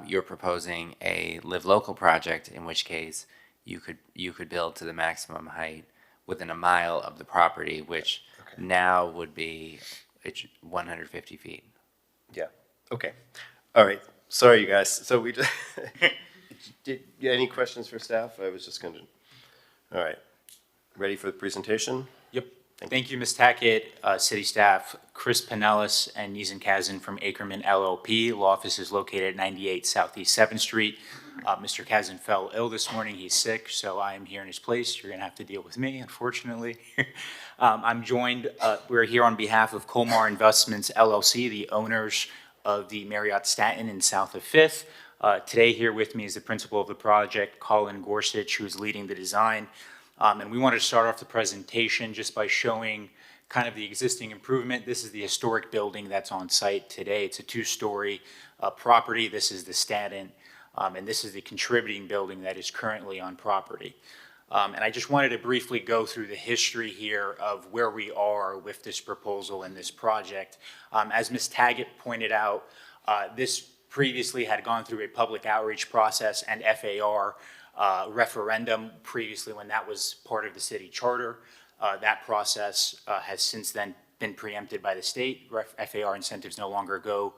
you're proposing a live local project, in which case you could build to the maximum height within a mile of the property, which now would be 150 feet. Yeah, okay. All right, sorry, you guys. So we just, any questions for staff? I was just gonna, all right. Ready for the presentation? Yep. Thank you, Ms. Tackett, city staff, Chris Pinellas and Nizen Kazan from Ackerman LLP. Law office is located at 98 Southeast 7th Street. Mr. Kazan fell ill this morning. He's sick, so I am here in his place. You're gonna have to deal with me, unfortunately. I'm joined, we're here on behalf of Colmar Investments LLC, the owners of the Marriott Staten in south of 5th. Today here with me is the principal of the project, Colin Gorsuch, who's leading the design. And we wanted to start off the presentation just by showing kind of the existing improvement. This is the historic building that's on site today. It's a two-story property. This is the Staten, and this is the contributing building that is currently on property. And I just wanted to briefly go through the history here of where we are with this proposal and this project. As Ms. Taggett pointed out, this previously had gone through a public outreach process and FAR referendum previously when that was part of the city charter. That process has since then been preempted by the state. FAR incentives no longer go,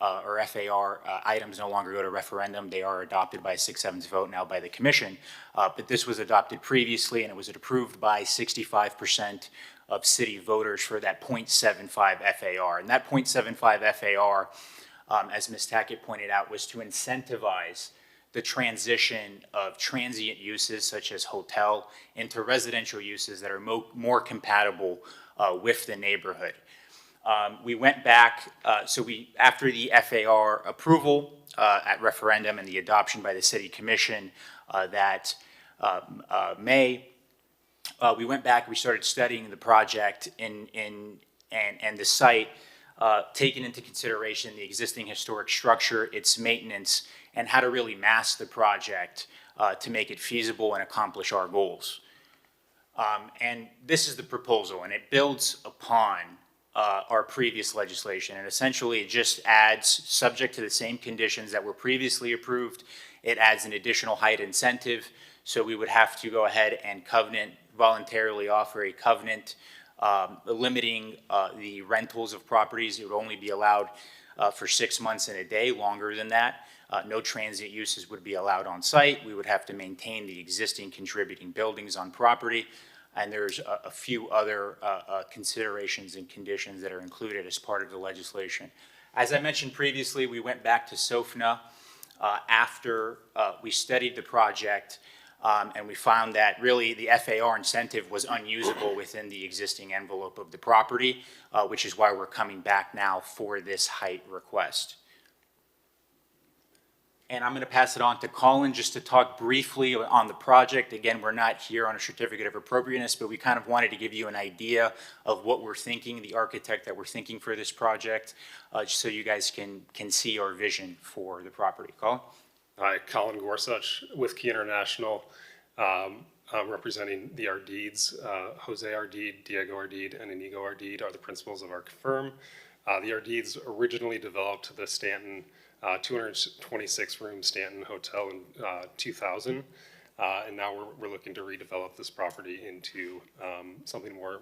or FAR items no longer go to referendum. They are adopted by a 6/7 vote now by the commission. But this was adopted previously, and it was approved by 65% of city voters for that 0.75 FAR. And that 0.75 FAR, as Ms. Tackett pointed out, was to incentivize the transition of transient uses such as hotel into residential uses that are more compatible with the neighborhood. We went back, after the FAR approval at referendum and the adoption by the city commission that May, we went back, we started studying the project and the site, taking into consideration the existing historic structure, its maintenance, and how to really mass the project to make it feasible and accomplish our goals. And this is the proposal, and it builds upon our previous legislation, and essentially it just adds, subject to the same conditions that were previously approved, it adds an additional height incentive, so we would have to go ahead and voluntarily offer a covenant limiting the rentals of properties. It would only be allowed for 6 months and a day. Longer than that, no transient uses would be allowed on site. We would have to maintain the existing contributing buildings on property, and there's a few other considerations and conditions that are included as part of the legislation. As I mentioned previously, we went back to SOFNA after we studied the project, and we found that really the FAR incentive was unusable within the existing envelope of the property, which is why we're coming back now for this height request. And I'm going to pass it on to Colin just to talk briefly on the project. Again, we're not here on a certificate of appropriateness, but we kind of wanted to give you an idea of what we're thinking, the architect that we're thinking for this project, just so you guys can see our vision for the property. Colin? Hi, Colin Gorsuch with Key International. I'm representing the Ardides. Jose Ardide, Diego Ardide, and Inigo Ardide are the principals of our firm. The Ardides originally developed the Stanton 226-room Stanton Hotel in 2000, and now we're looking to redevelop this property into something more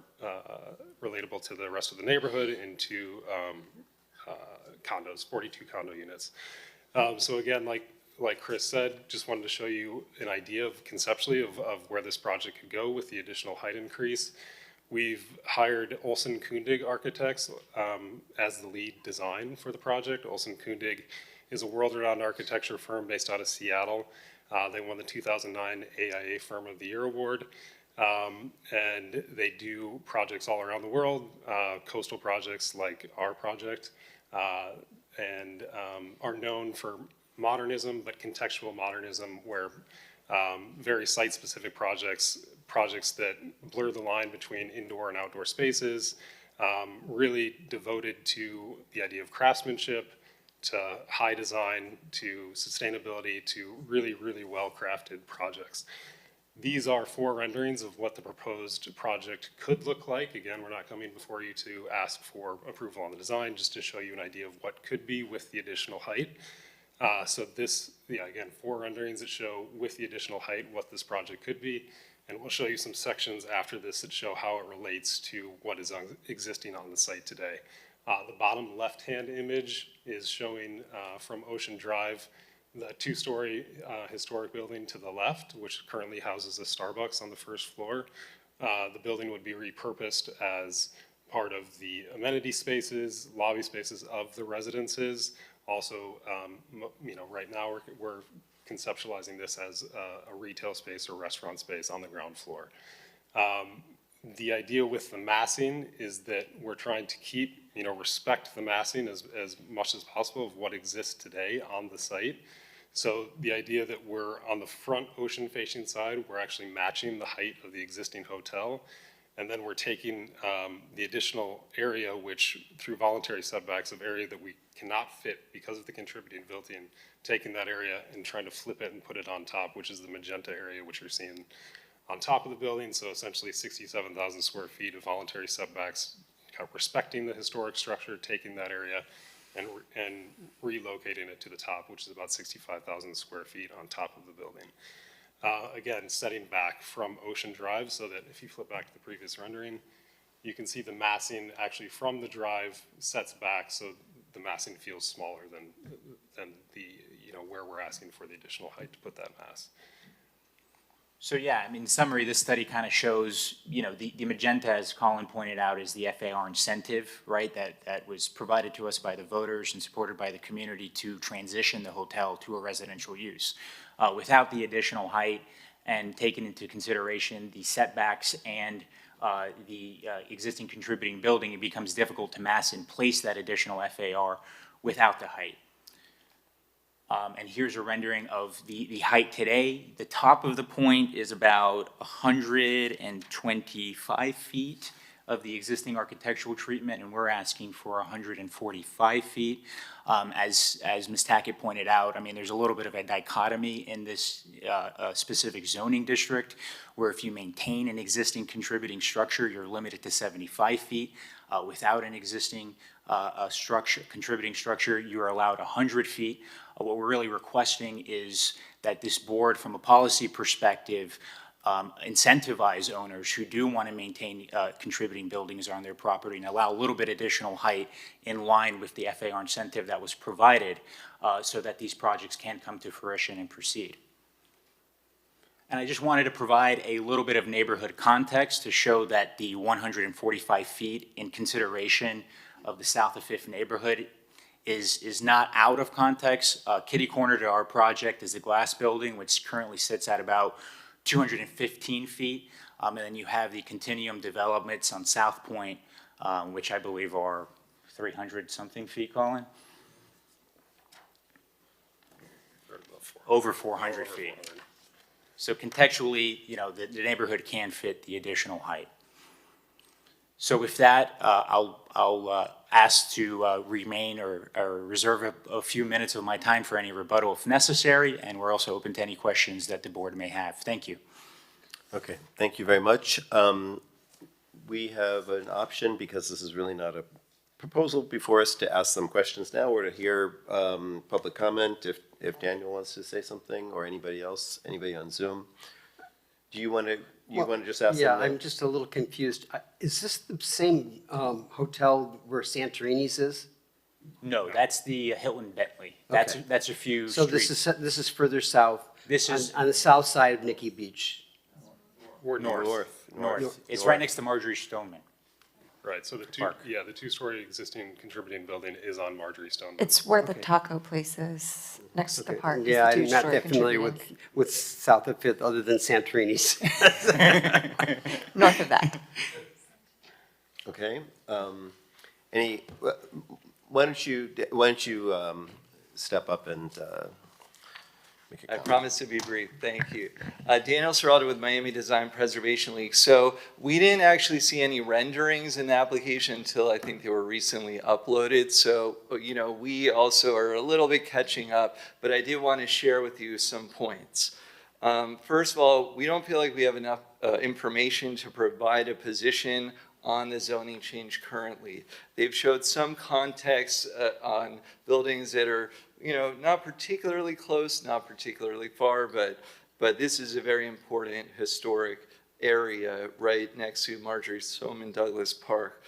relatable to the rest of the neighborhood, into condos, 42 condo units. So again, like Chris said, just wanted to show you an idea of conceptually of where this project could go with the additional height increase. We've hired Olson Kundig Architects as the lead design for the project. Olson Kundig is a world-renowned architecture firm based out of Seattle. They won the 2009 AIA Firm of the Year Award. And they do projects all around the world, coastal projects like our project, and are known for modernism, but contextual modernism, where very site-specific projects that blur the line between indoor and outdoor spaces, really devoted to the idea of craftsmanship, to high design, to sustainability, to really, really well-crafted projects. These are 4 renderings of what the proposed project could look like. Again, we're not coming before you to ask for approval on the design, just to show you an idea of what could be with the additional height. So this, again, 4 renderings that show with the additional height what this project could be. And we'll show you some sections after this that show how it relates to what is existing on the site today. The bottom left-hand image is showing from Ocean Drive the 2-story historic building to the left, which currently houses a Starbucks on the first floor. The building would be repurposed as part of the amenity spaces, lobby spaces of the residences. Also, right now we're conceptualizing this as a retail space or restaurant space on the ground floor. The idea with the massing is that we're trying to keep, respect the massing as much as possible of what exists today on the site. So the idea that we're on the front ocean facing side, we're actually matching the height of the existing hotel. And then we're taking the additional area, which through voluntary setbacks of area that we cannot fit because of the contributing building, taking that area and trying to flip it and put it on top, which is the magenta area, which you're seeing on top of the building. So essentially 67,000 square feet of voluntary setbacks, kind of respecting the historic structure, taking that area and relocating it to the top, which is about 65,000 square feet on top of the building. Again, setting back from Ocean Drive, so that if you flip back to the previous rendering, you can see the massing actually from the drive sets back, so the massing feels smaller than the, where we're asking for the additional height to put that mass. So yeah, in summary, this study kind of shows, the magenta, as Colin pointed out, is the FAR incentive, right? That was provided to us by the voters and supported by the community to transition the hotel to a residential use. Without the additional height and taking into consideration the setbacks and the existing contributing building, it becomes difficult to mass and place that additional FAR without the height. And here's a rendering of the height today. The top of the point is about 125 feet of the existing architectural treatment, and we're asking for 145 feet. As Ms. Tackett pointed out, there's a little bit of a dichotomy in this specific zoning district, where if you maintain an existing contributing structure, you're limited to 75 feet. Without an existing contributing structure, you are allowed 100 feet. What we're really requesting is that this board, from a policy perspective, incentivize owners who do want to maintain contributing buildings on their property and allow a little bit additional height in line with the FAR incentive that was provided, so that these projects can come to fruition and proceed. And I just wanted to provide a little bit of neighborhood context to show that the 145 feet in consideration of the South of Fifth neighborhood is not out of context. Kitty corner to our project is the glass building, which currently sits at about 215 feet. And then you have the continuum developments on South Point, which I believe are 300 something feet, Colin? over 400 feet. So contextually, you know, the neighborhood can fit the additional height. So with that, I'll ask to remain or reserve a few minutes of my time for any rebuttal if necessary, and we're also open to any questions that the board may have. Thank you. Okay, thank you very much. We have an option, because this is really not a proposal before us, to ask some questions now or to hear public comment if Daniel wants to say something, or anybody else, anybody on Zoom. Do you want to, just ask them? Yeah, I'm just a little confused. Is this the same hotel where Santorini's is? No, that's the Hilton Bentley. Okay. That's a few So streets. this is further south? This is- on the south side of Nikki Beach? Or north. North. It's right next to Marjorie Stoneman. Right, so the two-story existing contributing building is on Marjorie Stone. It's where the taco place is, next to the park. is Yeah, the I'm not two-story that familiar contributing. with south of Fifth, other than Santorini's. North of that. Okay, why don't you step up and make a I comment? promise to be brief, thank you. Daniel Serraldo with Miami Design Preservation League. So we didn't actually see any renderings in the application until I think they were recently uploaded. So, you know, we also are a little bit catching up, but I did want to share with you some points. First of all, we don't feel like we have enough information to provide a position on the zoning change currently. They've showed some context on buildings that are, you know, not particularly close, not particularly far, but this is a very important historic area right next to Marjorie Stoneman Douglas Park.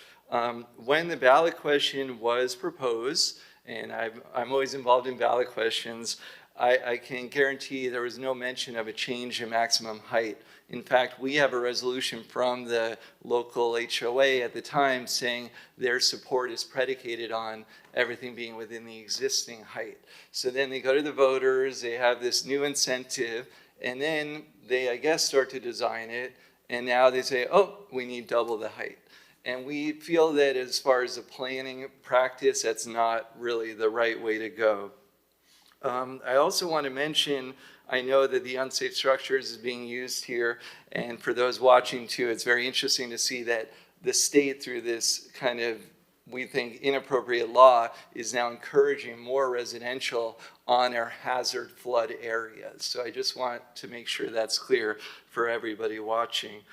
When the ballot question was proposed, and I'm always involved in ballot questions, I can guarantee there was no mention of a change in maximum height. In fact, we have a resolution from the local HOA at the time saying their support is predicated on everything being within the existing height. So then they go to the voters, they have this new incentive, and then they, I guess, start to design it, and now they say, oh, we need double the height. And we feel that as far as the planning practice, that's not really the right way to go. I also want to mention, I know that the unsafe structures is being used here, and for those watching too, it's very interesting to see that the state, through this kind of, we think, inappropriate law, is now encouraging more residential on our hazard flood areas. So I just want to make sure that's clear for everybody watching.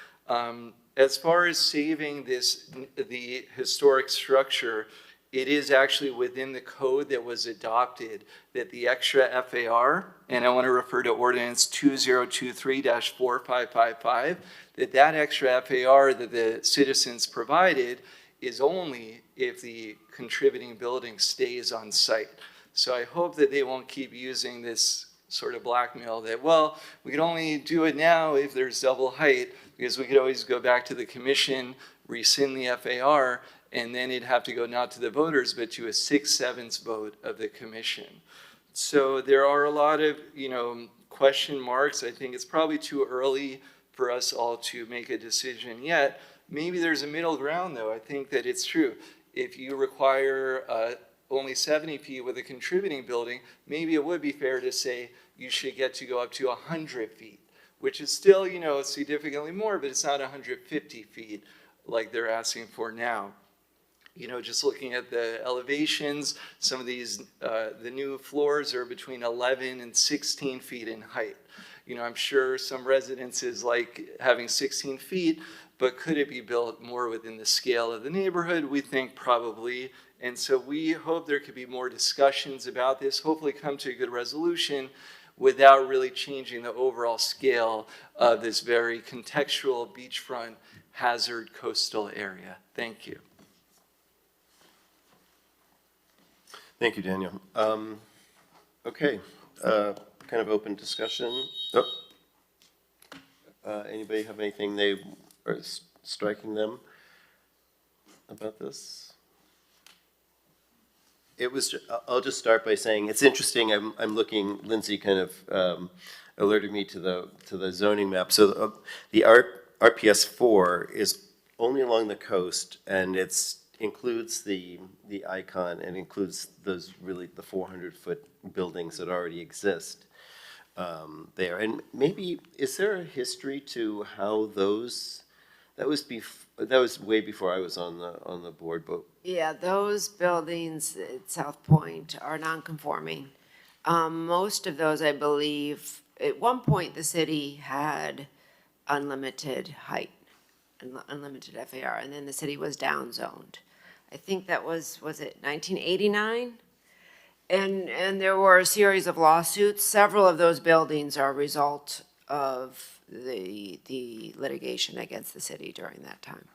As far as saving the historic structure, it is actually within the code that was adopted that the extra FAR, and I want to refer to ordinance 2023-4555, that extra FAR that the citizens provided is only if the contributing building stays on site. So I hope that they won't keep using this sort of blackmail that, well, we could only do it now if there's double height, because we could always go back to the commission, rescind the FAR, and then it'd have to go not to the voters, but to a 6/7 vote of the commission. So there are a lot of, you know, question marks. I think it's probably too early for us all to make a decision yet. Maybe there's a middle ground, though. I think that it's true. If you require only 70 feet with a contributing building, maybe it would be fair to say you should get to go up to 100 feet, which is still, you know, significantly more, but it's not 150 feet like they're asking for now. You know, just looking at the elevations, some of these, the new floors are between 11 and 16 feet in height. You know, I'm sure some residences like having 16 feet, but could it be built more within the scale of the neighborhood? We think probably. And so we hope there could be more discussions about this, hopefully come to a good resolution without really changing the overall scale of this very contextual beachfront hazard coastal area. Thank you. Thank you, Daniel. Okay, kind of open discussion. Anybody have anything they are striking them about this? I'll just start by saying it's interesting. I'm looking. Lindsay kind of alerted me to the zoning map. So the RPS 4 is only along the coast, and it's includes the icon and includes those really the 400-foot buildings that already exist there. And maybe, is there a history to how those, that was way before I was on the board, but Yeah, those buildings at South Point are non-conforming. Most of those, I believe, at one point, the city had unlimited height, unlimited FAR, and then the city was downzoned. I think that was it 1989? And there were a series of lawsuits. Several of those buildings are a result of the litigation against the city during that time.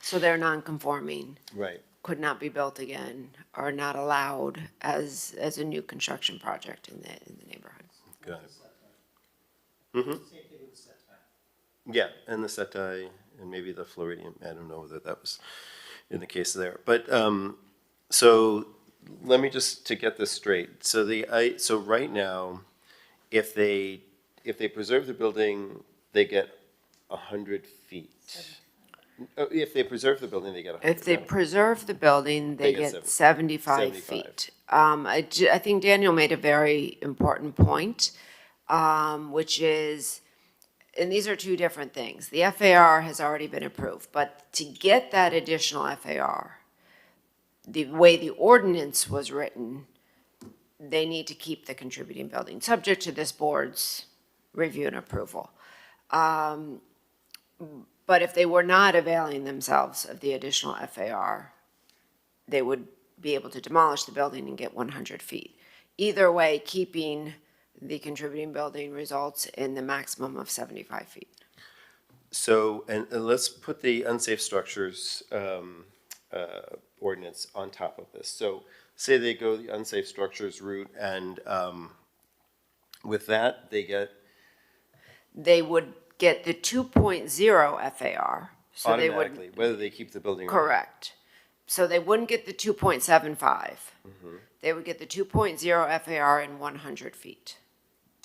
So they're non-conforming. right. Could not be built again, are not allowed as a new construction project in the neighborhood. Got it. Mm-hmm. Yeah, and the Setai, and maybe the Floridian, I don't know whether that was in the case there. But, so, let me just, to get this straight, so so right now, if they preserve the building, they get 100 feet. If they preserve the building, they get 100. If they preserve the building, they get 75 feet. I think Daniel made a very important point, which is, and these are two different things. The FAR has already been approved, but to get that additional FAR, the way the ordinance was written, they need to keep the contributing building, subject to this board's review and approval. But if they were not availing themselves of the additional FAR, they would be able to demolish the building and get 100 feet. Either way, keeping the contributing building results in the maximum of 75 feet. So, and let's put the unsafe structures ordinance on top of this. So, say they go the unsafe structures route, and with that, they would get the 2.0 FAR. So they would, automatically, whether they keep the building or not. correct. So they wouldn't get the 2.75. Mhm. They would get the 2.0 FAR in 100 feet.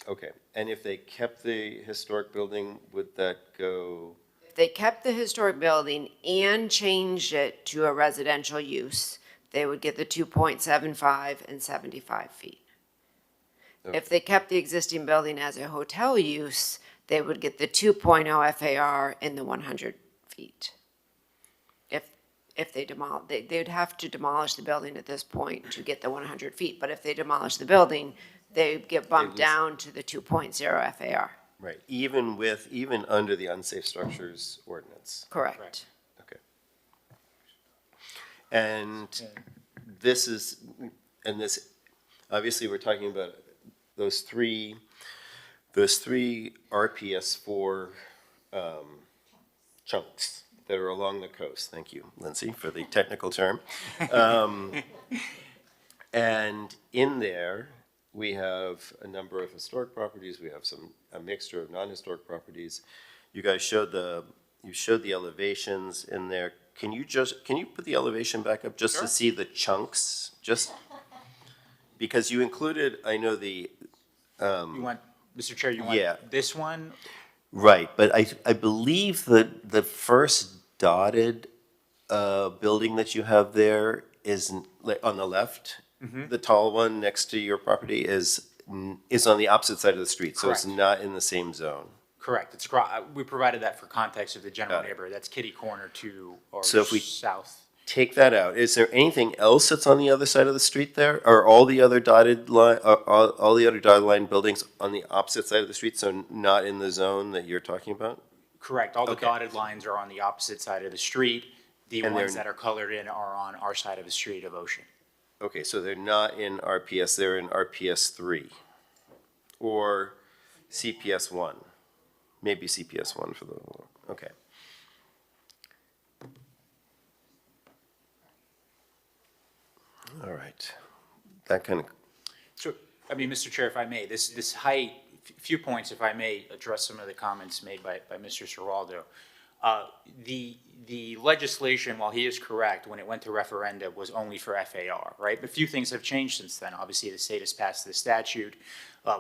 Okay, and if they kept the historic building, would that go? If they kept the historic building and changed it to a residential use, they would get the 2.75 and 75 feet. Okay. If they kept the existing building as a hotel use, they would get the 2.0 FAR in the 100 feet. If they they'd have to demolish the building at this point to get the 100 feet, but if they demolish the building, they get bumped down to the 2.0 FAR. Right, even under the unsafe structures ordinance. Correct. Okay. And this, obviously, we're talking about those three RPS4 chunks that are along the coast. Thank you, Lindsay, for the technical term. And in there, we have a number of historic properties. We have a mixture of non-historic properties. You guys showed the elevations in there. Can you put the elevation back up just to see the chunks? Just because you included, I know the. You want, Mr. Chair, you want this one? Right, but I believe that the first dotted building that you have there is like on the left. Mhm. The tall one next to your property is on the opposite side of the street, so it's Correct. not in the same zone. Correct. It's, we provided that for context of the general neighborhood. That's kitty corner to or So if we south. take that out, is there anything else that's on the other side of the street there? Are all the other dotted line buildings on the opposite side of the street, so not in the zone that you're talking about? Correct. All the Okay. dotted lines are on the opposite side of the street. The And ones they're- that are colored in are on our side of the street of Ocean. Okay, so they're not in RPS, they're in RPS 3 or CPS 1. Maybe CPS 1 for the, okay. All right. That kind of, So, I mean, Mr. Chair, if I may, this height, few points, if I may address some of the comments made by Mr. Ciraldo. The legislation, while he is correct, when it went to referenda, was only for FAR, right? But few things have changed since then. Obviously, the state has passed the statute.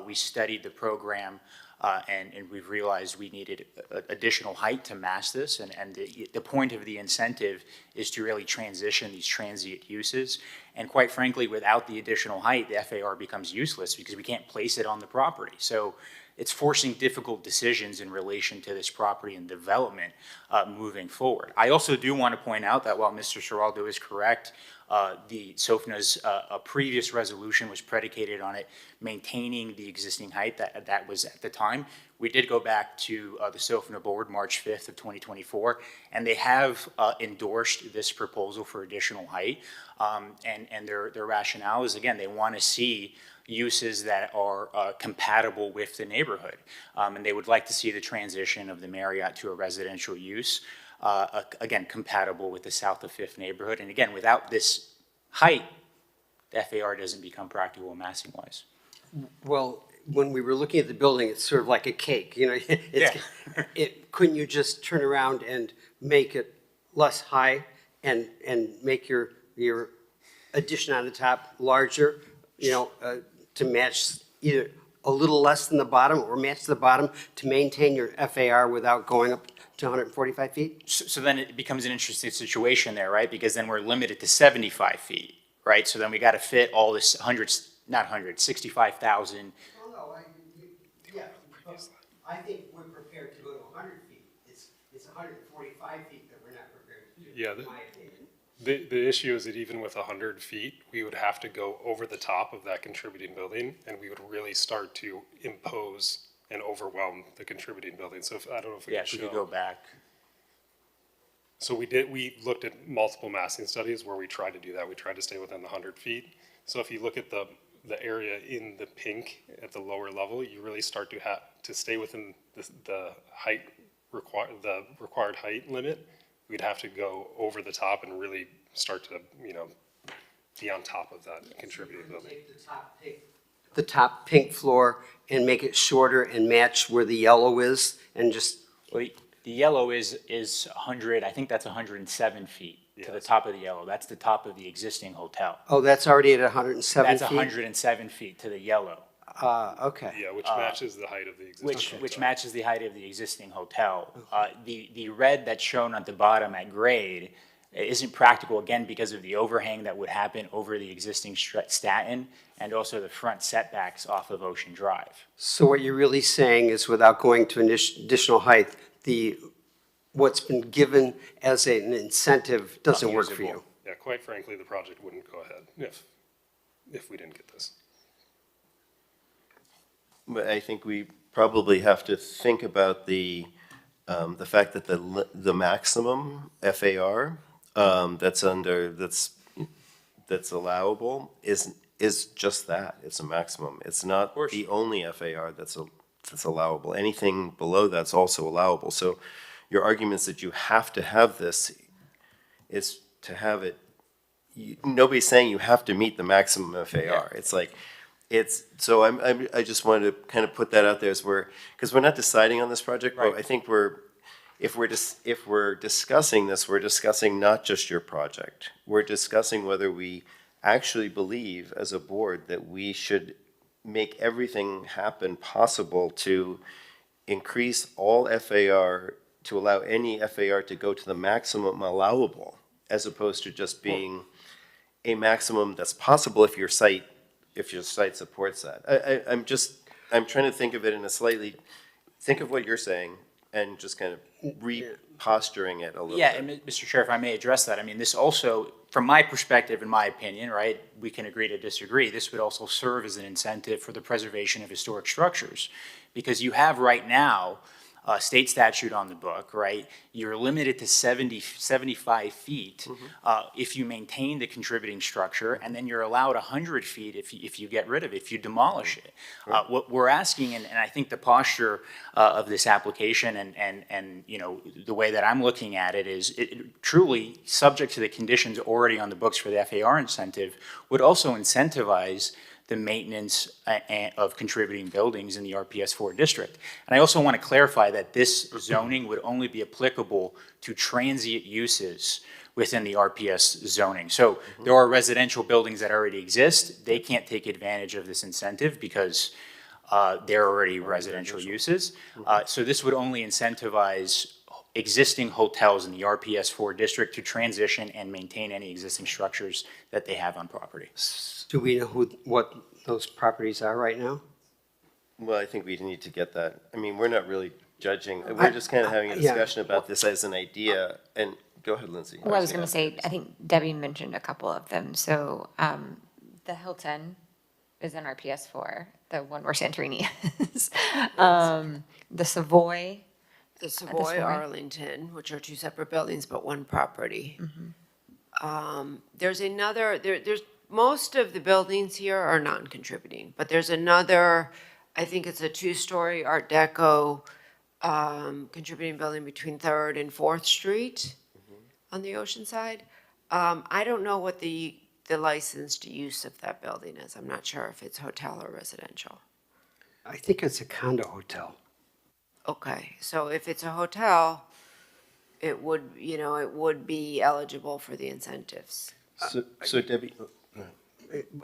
We studied the program. And we've realized we needed additional height to mask this, and the point of the incentive is to really transition these transient uses. And quite frankly, without the additional height, the FAR becomes useless because we can't place it on the property. So it's forcing difficult decisions in relation to this property and development moving forward. I also do want to point out that while Mr. Giraldo is correct, the SOFNA's previous resolution was predicated on it maintaining the existing height that was at the time. We did go back to the SOFNA board March 5th of 2024, and they have endorsed this proposal for additional height. And their rationale is, again, they want to see uses that are compatible with the neighborhood. And they would like to see the transition of the Marriott to a residential use, again, compatible with the South of Fifth neighborhood. And again, without this height, the FAR doesn't become practical massing-wise. Well, when we were looking at the building, it's sort of like a cake, you know? Couldn't you just turn around and make it less high and make your addition on the top larger, you know, to match either a little less than the bottom or match the bottom to maintain your FAR without going up to 145 feet? So then it becomes an interesting situation there, right? Because then we're limited to 75 feet, right? So then we got to fit all this 65,000. I think we're prepared to go to 100 feet. It's 145 feet that we're not prepared to do, Yeah, in my opinion. The issue is that even with 100 feet, we would have to go over the top of that contributing building, and we would really start to impose and overwhelm the contributing building. So I don't know if we Yeah, can we show. could go back. So we looked at multiple massing studies where we tried to do that. We tried to stay within the 100 feet. So if you look at the area in the pink at the lower level, you really start to have to stay within the required height limit. We'd have to go over the top and really start to, you know, be on top of that contributing building. Take the top pink floor and make it shorter and match where the yellow is and just. Well, the yellow is 100, I think that's 107 feet to the top of the yellow. That's the top of the existing hotel. Oh, that's already at 107 feet? That's 107 feet to the yellow. Okay. Yeah, which matches the height of the existing hotel. Which matches the height of the existing hotel. The red that's shown at the bottom at grade isn't practical, again, because of the overhang that would happen over the existing Staten and also the front setbacks off of Ocean Drive. So what you're really saying is without going to additional height, what's been given as an incentive doesn't work for you? Yeah, quite frankly, the project wouldn't go ahead if we didn't get this. But I think we probably have to think about the fact that the maximum FAR that's allowable is just that. It's a maximum. It's not the only FAR that's allowable. Anything below that's also allowable. So your arguments that you have to have this is to have it. Nobody's saying you have to meet the maximum FAR. Yeah. It's like. So I just wanted to kind of put that out there because we're not deciding on this project, right. But I think if we're discussing this, we're discussing not just your project. We're discussing whether we actually believe as a board that we should make everything happen possible to increase all FAR, to allow any FAR to go to the maximum allowable, as opposed to just being a maximum that's possible if your site supports that. I'm trying to think of it in think of what you're saying and just kind of reposturing it a little bit. Yeah, and Mr. Chair, if I may address that, I mean, this also, from my perspective, in my opinion, right, we can agree to disagree, this would also serve as an incentive for the preservation of historic structures. Because you have right now a state statute on the book, right? You're limited to 75 feet if you maintain the contributing structure, and then you're allowed 100 feet if you get rid of it, if you demolish it. What we're asking, and I think the posture of this application and you know, the way that I'm looking at it is it truly, subject to the conditions already on the books for the FAR incentive, would also incentivize the maintenance of contributing buildings in the RPS 4 district. And I also want to clarify that this zoning would only be applicable to transient uses within the RPS zoning. So there are residential buildings that already exist. They can't take advantage of this incentive because they're already residential uses. So this would only incentivize existing hotels in the RPS4 district to transition and maintain any existing structures that they have on property. Do we know what those properties are right now? Well, I think we need to get that. I mean, we're not really judging. We're just kind of having a yeah. discussion about this as an idea. And go ahead, Lindsay. Well, I was going to say, I think Debbie mentioned a couple of them. So the Hilton is in RPS4, the one where Santorini is. The Savoy. The Savoy, Arlington, which are two separate buildings, but one property. There's another, there's, most of the buildings here are non-contributing, but there's another, I think it's a two-story Art Deco contributing building between 3rd and 4th Street on the ocean side. I don't know what the licensed use of that building is. I'm not sure if it's hotel or residential. I think it's a condo hotel. Okay, so if it's a hotel, it would, it would be eligible for the incentives. So Debbie,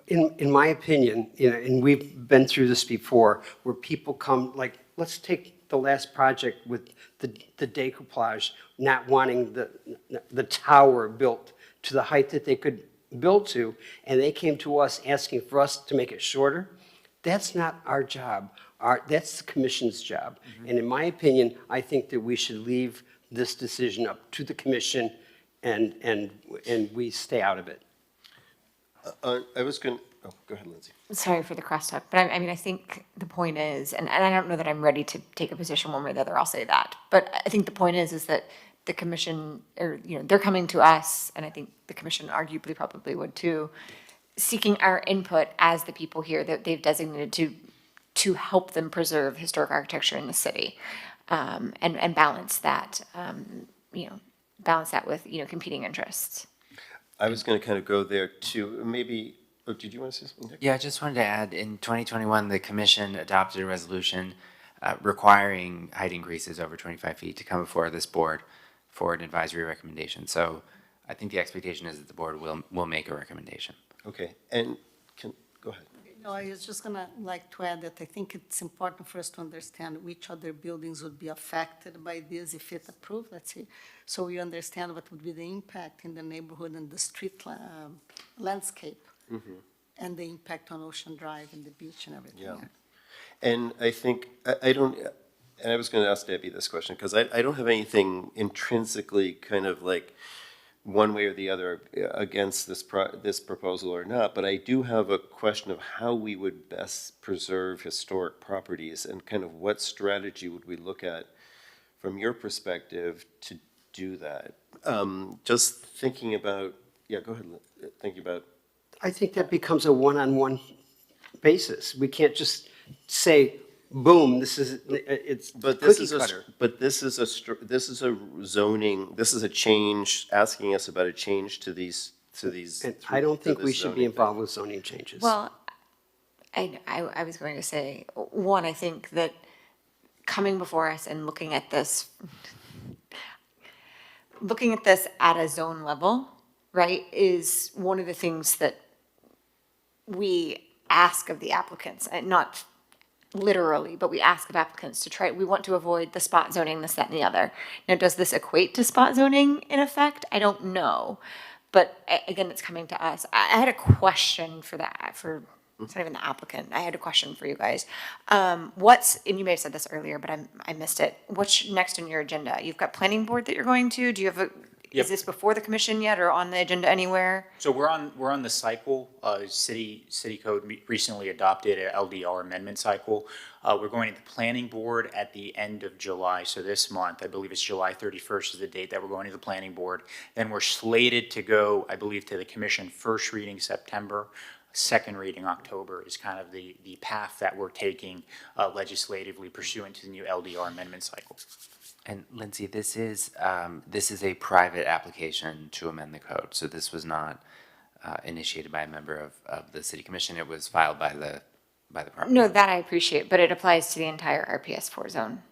In my opinion, and we've been through this before, where people come, like, let's take the last project with the decoupage, not wanting the tower built to the height that they could build to, and they came to us asking for us to make it shorter. That's not our job. That's the commission's job. And in my opinion, I think that we should leave this decision up to the commission and we stay out of it. I was going to, go ahead, Lindsay. Sorry for the crosstalk, but I mean, I think the point is, and I don't know that I'm ready to take a position one way or the other, I'll say that. But I think the point is that the commission, or, they're coming to us, and I think the commission arguably probably would too, seeking our input as the people here that they've designated to help them preserve historic architecture in the city, and balance that, balance that with, competing interests. I was going to kind of go there too. Maybe, did you want to say something? Yeah, I just wanted to add, in 2021, the commission adopted a resolution requiring height increases over 25 feet to come before this board for an advisory recommendation. So I think the expectation is that the board will make a recommendation. Okay, and go ahead. No, I was just gonna like to add that I think it's important for us to understand which other buildings would be affected by this if it's approved, let's see. So we understand what would be the impact in the neighborhood and the street landscape, and the impact on Ocean Drive and the beach and everything. Yeah. And I think, I don't, and I was going to ask Debbie this question, because I don't have anything intrinsically kind of like one way or the other against this proposal or not, but I do have a question of how we would best preserve historic properties and kind of what strategy would we look at from your perspective to do that. Just thinking about, yeah, go ahead, thinking about. I think that becomes a one-on-one basis. We can't just say, boom, it's cookie cutter. But this is a zoning, this is a change, asking us about a change to these. And I don't think we should be involved with zoning changes. Well, I was going to say, one, I think that coming before us and looking at this at a zone level, right, is one of the things that we ask of the applicants, and not literally, but we ask of applicants to try, we want to avoid the spot zoning, this, that, and the other. Now, does this equate to spot zoning in effect? I don't know. But again, it's coming to us. I had a question for that, it's not even the applicant. I had a question for you guys. And you may have said this earlier, but I missed it. What's next on your agenda? You've got planning board that you're going to? Do you have Yep. Is this before the commission yet or on the agenda anywhere? So we're on the cycle. City code recently adopted an LDR amendment cycle. We're going to the planning board at the end of July. So this month, I believe it's July 31st is the date that we're going to the planning board. Then we're slated to go, I believe, to the commission first reading September. Second reading October is kind of the path that we're taking legislatively pursuant to the new LDR amendment cycle. And Lindsay, this is a private application to amend the code. So this was not initiated by a member of the city commission. It was filed by the property. No, that I appreciate, but it applies to the entire RPS4 zone.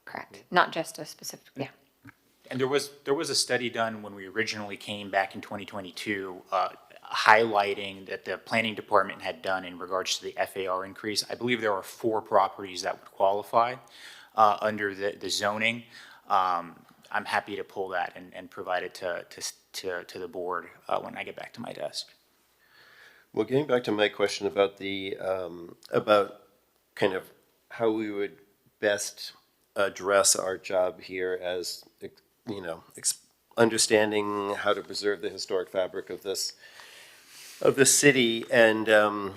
Correct. Not just a specific, yeah. And there was a study done when we originally came back in 2022. highlighting that the planning department had done in regards to the FAR increase. I believe there are 4 properties that would qualify under the zoning. I'm happy to pull that and provide it to the board when I get back to my desk. Well, getting back to my question about the, about kind of how we would best address our job here as, you know, understanding how to preserve the historic fabric of this city, and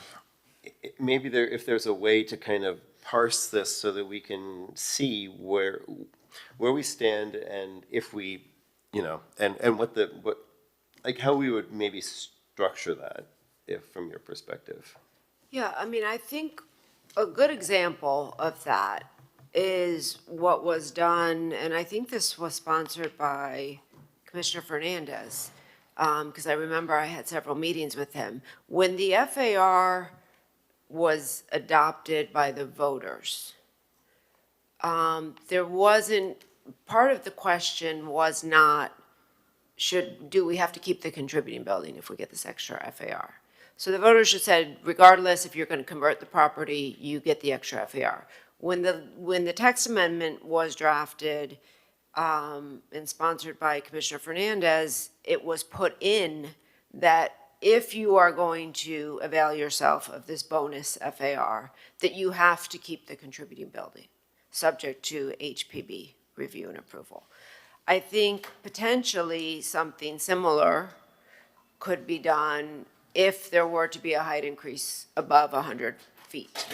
maybe if there's a way to kind of parse this so that we can see where we stand, and if we, you know, and what like how we would maybe structure that, if from your perspective. Yeah, I mean, I think a good example of that is what was done, and I think this was sponsored by Commissioner Fernandez, because I remember I had several meetings with him. When the FAR was adopted by the voters, there wasn't, part of the question was not, do we have to keep the contributing building if we get this extra FAR? So the voters just said, regardless if you're going to convert the property, you get the extra FAR. When the text amendment was drafted and sponsored by Commissioner Fernandez, it was put in that if you are going to avail yourself of this bonus FAR, that you have to keep the contributing building, subject to HPB review and approval. I think potentially something similar could be done if there were to be a height increase above 100 feet.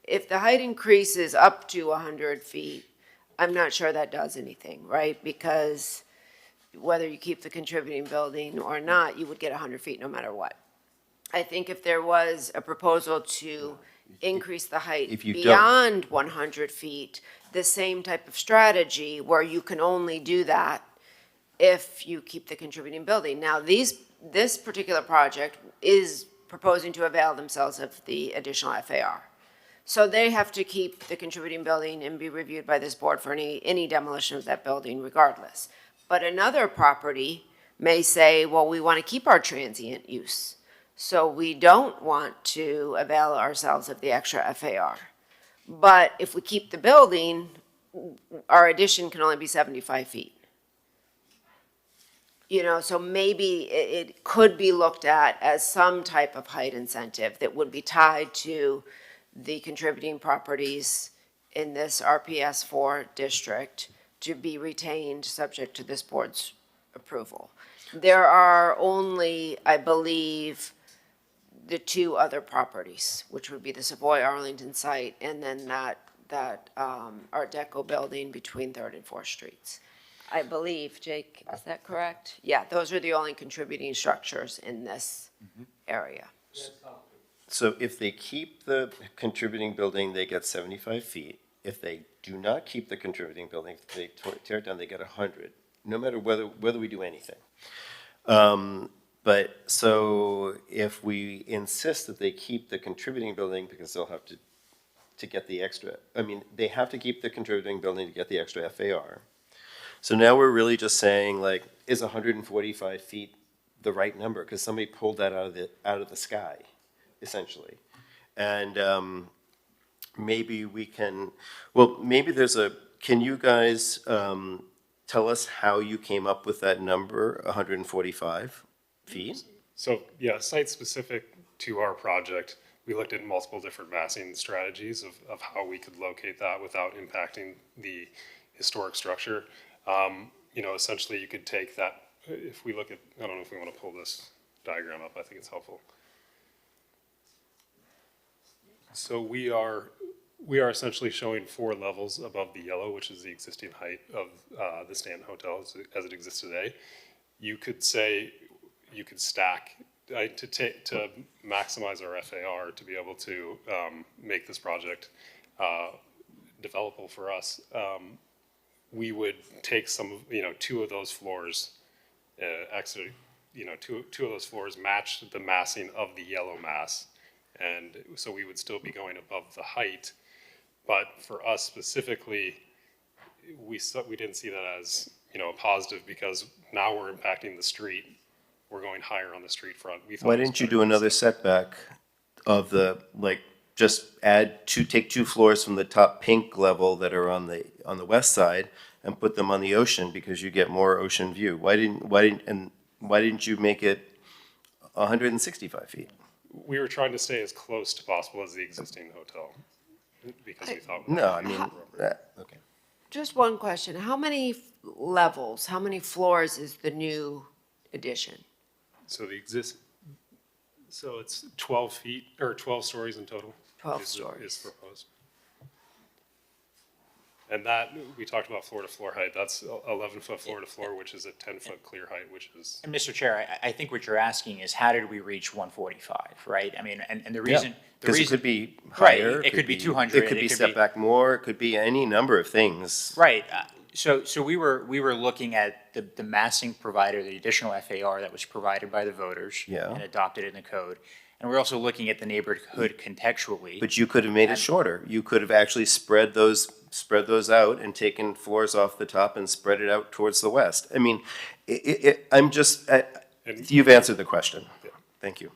If the height increase is up to 100 feet, I'm not sure that does anything, right? Because whether you keep the contributing building or not, you would get 100 feet no matter what. I think if there was a proposal to increase the height beyond 100 feet, the same type of strategy where you can only do that if you keep the contributing building. Now, this particular project is proposing to avail themselves of the additional FAR. So they have to keep the contributing building and be reviewed by this board for any demolition of that building regardless. But another property may say, well, we want to keep our transient use, so we don't want to avail ourselves of the extra FAR. But if we keep the building, our addition can only be 75 feet. You know, so maybe it could be looked at as some type of height incentive that would be tied to the contributing properties in this RPS 4 district to be retained subject to this board's approval. There are only, I believe, the 2 other properties, which would be the Savoy Arlington site and then that Art Deco building between 3rd and 4th Streets. I believe, Jake, is that correct? Yeah, those are the only contributing structures in this area. So if they keep the contributing building, they get 75 feet. If they do not keep the contributing building, if they tear it down, they get 100, no matter whether we do anything. But so if we insist that they keep the contributing building, because they'll have to get the extra, I mean, they have to keep the contributing building to get the extra FAR. So now we're really just saying, like, is 145 feet the right number? Because somebody pulled that out of the sky, essentially. And maybe we can, well, maybe there's can you guys tell us how you came up with that number, 145 feet? So, yeah, site-specific to our project, we looked at multiple different massing strategies of how we could locate that without impacting the historic structure. You know, essentially you could take that, if we look at, I don't know if we want to pull this diagram up, I think it's helpful. So we are essentially showing 4 levels above the yellow, which is the existing height of the Stanton Hotel as it exists today. You could say, you could stack, to maximize our FAR, to be able to make this project developable for us. We would take you know, 2 of those floors, actually, you know, two of those floors match the massing of the yellow mass. And so we would still be going above the height. But for us specifically, we didn't see that as, you know, a positive, because now we're impacting the street we're going higher on the street front. We thought Why it was didn't you better do to another setback of the, like, just take 2 floors from the top pink level that are on the west side and put them on the ocean because you get more ocean view? Why didn't you make it 165 feet? We were trying to stay as close to possible as the existing hotel because we thought. No, I mean, okay. Just one question. How many levels, how many floors is the new addition? So so it's 12 feet, or 12 stories in total. 12 is stories. proposed. And that, we talked about floor to floor height. That's 11-foot floor to floor, which is a 10-foot clear height, which is. And Mr. Chair, I think what you're asking is how did we reach 145, right? I mean, and the reason. Because it could be higher. Right, it could be 200. It could be set back more, it could be any number of things. Right. So we were looking at the massing provider, the additional FAR that was provided by the voters. Yeah. And adopted in the code. And we're also looking at the neighborhood contextually. But you could have made it shorter. You could have actually spread those out and taken floors off the top and spread it out towards the west. I mean, you've answered the question. Thank you.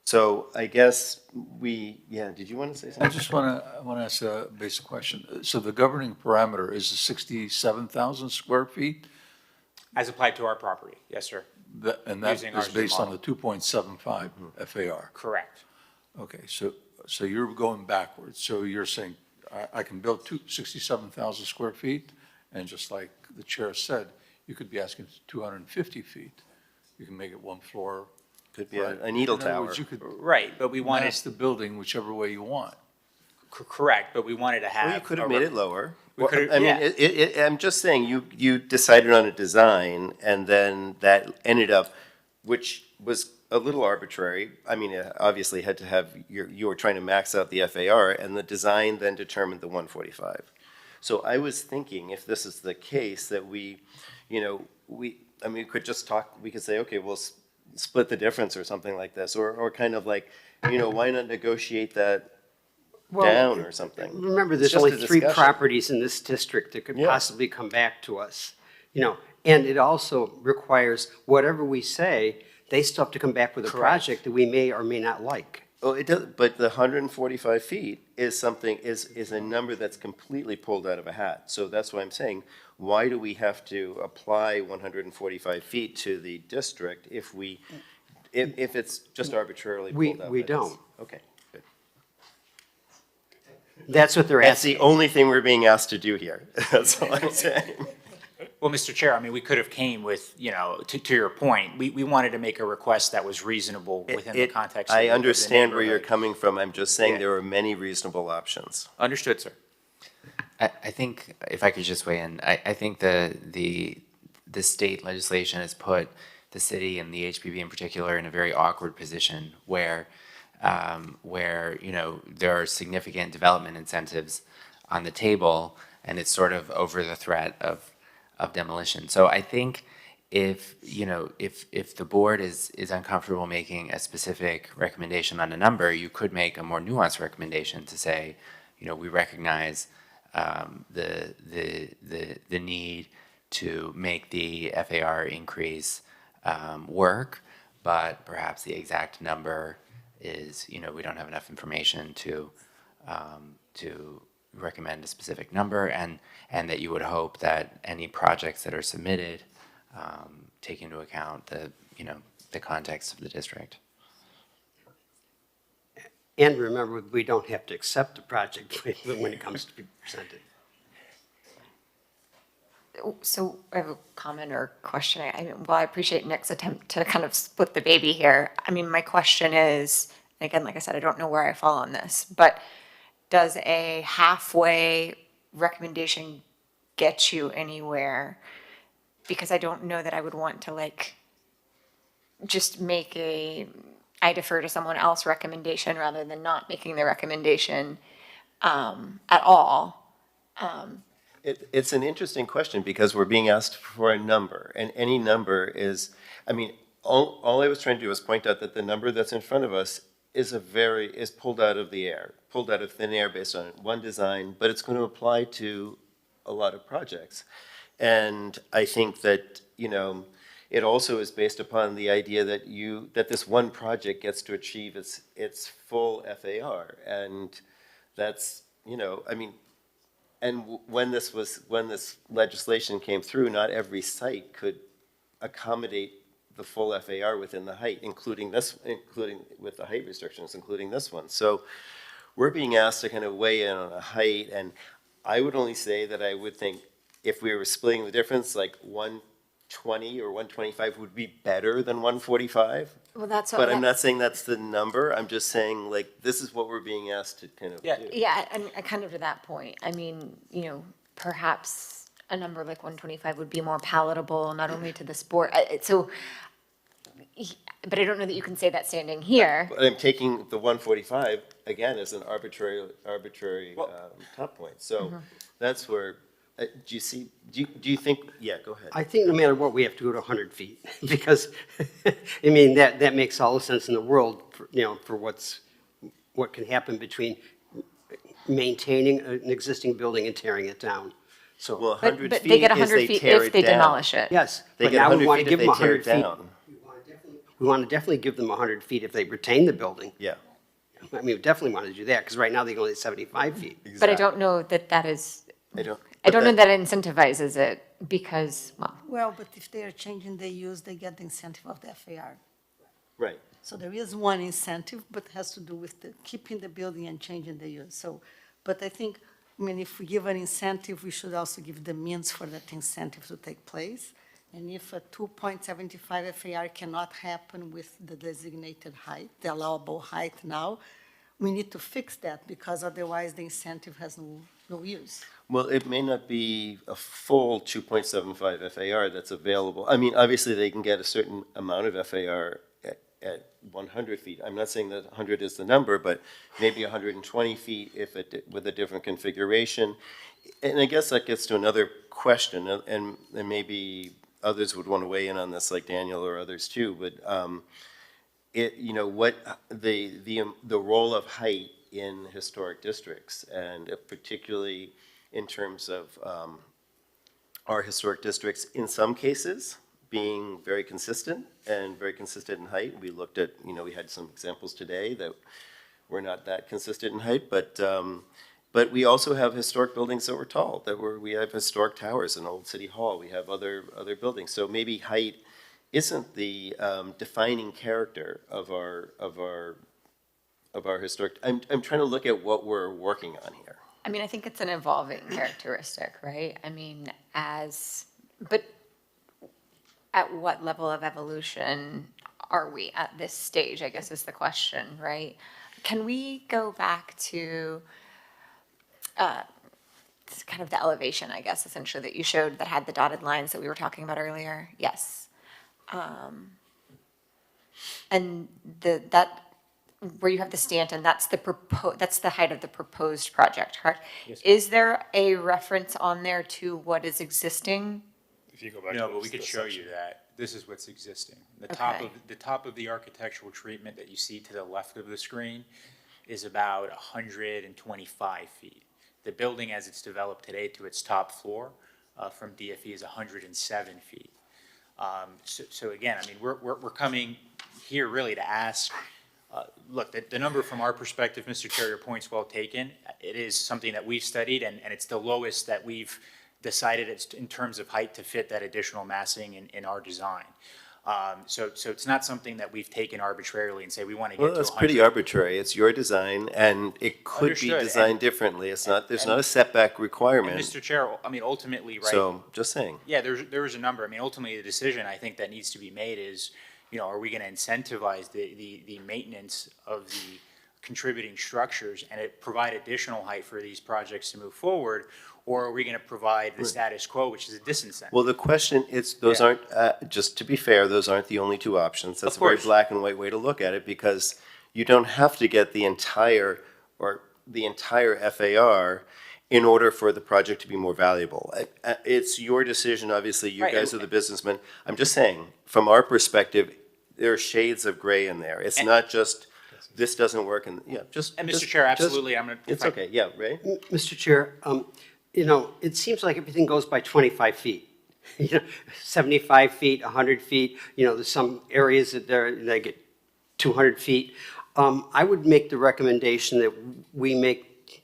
So I guess did you want to say something? I just want to ask a basic question. So the governing parameter is 67,000 square feet? As applied to our property, yes, sir. And that Using is ours as a based on model. the 2.75 FAR? Correct. Okay, so you're going backwards. So you're saying, I can build 67,000 square feet, and just like the chair said, you could be asking 250 feet. You can make it 1 floor. Could be a needle In other tower. words, you could Right, but we wanted. mass the building whichever way you want. Correct, but we wanted to have. Well, you could have made it lower. We could have, I mean, yeah. I'm just saying, you decided on a design, and then that ended up, which was a little arbitrary. I mean, it obviously had to have, you were trying to max out the FAR, and the design then determined the 145. So I was thinking, if this is the case, that we could just talk, we could say, okay, we'll split the difference or something like this, or kind of like, why not negotiate that down or something? Remember, It's there's just only a 3 discussion. properties in this district that could Yeah. possibly come back to us, And it also requires, whatever we say, they still have to come back with a Correct. project that we may or may not like. Oh, it does, but the 145 feet is a number that's completely pulled out of a hat. So that's why I'm saying, why do we have to apply 145 feet to the district if it's just arbitrarily pulled out? We like this? don't. Okay, good. That's what they're That's asking. the only thing we're being asked to do here. That's all I'm saying. Well, Mr. Chair, I mean, we could have came with, to your point, we wanted to make a request that was reasonable within the context. I of the understand where you're neighborhood. coming from. I'm just saying Yeah. there are many reasonable options. Understood, sir. I think, if I could just weigh in, I think the state legislation has put the city and the HPB in particular in a very awkward position where there are significant development incentives on the table, and it's sort of over the threat of demolition. So I think if the board is uncomfortable making a specific recommendation on a number, you could make a more nuanced recommendation to say, we recognize the need to make the FAR increase work, but perhaps the exact number is, we don't have enough information to recommend a specific number, and that you would hope that any projects that are submitted take into account the context of the district. And remember, we don't have to accept the project when it comes to be presented. So I have a comment or question. I appreciate Nick's attempt to kind of split the baby here. I mean, my question is, and again, like I said, I don't know where I fall on this, but does a halfway recommendation get you anywhere? Because I don't know that I would want to just make I defer to someone else recommendation rather than not making the recommendation at all. It's an interesting question because we're being asked for a number, and any number is, all I was trying to do was point out that the number that's in front of us is pulled out of the air, pulled out of thin air based on one design, but it's going to apply to a lot of projects. And I think that, it also is based upon the idea that that this one project gets to achieve its full FAR. And that's, you know, I mean, and when this legislation came through, not every site could accommodate the full FAR within the height, including with the height restrictions, including this one. So we're being asked to kind of weigh in on a height, and I would only say that I would think if we were splitting the difference, like 120 or 125 would be better than 145. Well, that's what. But I'm not saying that's the number. I'm just saying, like, this is what we're being asked to kind of do. Yeah, and kind of to that point, I mean, you know, perhaps a number like 125 would be more palatable, not only to this board, but I don't know that you can say that standing here. But I'm taking the 145, again, as an arbitrary top point. So that's where, do you think, yeah, go ahead. I think no matter what, we have to go to 100 feet, because, I mean, that makes all the sense in the world, for what can happen between maintaining an existing building and tearing it down. So, well, 100 but feet they get is 100 they feet tear if it they down. demolish it. yes, They but get now we 100 want feet to give if them they tear 100 it feet. down. We want to definitely give them 100 feet if they retain the building. Yeah. I mean, we definitely want to do that, because right now they can only 75 feet. But I don't know that is, I don't know that incentivizes it because, well. Well, but if they are changing the use, they get the incentive of the FAR. Right. So there is one incentive, but it has to do with keeping the building and changing the use. So, but I think, I mean, if we give an incentive, we should also give the means for that incentive to take place. And if a 2.75 FAR cannot happen with the designated height, the allowable height now, we need to fix that, because otherwise the incentive has no use. Well, it may not be a full 2.75 FAR that's available. I mean, obviously, they can get a certain amount of FAR at 100 feet. I'm not saying that 100 is the number, but maybe 120 feet with a different configuration. And I guess that gets to another question, and maybe others would want to weigh in on this, like Daniel or others too, but what the role of height in historic districts, and particularly in terms of our historic districts, in some cases, being very consistent in height. We looked at, we had some examples today that were not that consistent in height, but we also have historic buildings that were tall, we have historic towers in Old City Hall, we have other buildings. So maybe height isn't the defining character of our historic. I'm trying to look at what we're working on here. I mean, I think it's an evolving characteristic, right? I mean, but at what level of evolution are we at this stage, I guess is the question, right? Can we go back to kind of the elevation, I guess, essentially, that you showed that had the dotted lines that we were talking about earlier? Yes. And that where you have the Stanton, that's the height of the proposed project, correct? Yes. Is there a reference on there to what is existing? If you go back. No, to but we could this show section. you that. This is what's existing. The Okay. top of the architectural treatment that you see to the left of the screen is about 125 feet. The building as it's developed today to its top floor from DFE is 107 feet. So again, I mean, we're coming here really to ask, look, the number from our perspective, Mr. Chair, your point's well taken. It is something that we've studied, and it's the lowest that we've decided it's in terms of height to fit that additional massing in our design. So it's not something that we've taken arbitrarily and say we want to get to 100. Well, that's pretty arbitrary. It's your design, and it could Understood. be designed differently. There's not a setback And requirement. Mr. Chair, I mean, ultimately, right? So, just saying. Yeah, there is a number. I mean, ultimately, the decision I think that needs to be made is, are we going to incentivize the maintenance of the contributing structures and provide additional height for these projects to move forward, or are we going to provide the status quo, which is a disincentive? Well, the question is, those aren't, just to be fair, those aren't the only two options. That's a very black and white way to look at it, because you don't have to get the entire FAR in order for the project to be more valuable. It's your decision, obviously, you guys are the businessmen. I'm just saying, from our perspective, there are shades of gray in there. It's not just, this doesn't work, and, just. And Mr. Chair, absolutely, I'm going to. It's okay, yeah, Ray? Mr. Chair, it seems like everything goes by 25 feet. you know, 75 feet, 100 feet, you know, there's some areas that they get 200 feet. I would make the recommendation that we make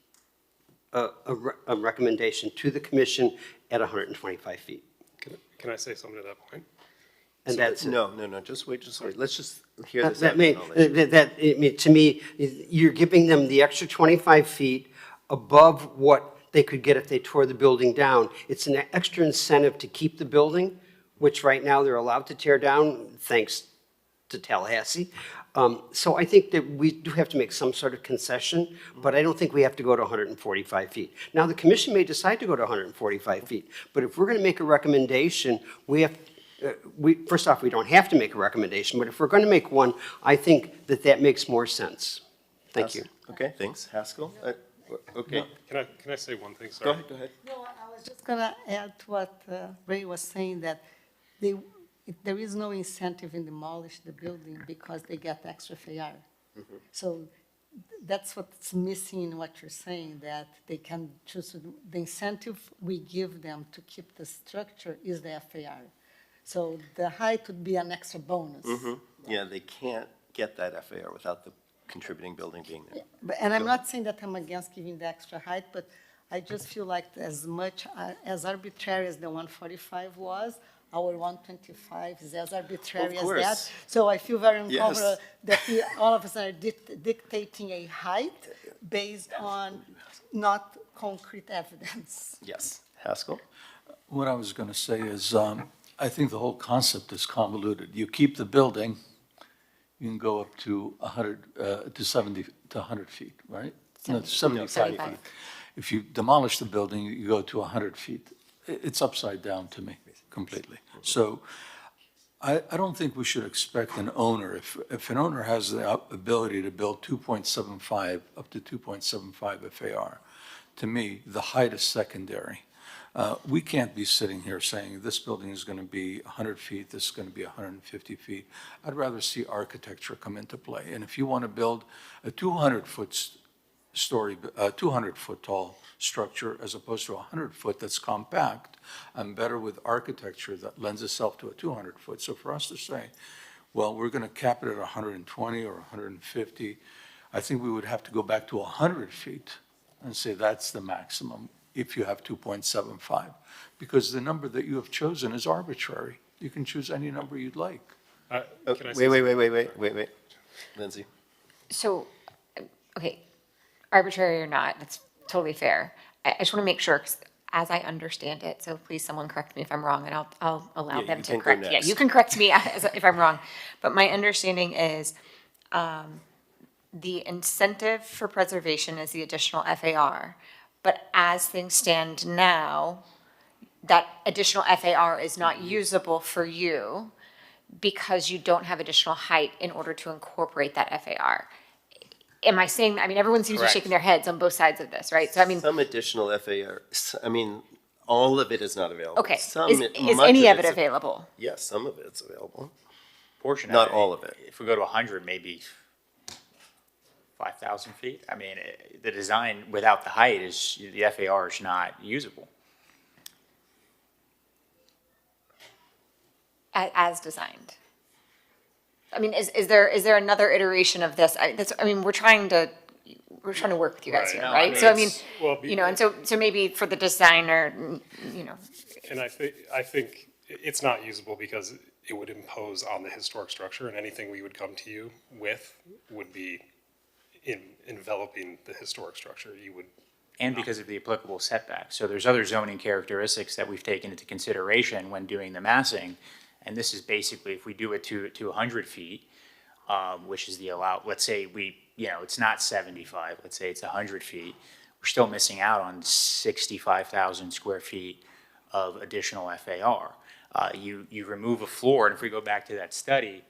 a recommendation to the commission at 125 feet. Can I say something to that point? And that's it. No, just wait, let's just hear this That out. may, and I'll let you- I mean, to me, you're giving them the extra 25 feet above what they could get if they tore the building down. It's an extra incentive to keep the building, which right now they're allowed to tear down, thanks to Tallahassee. So I think that we do have to make some sort of concession, but I don't think we have to go to 145 feet. Now, the commission may decide to go to 145 feet, but if we're going to make a recommendation, we have, first off, we don't have to make a recommendation, but if we're going to make one, I think that that makes more sense. Thank you. Okay, thanks. Haskell? Okay. Can I say one thing? Sorry. Go ahead. No, I was just going to add to what Ray was saying, that there is no incentive in demolish the building because they get extra FAR. So that's what's missing in what you're saying, that they can choose, the incentive we give them to keep the structure is the FAR. So the height would be an extra bonus. Yeah, they can't get that FAR without the contributing building being there. And I'm not saying that I'm against giving the extra height, but I just feel like as much, as arbitrary as the 145 was, our 125 is as arbitrary as that. So I feel very uncomfortable that we all of us are dictating a height based on not concrete evidence. Yes. Haskell? What I was going to say is, I think the whole concept is convoluted. You keep the building, you can go up to 100, to 70, to 100 feet, right? No, 75 feet. If you demolish the building, you go to 100 feet. It's upside down to me completely. So I don't think we should expect an owner, if an owner has the ability to build 2.75, up to 2.75 FAR, to me, the height is secondary. We can't be sitting here saying this building is going to be 100 feet, this is going to be 150 feet. I'd rather see architecture come into play. And if you want to build a 200-foot story, 200-foot tall structure as opposed to a 100-foot that's compact, I'm better with architecture that lends itself to a 200-foot. So for us to say, well, we're going to cap it at 120 or 150, I think we would have to go back to 100 feet and say that's the maximum if you have 2.75, because the number that you have chosen is arbitrary. You can choose any number you'd like. Wait. Lindsay? So, okay, arbitrary or not, that's totally fair. I just want to make sure, 'cause as I understand it, so please someone correct me if I'm wrong, and I'll allow them to correct. Yeah, you can correct me if I'm wrong. But my understanding is the incentive for preservation is the additional FAR. But as things stand now, that additional FAR is not usable for you because you don't have additional height in order to incorporate that FAR. Am I saying, I mean, everyone seems to be shaking their heads on both sides of this, right? So I mean. Some additional FAR, I mean, all of it is not available. Okay, Some, is much any of it it's available? Yes, some of it's available. Portion Not of it. all of it. If we go to 100, maybe 5,000 feet. I mean, the design without the height is, the FAR is not usable. As designed? I mean, is there another iteration of this? I mean, we're trying to work with you guys here, right? So I mean, you know, and so maybe for the designer, you know. And I think it's not usable because it would impose on the historic structure, and anything we would come to you with would be enveloping the historic structure. You would. And because of the applicable setbacks. So there's other zoning characteristics that we've taken into consideration when doing the massing. And this is basically, if we do it to 100 feet, which is the allowed, let's say it's not 75, let's say it's 100 feet, we're still missing out on 65,000 square feet of additional FAR. You remove a floor, and if we go back to that study,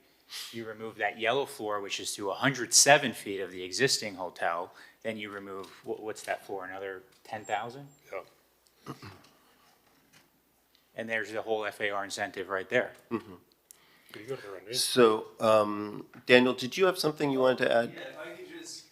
you remove that yellow floor, which is to 107 feet of the existing hotel, then you remove, what's that floor, another 10,000? Yeah. And there's the whole FAR incentive right there. Could you go to the rendering? So, Daniel, did you have something you wanted to add? Yeah, if I could just,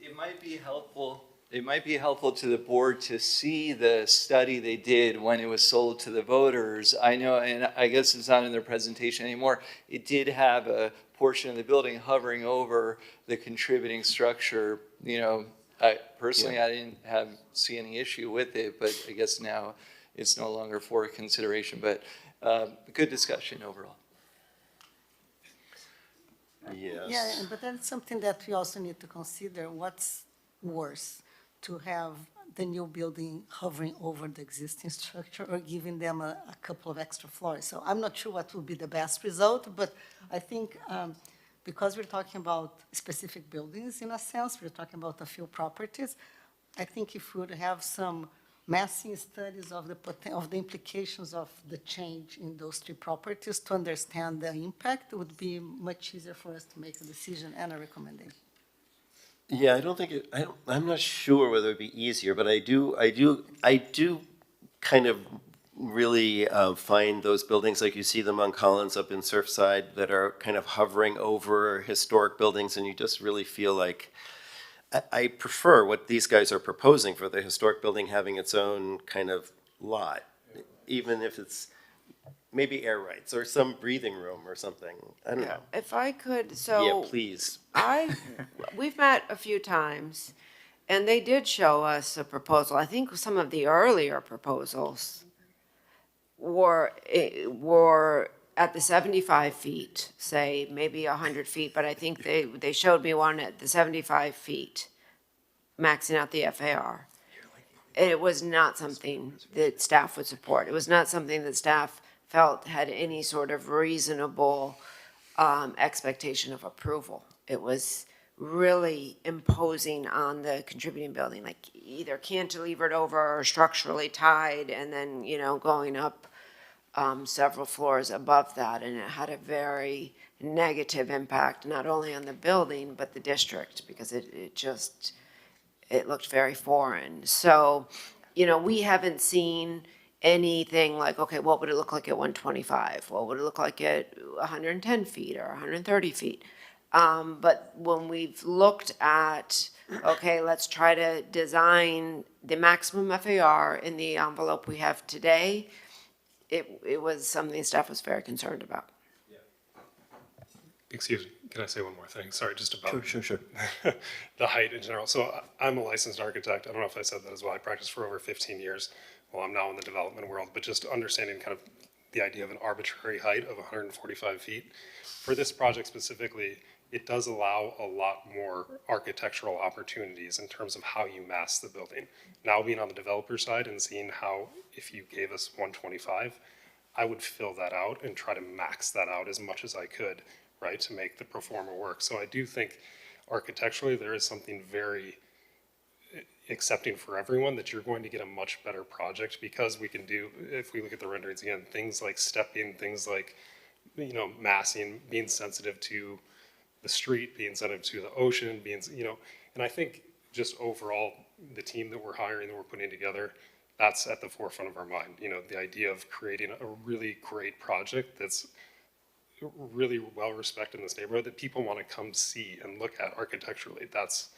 it might be helpful it might be helpful to the board to see the study they did when it was sold to the voters. I know, and I guess it's not in their presentation anymore, it did have a portion of the building hovering over the contributing structure. You know, I personally, I didn't see any issue with it, but I guess now it's no longer for consideration, but good discussion overall. Yes. Yeah, but that's something that we also need to consider. What's worse, to have the new building hovering over the existing structure or giving them a couple of extra floors? So I'm not sure what will be the best result, but I think because we're talking about specific buildings in a sense, we're talking about a few properties, I think if we would have some massing studies of the implications of the change in those three properties to understand the impact, it would be much easier for us to make a decision and a recommendation. Yeah, I don't think I'm not sure whether it'd be easier, but I do kind of really find those buildings like you see them on Collins up in Surfside that are kind of hovering over historic buildings, and you just really feel like I prefer what these guys are proposing for the historic building having its own kind of lot, even if it's maybe air rights or some breathing room or something. I don't know. If I could, so. Yeah, please. We've met a few times, and they did show us a proposal. I think some of the earlier proposals were at the 75 feet, say, maybe 100 feet, but I think they showed me one at the 75 feet, maxing out the FAR. And it was not something that staff would support. It was not something that staff felt had any sort of reasonable expectation of approval. It was really imposing on the contributing building, like either cantilevered over or structurally tied, and then, you know, going up several floors above that, and it had a very negative impact, not only on the building, but the district, because it looked very foreign. So, you know, we haven't seen anything like, okay, what would it look like at 125? What would it look like at 110 feet or 130 feet? But when we've looked at, okay, let's try to design the maximum FAR in the envelope we have today, it was something staff was very concerned about. Excuse me, can I say one more thing? Sorry, just about. Sure. The height in general. So I'm a licensed architect. I don't know if I said that as well. I practiced for over 15 years. Well, I'm now in the development world, but just understanding kind of the idea of an arbitrary height of 145 feet. For this project specifically, it does allow a lot more architectural opportunities in terms of how you mass the building. Now being on the developer side and seeing how, if you gave us 125, I would fill that out and try to max that out as much as I could, right, to make the pro forma work. So I do think architecturally there is something very accepting for everyone, that you're going to get a much better project, because we can do, if we look at the renderings again, things like stepping, things like, you know, massing, being sensitive to the street, being sensitive to the ocean, being, you know, and I think just overall, the team that we're hiring, that we're putting together, that's at the forefront of our mind. You know, the idea of creating a really great project that's really well respected in this neighborhood, that people want to come see and look at architecturally. That's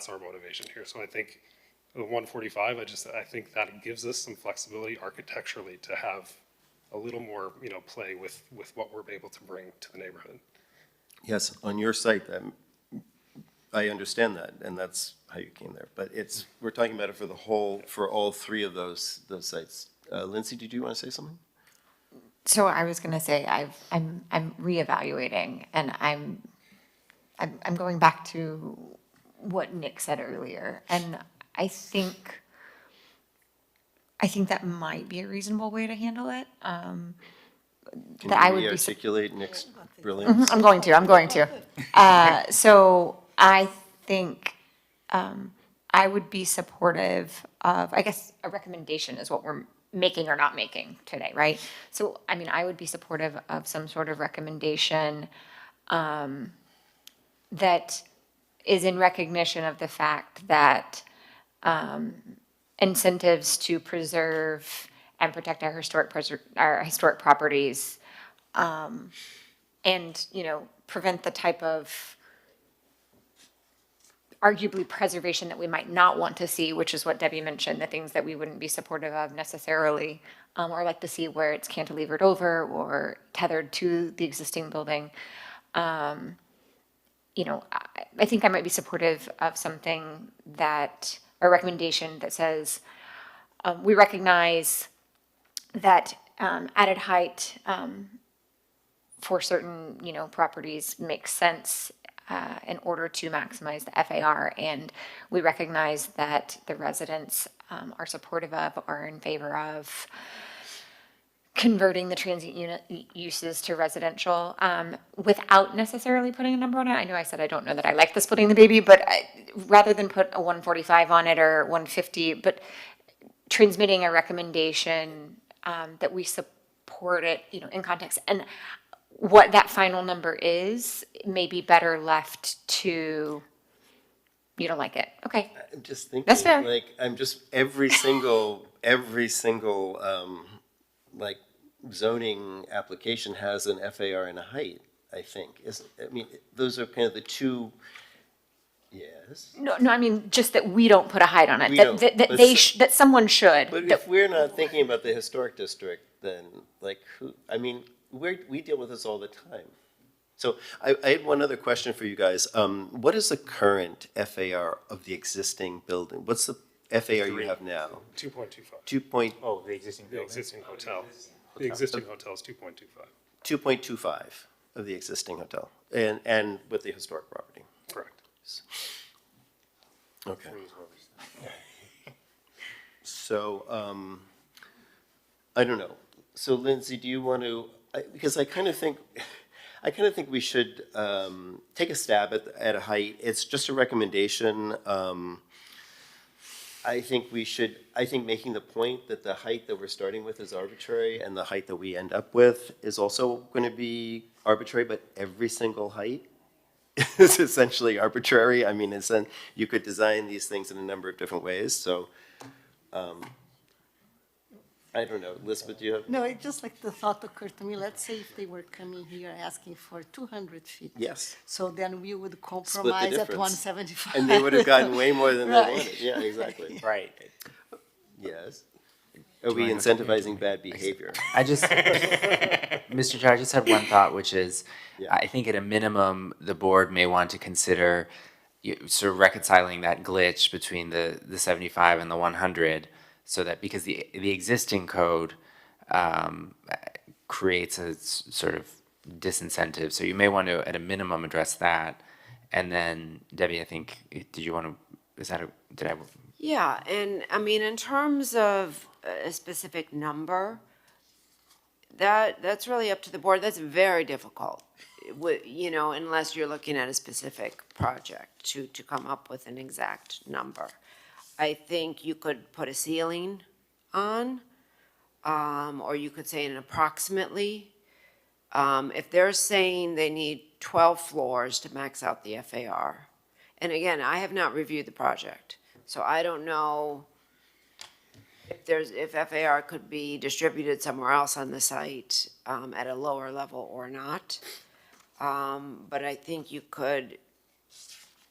our motivation here. So I think the 145, I think that gives us some flexibility architecturally to have a little more, you know, play with what we're able to bring to the neighborhood. Yes, on your site, I understand that, and that's how you came there. But we're talking about it for all three of those sites. Lindsay, did you want to say something? So I was going to say I'm reevaluating, and I'm going back to what Nick said earlier, and I think that might be a reasonable way to handle it. Can you articulate Nick's brilliance? I'm going to. So I think I would be supportive of, I guess, a recommendation is what we're making or not making today, right? So, I mean, I would be supportive of some sort of recommendation that is in recognition of the fact that incentives to preserve and protect our historic properties, and, you know, prevent the type of arguably preservation that we might not want to see, which is what Debbie mentioned, the things that we wouldn't be supportive of necessarily, or like to see where it's cantilevered over or tethered to the existing building. You know, I think I might be supportive of something that, a recommendation that says, we recognize that added height for certain, you know, properties makes sense in order to maximize the FAR, and we recognize that the residents are supportive of or in favor of converting the transient unit uses to residential without necessarily putting a number on it. I know I said I don't know that I like the splitting the baby, but rather than put a 145 on it or 150, but transmitting a recommendation that we support it, you know, in context. And what that final number is may be better left to, you don't like it. Okay. I'm just thinking, That's fair. like, I'm just, every single, like, zoning application has an FAR and a height, I think. I mean, those are kind of the two, yes. No, I mean, just that we don't put a height on it, We that, don't, that but they, that someone should. But that- if we're not thinking about the historic district, then, like, who, I mean, we deal with this all the time. So I had one other question for you guys. What is the current FAR of the existing building? What's the FAR you have now? 2.25. Oh, the existing The building. existing hotel. The existing hotel is 2.25. 2.25 of the existing hotel, and with the historic property. Correct. Okay. So, I don't know. So Lindsay, do you want to, because I kind of think we should take a stab at a height. It's just a recommendation. I think making the point that the height that we're starting with is arbitrary and the height that we end up with is also going to be arbitrary, but every single height is essentially arbitrary. I mean, you could design these things in a number of different ways. So, I don't know. Elizabeth, do you have? No, it just like the thought occurred to me, let's say if they were coming here asking for 200 feet. Yes. So then we would Split the compromise at difference. 175. And they would have gotten way more than Right. they wanted. Yeah, exactly. Right. Yes. Are we incentivizing bad behavior? I just, Mr. Chair, I just had one thought, which is, Yeah. I think at a minimum, the board may want to consider sort of reconciling that glitch between the 75 and the 100, so that, because the existing code creates a sort of disincentive, so you may want to, at a minimum, address that. And then, Debbie, I think, did you want to, did I? Yeah, and I mean, in terms of a specific number, that's really up to the board. That's very difficult, you know, unless you're looking at a specific project to come up with an exact number. I think you could put a ceiling on, or you could say an approximately. If they're saying they need 12 floors to max out the FAR, and again, I have not reviewed the project, so I don't know if FAR could be distributed somewhere else on the site at a lower level or not. But I think you could,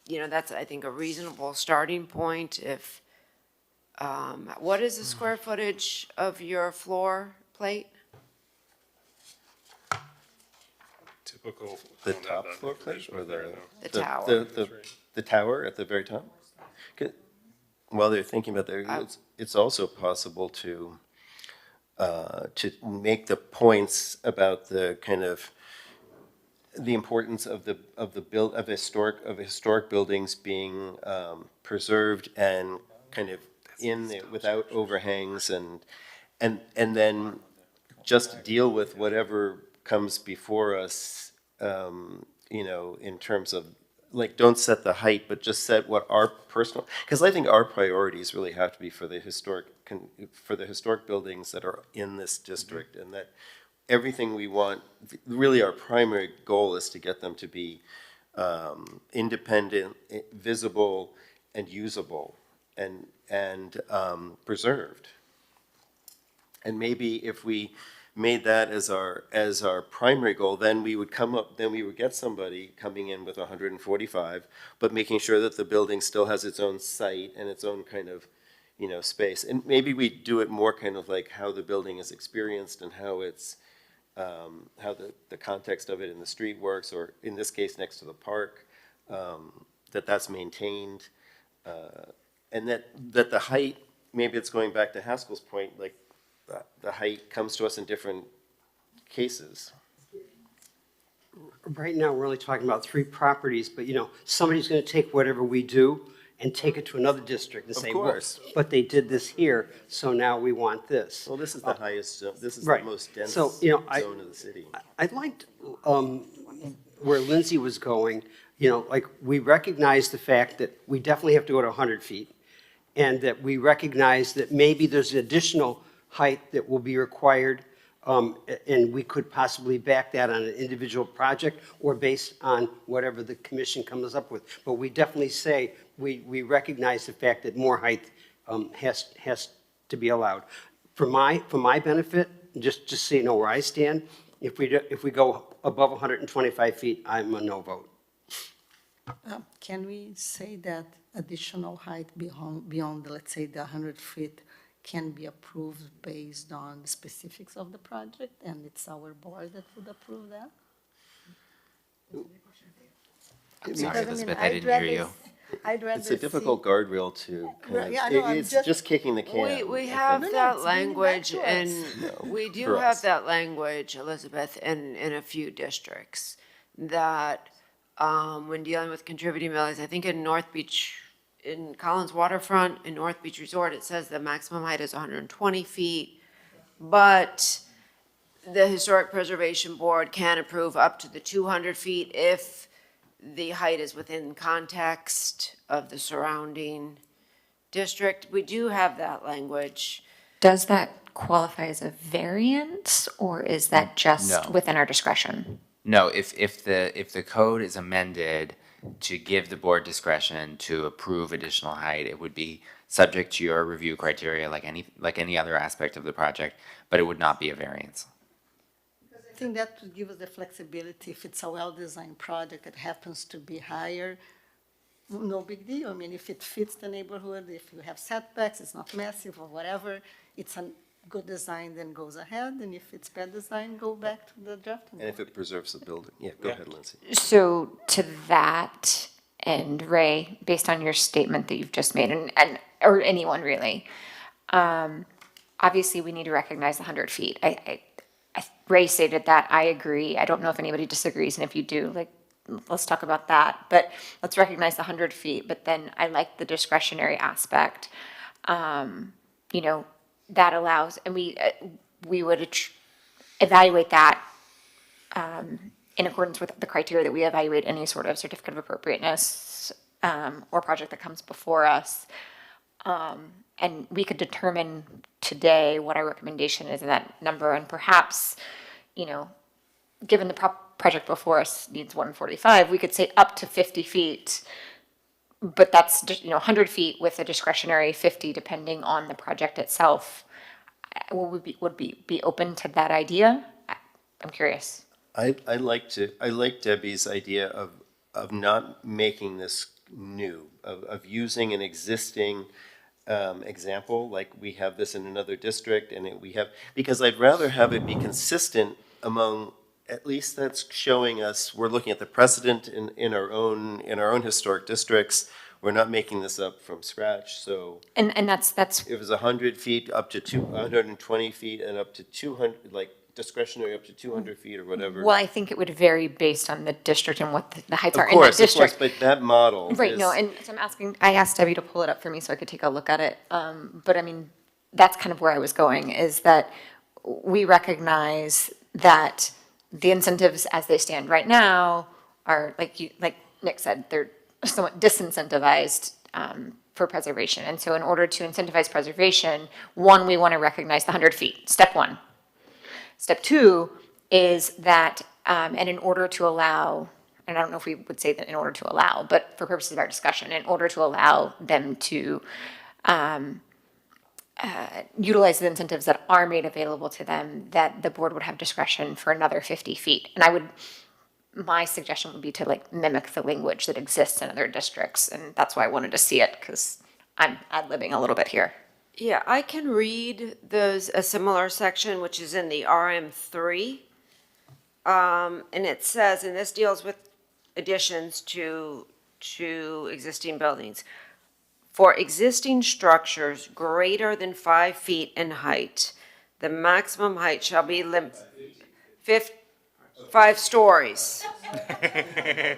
you know, that's, I think, a reasonable starting point if, what is the square footage of your floor plate? Typical. The top floor plate or the? The tower. The tower at the very top? While they're thinking about that, it's also possible to make the points about the kind of the importance of historic buildings being preserved and kind of without overhangs and then just deal with whatever comes before us, you know, in terms of, like, don't set the height, but just set what our personal, because I think our priorities really have to be for the historic buildings that are in this district, and that everything we want, really our primary goal is to get them to be independent, visible, and usable, and preserved. And maybe if we made that as our primary goal, then we would get somebody coming in with 145, but making sure that the building still has its own site and its own kind of, space. And maybe we do it more kind of like how the building is experienced and how it's, how the context of it in the street works, or in this case, next to the park, that's maintained. And that the height, maybe it's going back to Haskell's point, like the height comes to us in different cases. Right now, we're only talking about 3 properties, but somebody's going to take whatever we do and take it to another district and Of say, course. well, but they did this here, so now we want this. Well, this is the highest zone, this is the Right. most dense So, zone of the city. I liked where Lindsay was going, like, we recognize the fact that we definitely have to go to 100 feet, and that we recognize that maybe there's additional height that will be required, and we could possibly back that on an individual project or based on whatever the commission comes up with. But we definitely say, we recognize the fact that more height has to be allowed. For my benefit, just so you know where I stand, if we go above 125 feet, I'm a no vote. Can we say that additional height beyond, let's say, the 100 feet can be approved based on the specifics of the project, and it's our board that would approve that? I'm sorry, Because, Elizabeth, I I'd didn't hear rather you. I'd rather It's a difficult guardrail to kind of, Yeah, I know, I'm it's just- just kicking the can. We I have think. that it's bringing back language, to and us. we do for have us. that language, Elizabeth, in a few districts, that when dealing with contributing millings, I think in North Beach, in Collins Waterfront, in North Beach Resort, it says the maximum height is 120 feet, but the Historic Preservation Board can approve up to the 200 feet if the height is within context of the surrounding district. We do have that language. Does that qualify as a variance, or is that just No. within our discretion? No, if the code is amended to give the board discretion to approve additional height, it would be subject to your review criteria like any other aspect of the project, but it would not be a variance. I think that would give us the flexibility. If it's a well-designed project that happens to be higher, no big deal. I mean, if it fits the neighborhood, if you have setbacks, it's not massive or whatever, it's a good design, then goes ahead. And if it's bad design, go back to the drafting And if board. it preserves the building. Yeah, go ahead, Lindsay. So to that, and Ray, based on your statement that you've just made, and or anyone really, obviously we need to recognize the 100 feet. Ray stated that, I agree. I don't know if anybody disagrees, and if you do, like, let's talk about that. But let's recognize the 100 feet, but then I like the discretionary aspect. That allows, and we would evaluate that in accordance with the criteria that we evaluate any sort of certificate of appropriateness or project that comes before us. And we could determine today what our recommendation is in that number, and perhaps, given the project before us needs 145, we could say up to 50 feet, but that's, 100 feet with a discretionary 50, depending on the project itself. Would be open to that idea? I'm curious. I like Debbie's idea of not making this new, of using an existing example, like we have this in another district, and because I'd rather have it be consistent among, at least that's showing us, we're looking at the precedent in our own historic districts. We're not making this up from scratch, so. And that's. If it's 100 feet up to 220 feet and up to 200, like discretionary up to 200 feet or whatever. Well, I think it would vary based on the district and what the heights Of are in that course, district. but that model Right, is. no, and so I asked Debbie to pull it up for me so I could take a look at it. But I mean, that's kind of where I was going, is that we recognize that the incentives as they stand right now are, like Nick said, they're somewhat disincentivized for preservation. And so in order to incentivize preservation, one, we want to recognize the 100 feet, step one. Step two is that, and in order to allow, and I don't know if we would say that in order to allow, but for purposes of our discussion, in order to allow them to utilize the incentives that are made available to them, that the board would have discretion for another 50 feet. And my suggestion would be to like mimic the language that exists in other districts. And that's why I wanted to see it, because I'm ad-libbing a little bit here. Yeah, I can read a similar section, which is in the RM3. And it says, and this deals with additions to existing buildings. For existing structures greater than 5 feet in height, the maximum height shall be 5 stories.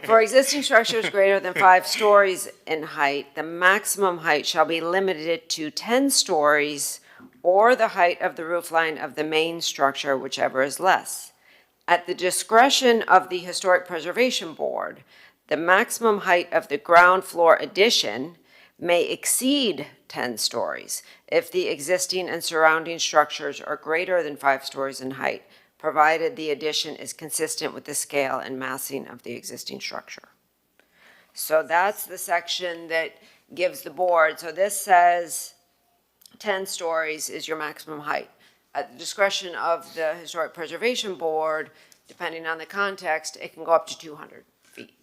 For existing structures greater than 5 stories in height, the maximum height shall be limited to 10 stories or the height of the roof line of the main structure, whichever is less. At the discretion of the Historic Preservation Board, the maximum height of the ground floor addition may exceed 10 stories if the existing and surrounding structures are greater than 5 stories in height, provided the addition is consistent with the scale and massing of the existing structure. So that's the section that gives the board. So this says 10 stories is your maximum height. At the discretion of the Historic Preservation Board, depending on the context, it can go up to 200 feet.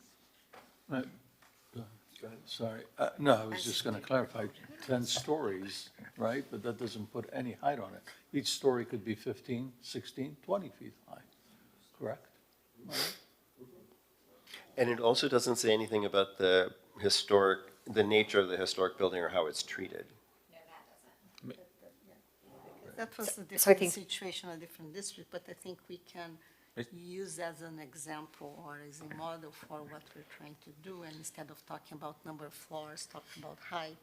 Sorry, no, I was just gonna clarify, 10 stories, right? But that doesn't put any height on it. Each story could be 15, 16, 20 feet high, correct? And it also doesn't say anything about the nature of the historic building or how it's treated. That was a So I different think- situation, a different district, but I think we can use as an example or as a model for what we're trying to do, and instead of talking about number of floors, talk about height,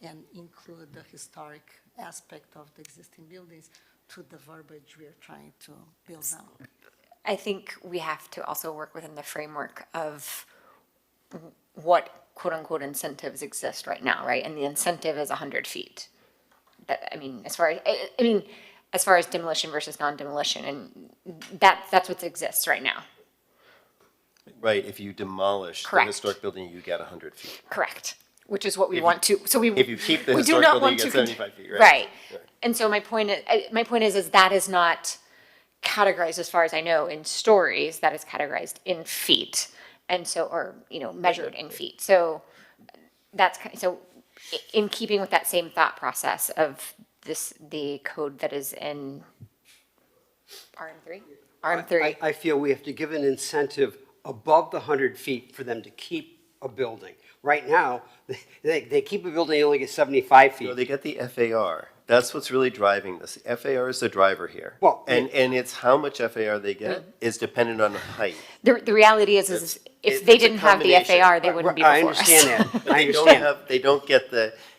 and include the historic aspect of the existing buildings to the verbiage we are trying to build on. I think we have to also work within the framework of what quote-unquote incentives exist right now, right? And the incentive is 100 feet. As far as demolition versus non-demolition, and that's what exists right now. Right, if you demolish the Correct. historic building, you get 100 feet. Correct, which is what we If want to, so we. If you keep the we do historic not building, want you get to 75 feet, right? Right. And so my point is that is not categorized, as far as I know, in stories, that is categorized in feet. And so, or, measured in feet. So so in keeping with that same thought process of the code that is in RM3? RM3. I feel we have to give an incentive above the 100 feet for them to keep a building. Right now, they keep a building, they only get 75 feet. No, they get the FAR. That's what's really driving this. FAR is the driver here. Well, and it's how much FAR they get is dependent on the height. The reality is if they didn't have the FAR, they wouldn't be before us. I understand that. I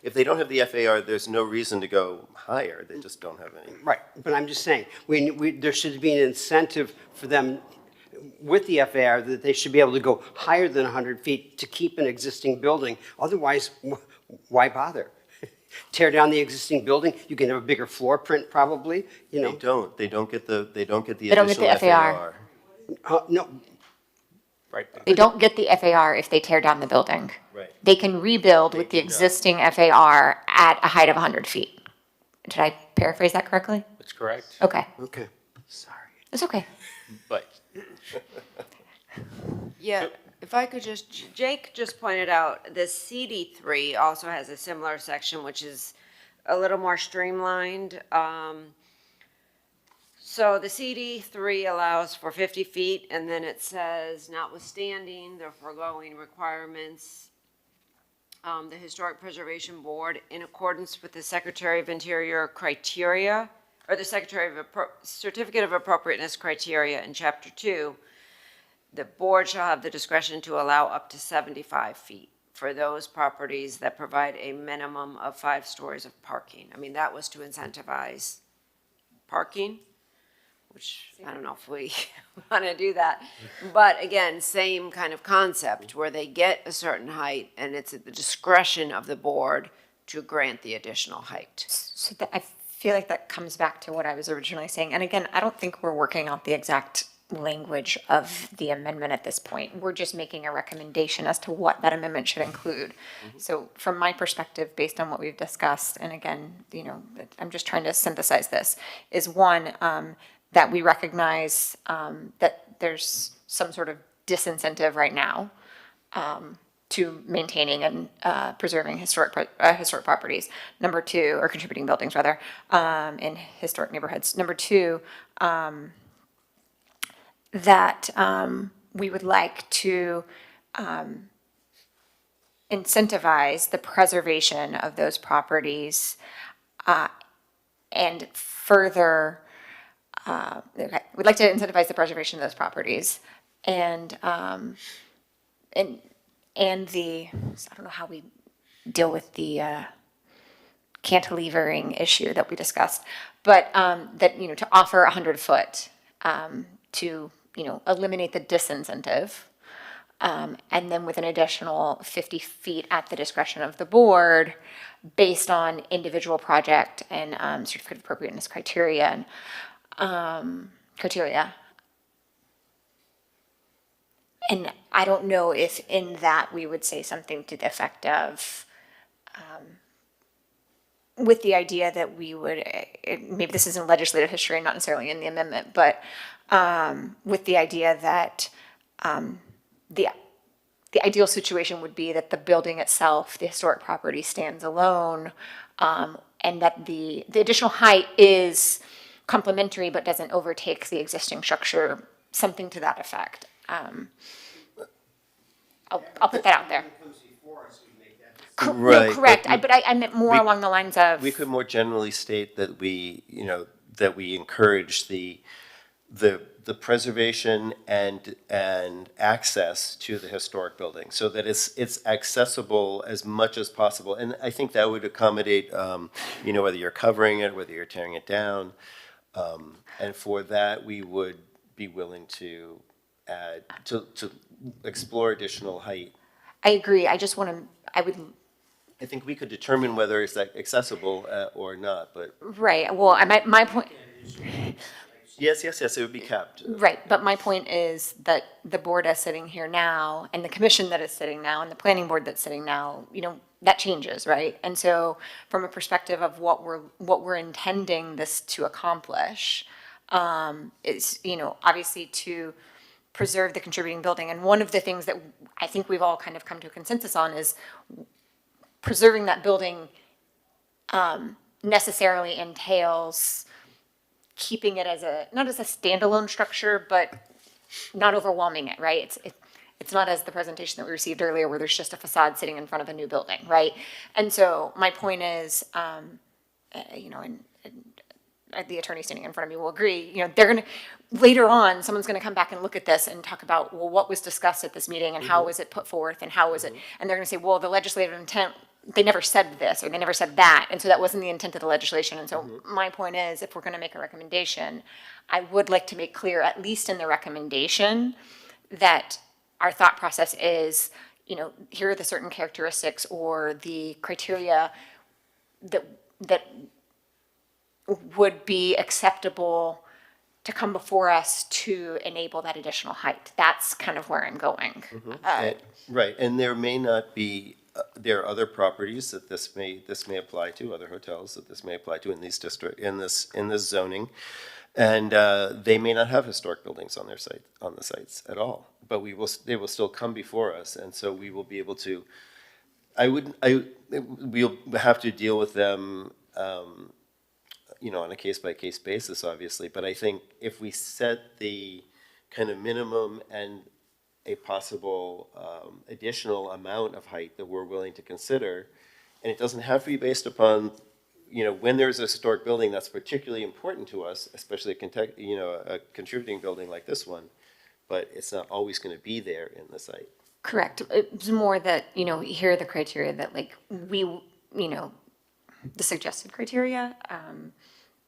If they don't have the FAR, there's no reason to go higher. They just don't have any. Right, but I'm just saying, there should be an incentive for them with the FAR that they should be able to go higher than 100 feet to keep an existing building. Otherwise, why bother? Tear down the existing building, you can have a bigger floor print probably, They don't. They don't get the They don't get the additional FAR. No, They don't get the FAR if they tear down the building. Right. They can rebuild with the existing FAR at a height of 100 feet. Did I paraphrase that correctly? That's correct. Okay, okay, sorry. it's okay. But Yeah, if I could Jake just pointed out, the CD3 also has a similar section, which is a little more streamlined. So the CD3 allows for 50 feet, and then it says, notwithstanding the foregoing requirements, the Historic Preservation Board, in accordance with the Secretary of Interior criteria, or the Certificate of Appropriateness criteria in Chapter 2, the board shall have the discretion to allow up to 75 feet for those properties that provide a minimum of 5 stories of parking. I mean, that was to incentivize parking, which I don't know if we want to do that. But again, same kind of concept where they get a certain height and it's at the discretion of the board to grant the additional height. So I feel like that comes back to what I was originally saying. And again, I don't think we're working out the exact language of the amendment at this point. We're just making a recommendation as to what that amendment should include. So from my perspective, based on what we've discussed, and again, you know, I'm just trying to synthesize this, is one, that we recognize that there's some sort of disincentive right now to maintaining and preserving historic properties. Number two, or contributing buildings rather, in historic neighborhoods. Number two, that we would like to incentivize the preservation of those properties and further, we'd like to incentivize the preservation of those properties and the, I don't know how we deal with the cantilevering issue that we discussed, but that, you know, to offer 100-foot to, you know, eliminate the disincentive, and then with an additional 50 feet at the discretion of the board based on individual project and certificate of appropriateness criteria. And I don't know if in that we would say something to the effect of, with the idea that we would, maybe this isn't legislative history, not necessarily in the amendment, but with the idea that the ideal situation would be that the building itself, the historic property, stands alone, and that the additional height is complementary but doesn't overtake the existing structure, something to that effect. I'll put that out there. Right, No, correct. but I meant more along the lines of. We could more generally state that we, you know, that we encourage the preservation and access to the historic building, so that it's accessible as much as possible. And I think that would accommodate, you know, whether you're covering it, whether you're tearing it down, and for that we would be willing to add to explore additional height. I agree. I just want to. I think we could determine whether it's accessible or not, but. Right, well, my point. Yes, it would be capped. Right, but my point is that the board that's sitting here now, and the commission that is sitting now, and the planning board that's sitting now, you know, that changes, right? And so from a perspective of what we're intending this to accomplish, is, you know, obviously to preserve the contributing building. And one of the things that I think we've all kind of come to a consensus on is preserving that building necessarily entails keeping it as not as a standalone structure, but not overwhelming it, right? It's not as the presentation that we received earlier where there's just a facade sitting in front of a new building, right? And so my point is, you know, and the attorney standing in front of me will agree, you know, later on, someone's gonna come back and look at this and talk about, well, what was discussed at this meeting and how was it put forth and how was it, and they're gonna say, well, the legislative intent, they never said this or they never said that, and so that wasn't the intent of the legislation. And so my point is, if we're gonna make a recommendation, I would like to make clear, at least in the recommendation, that our thought process is, you know, here are the certain characteristics or the criteria that would be acceptable to come before us to enable that additional height. That's kind of where I'm going. Right, and there may not be, there are other properties that this may apply to, other hotels that this may apply to in these in this zoning, and they may not have historic buildings on the sites at all. But they will still come before us, and so we will be able to. We'll have to deal with them, you know, on a case-by-case basis, obviously, but I think if we set the kind of minimum and a possible additional amount of height that we're willing to consider, and it doesn't have to be based upon, you know, when there's a historic building that's particularly important to us, especially a contributing building like this one, but it's not always going to be there in the site. Correct. It's more that, you know, here are the criteria that, like, we, you know, the suggested criteria.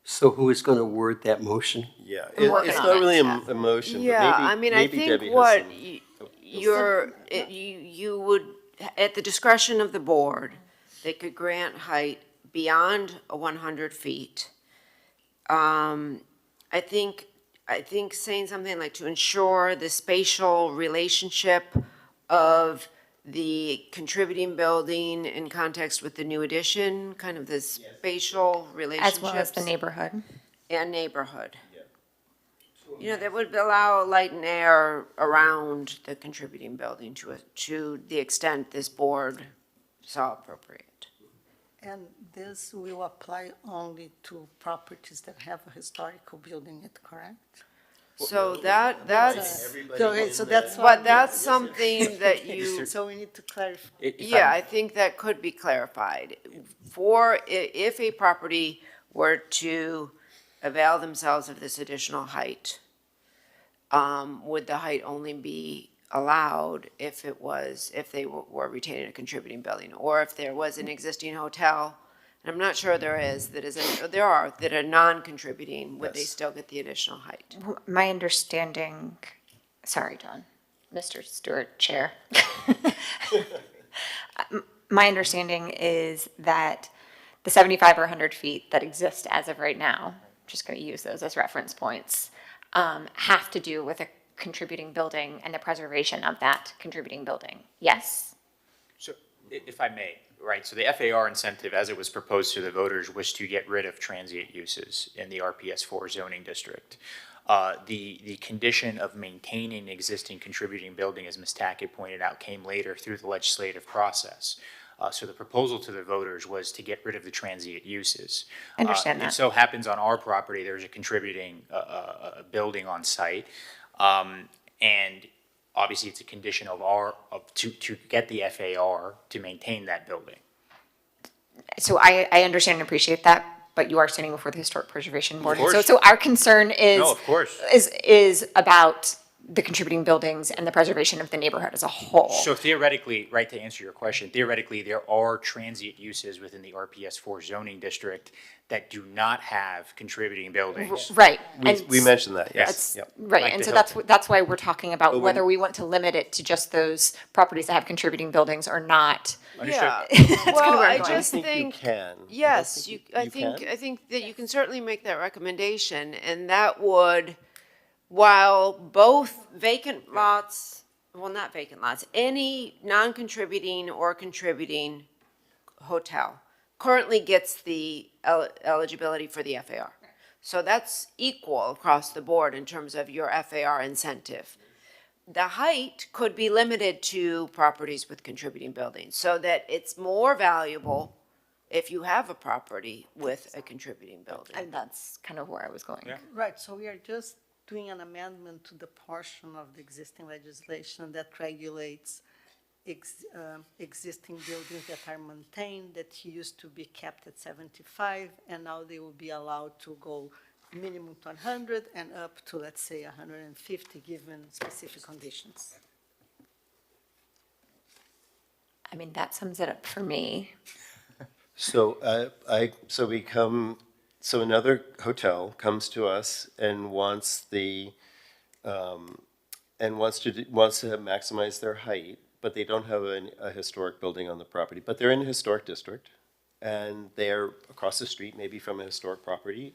So who is going to word that motion? Yeah, it's not really a motion. Yeah, but maybe, I mean, I maybe think Debbie has what some- you would, at the discretion of the board, they could grant height beyond 100 feet. I think I think saying something like to ensure the spatial relationship of the contributing building in context with the new addition, kind of the spatial relationships. As well as the neighborhood. And neighborhood. You know, that would allow light and air around the contributing building to the extent this board saw appropriate. And this will apply only to properties that have a historical building, is correct? So that's, Okay, so that's. but that's something that you. So we need to clarify. Yeah, I think that could be clarified. If a property were to avail themselves of this additional height, would the height only be allowed if they were retaining a contributing building? Or if there was an existing hotel, and I'm not sure there are that are non-contributing, would they still get the additional height? My understanding, sorry, John, Mr. Stewart, Chair. My understanding is that the 75 or 100 feet that exist as of right now, just going to use those as reference points, have to do with a contributing building and the preservation of that contributing building. Yes? So, if I may, right, so the FAR incentive, as it was proposed to the voters, was to get rid of transient uses in the RPS 4 zoning district. The condition of maintaining existing contributing building, as Ms. Tackett pointed out, came later through the legislative process. So the proposal to the voters was to get rid of the transient uses. I understand that. It so happens on our property, there's a contributing building on site. And obviously it's a condition to get the FAR to maintain that building. So I understand and appreciate that, but you are standing before the Historic Preservation Board. course. So our concern is. No, of course. Is about the contributing buildings and the preservation of the neighborhood as a whole. So theoretically, right, to answer your question, theoretically, there are transient uses within the RPS 4 zoning district that do not have contributing buildings. Right. We mentioned that, yes. That's, Yep. right, Like and the so that's why we're talking about But whether when- we want to limit it to just those properties that have contributing buildings or not. Yeah, That's kind of well, where I I'm going. just I think think, you can. yes, I can? think that you can certainly make that recommendation, and that would, while both vacant lots, well, not vacant lots, any non-contributing or contributing hotel currently gets the eligibility for the FAR. So that's equal across the board in terms of your FAR incentive. The height could be limited to properties with contributing buildings, so that it's more valuable if you have a property with a contributing building. And that's kind of where I was going. Right, so we are just doing an amendment to the portion of the existing legislation that regulates existing buildings that are maintained, that used to be kept at 75, and now they will be allowed to go minimum to 100 and up to, let's say, 150, given specific conditions. I mean, that sums it up for me. So so another hotel comes to us and wants wants to maximize their height, but they don't have a historic building on the property, but they're in a historic district, and they're across the street, maybe from a historic property.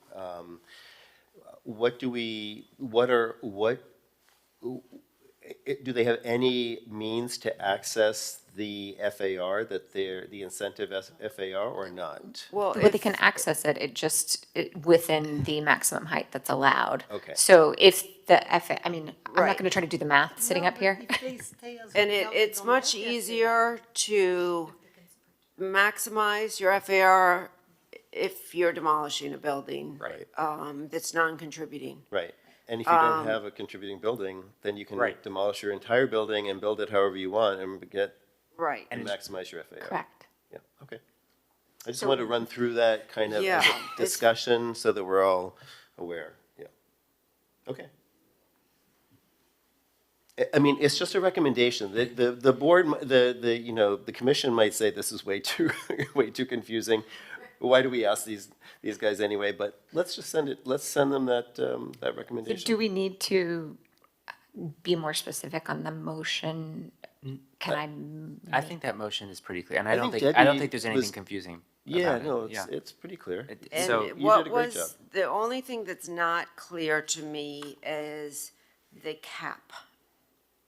Do they have any means to access the FAR, the incentive FAR, or not? Well, But they can access it, within the maximum height that's allowed. Okay. So if the I'm not Right. going to try to do the math sitting up here. If they stay as And hotels, they it's don't much have that. easier to maximize your FAR if you're demolishing a building. Right. That's non-contributing. Right. And if you don't have a contributing building, then you can Right. demolish your entire building and build it however you want and Right. and maximize your FAR. Correct. Yeah, okay. I just wanted to run through that kind of Yeah, as a it's- discussion so that we're all aware, yeah. Okay. I mean, it's just a recommendation. The board, the commission might say this is way too, way too confusing. Why do we ask these guys anyway? But let's just send them that recommendation. Do we need to be more specific on the motion? Can I think that motion is pretty clear, and I I don't think think, I don't Debbie think there's was- anything confusing Yeah, about it. no, Yeah. it's pretty clear. And So- You what did a great was, job. the only thing that's not clear to me is the cap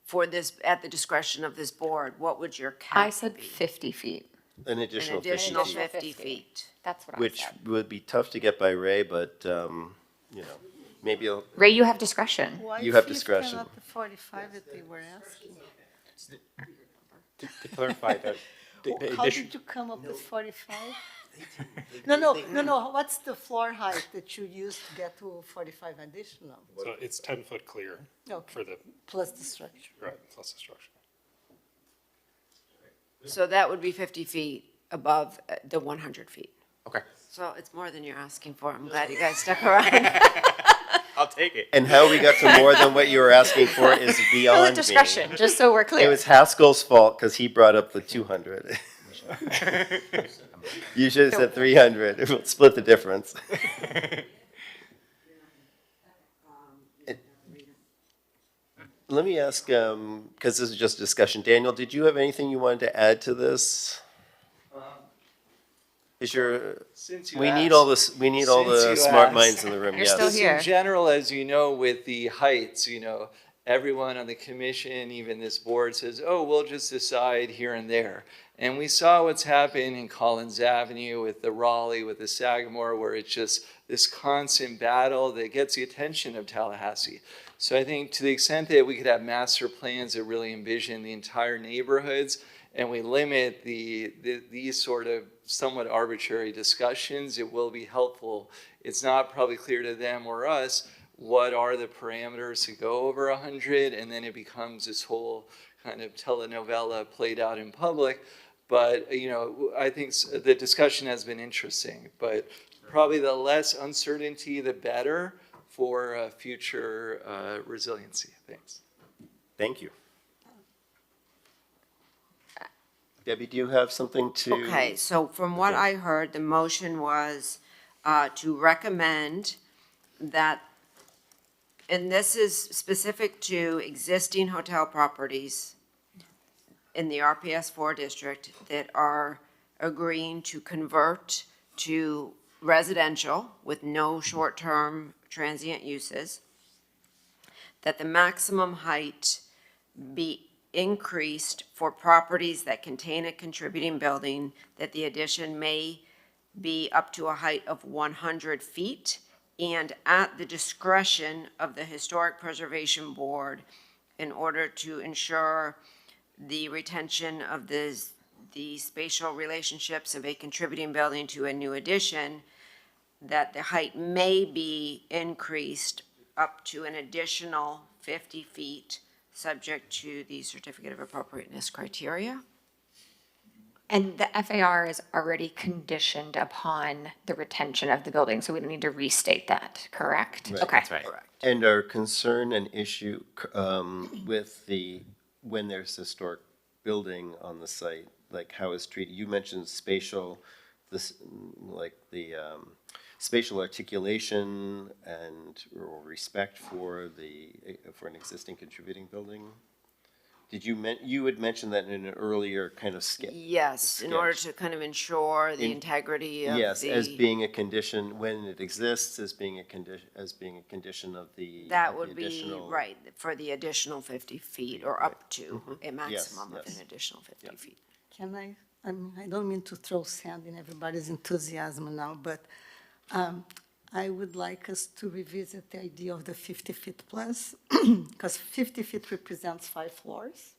for this, at the discretion of this board. What would your cap I said be? 50 feet. An An additional 50 additional feet, 50 feet. That's what I which said. would be tough to get by Ray, but, you know, maybe you'll, Ray, you have discretion. Why You have 50 discretion. and not the 45 that they were asking? To clarify that, How did you come up with 45? No, what's the floor height that you used to get to 45 additional? So it's 10-foot clear Okay. for the, Plus the structure. right, plus the structure. So that would be 50 feet above the 100 feet. Okay. So it's more than you're asking for. I'm glad you guys stuck around. I'll take it. and how we got to more than what you were asking for is beyond Full me. of discretion, just so we're It clear. was Haskell's fault because he brought up the 200. You should have said 300. We'll split the difference. Let me ask, because this is just a discussion. Daniel, did you have anything you wanted to add to this? Is your, Since you we need asked- all this, we need all since the you smart asked. minds in the room, You're yes. still Just here. in general, as you know, with the heights, you know, everyone on the commission, even this board says, oh, we'll just decide here and there. And we saw what's happened in Collins Avenue with the Raleigh, with the Sagamore, where it's just this constant battle that gets the attention of Tallahassee. So I think to the extent that we could have master plans that really envision the entire neighborhoods, and we limit these sort of somewhat arbitrary discussions, it will be helpful. It's not probably clear to them or us what are the parameters to go over 100, and then it becomes this whole kind of telenovela played out in public. But, you know, I think the discussion has been interesting, but probably the less uncertainty, the better for future resiliency. Thanks. Thank you. Debbie, do you have something to? Okay, so from what I heard, the motion was to recommend that, and this is specific to existing hotel properties in the RPS 4 district that are agreeing to convert to residential with no short-term transient uses, that the maximum height be increased for properties that contain a contributing building, that the addition may be up to a height of 100 feet, and at the discretion of the Historic Preservation Board, in order to ensure the retention of the spatial relationships of a contributing building to a new addition, that the height may be increased up to an additional 50 feet, subject to the certificate of appropriateness criteria. And the FAR is already conditioned upon the retention of the building, so we don't need to restate that, correct? Right. Okay. That's right. And our concern and issue with when there's historic building on the site, like how it's treated, you mentioned spatial, spatial articulation or respect for an existing contributing building. You had mentioned that in an earlier kind of Yes, in order to kind of ensure the integrity of the. Yes, as being a condition, when it exists, as being a condition of the. That of the would be, additional- right, for the additional 50 feet, or up to a maximum of yes. an additional 50 feet. Can I mean, I don't mean to throw sand in everybody's enthusiasm now, but I would like us to revisit the idea of the 50 feet plus, because 50 feet represents 5 floors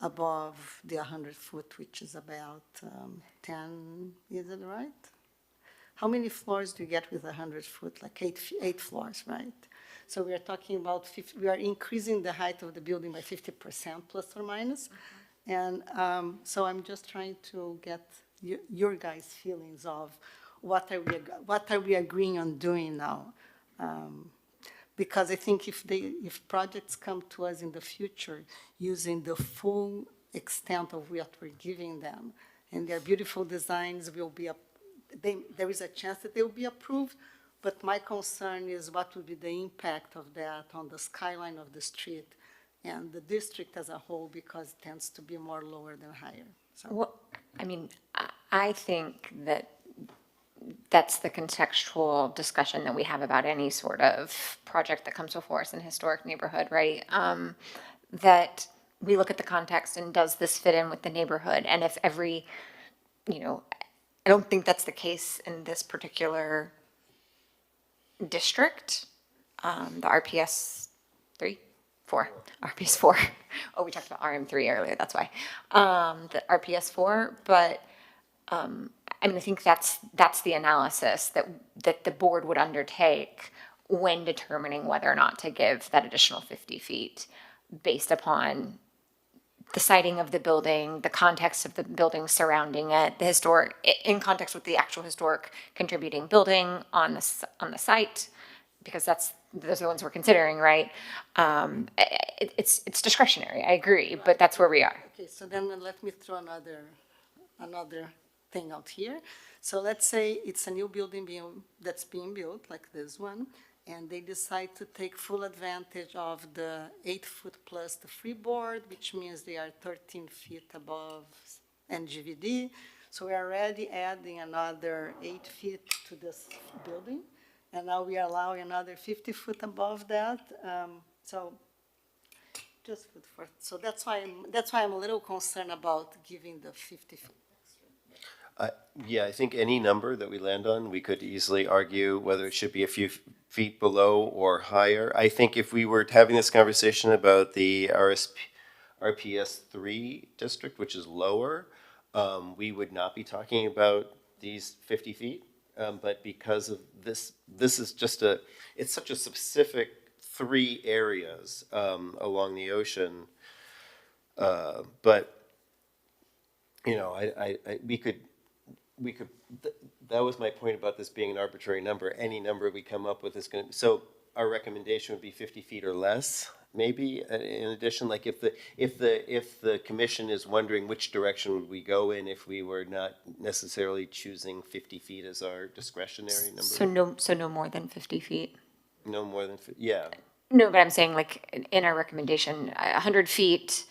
above the 100 foot, which is about 10, is it right? How many floors do you get with 100 foot? Like 8 floors, right? So we are talking about, we are increasing the height of the building by 50% plus or minus. And so I'm just trying to get your guys' feelings of what are we agreeing on doing now? Because I think if projects come to us in the future using the full extent of what we're giving them, and their beautiful designs will be, there is a chance that they will be approved, But my concern is what would be the impact of that on the skyline of the street and the district as a whole, because it tends to be more lower than higher. So, Well, I mean, I think that that's the contextual discussion that we have about any sort of project that comes before us in a historic neighborhood, right? That we look at the context and does this fit in with the neighborhood? And if every, you know, I don't think that's the case in this particular district, the RPS 4. Oh, we talked about RM3 earlier, that's why. The RPS 4, but I mean, I think that's the analysis that the board would undertake when determining whether or not to give that additional 50 feet based upon the siting of the building, the context of the building surrounding it, the historic, in context with the actual historic contributing building on the site, because those are the ones we're considering, right? It's discretionary, I agree, but that's where we are. okay, so then let me throw another thing out here. So let's say it's a new building that's being built, like this one, and they decide to take full advantage of the 8 foot plus the freeboard, which means they are 13 feet above NGVD. So we're already adding another 8 feet to this building, and now we are allowing another 50 foot above that. So just food for, so that's why I'm a little concerned about giving the 50 feet. Yeah, I think any number that we land on, we could easily argue whether it should be a few feet below or higher. I think if we were having this conversation about the RPS 3 district, which is lower, we would not be talking about these 50 feet. But because of this is just it's such a specific 3 areas along the ocean. But, you know, we could, that was my point about this being an arbitrary number. Any number we come up with is going to, so our recommendation would be 50 feet or less, maybe, in addition, like if the commission is wondering which direction would we go in if we were not necessarily choosing 50 feet as our discretionary number. So no more than 50 feet? No more than, yeah. No, but I'm saying like in our recommendation, 100 feet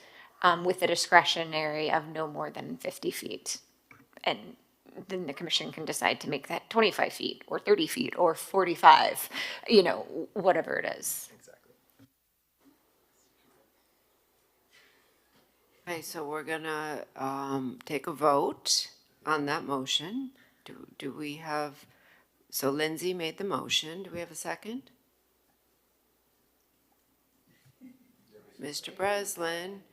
with a discretionary of no more than 50 feet. And then the commission can decide to make that 25 feet or 30 feet or 45, you know, whatever it is. Exactly. Okay, so we're gonna take a vote on that motion. Do we have, so Lindsay made the motion. Do we have a second? Mr. Breslin,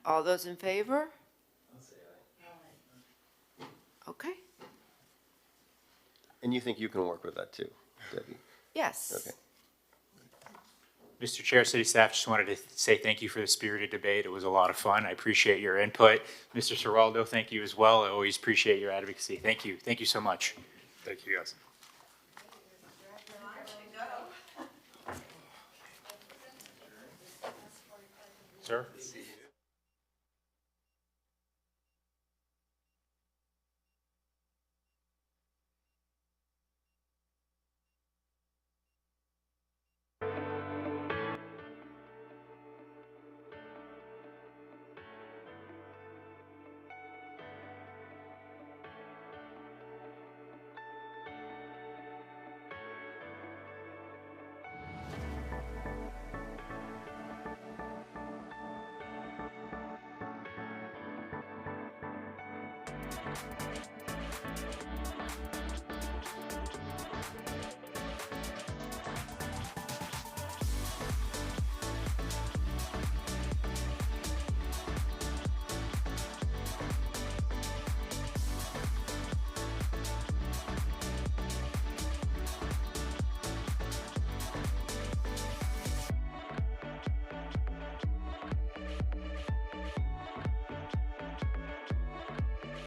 all those in favor? Okay, And you think you can work with that too, Debbie? yes. Okay. Mr. Chair, City Staff, just wanted to say thank you for the spirited debate. It was a lot of fun. I appreciate your input. Mr. Ciraldo, thank you as well. I always appreciate your advocacy. Thank you. Thank you so much. Thank you, guys. Sir?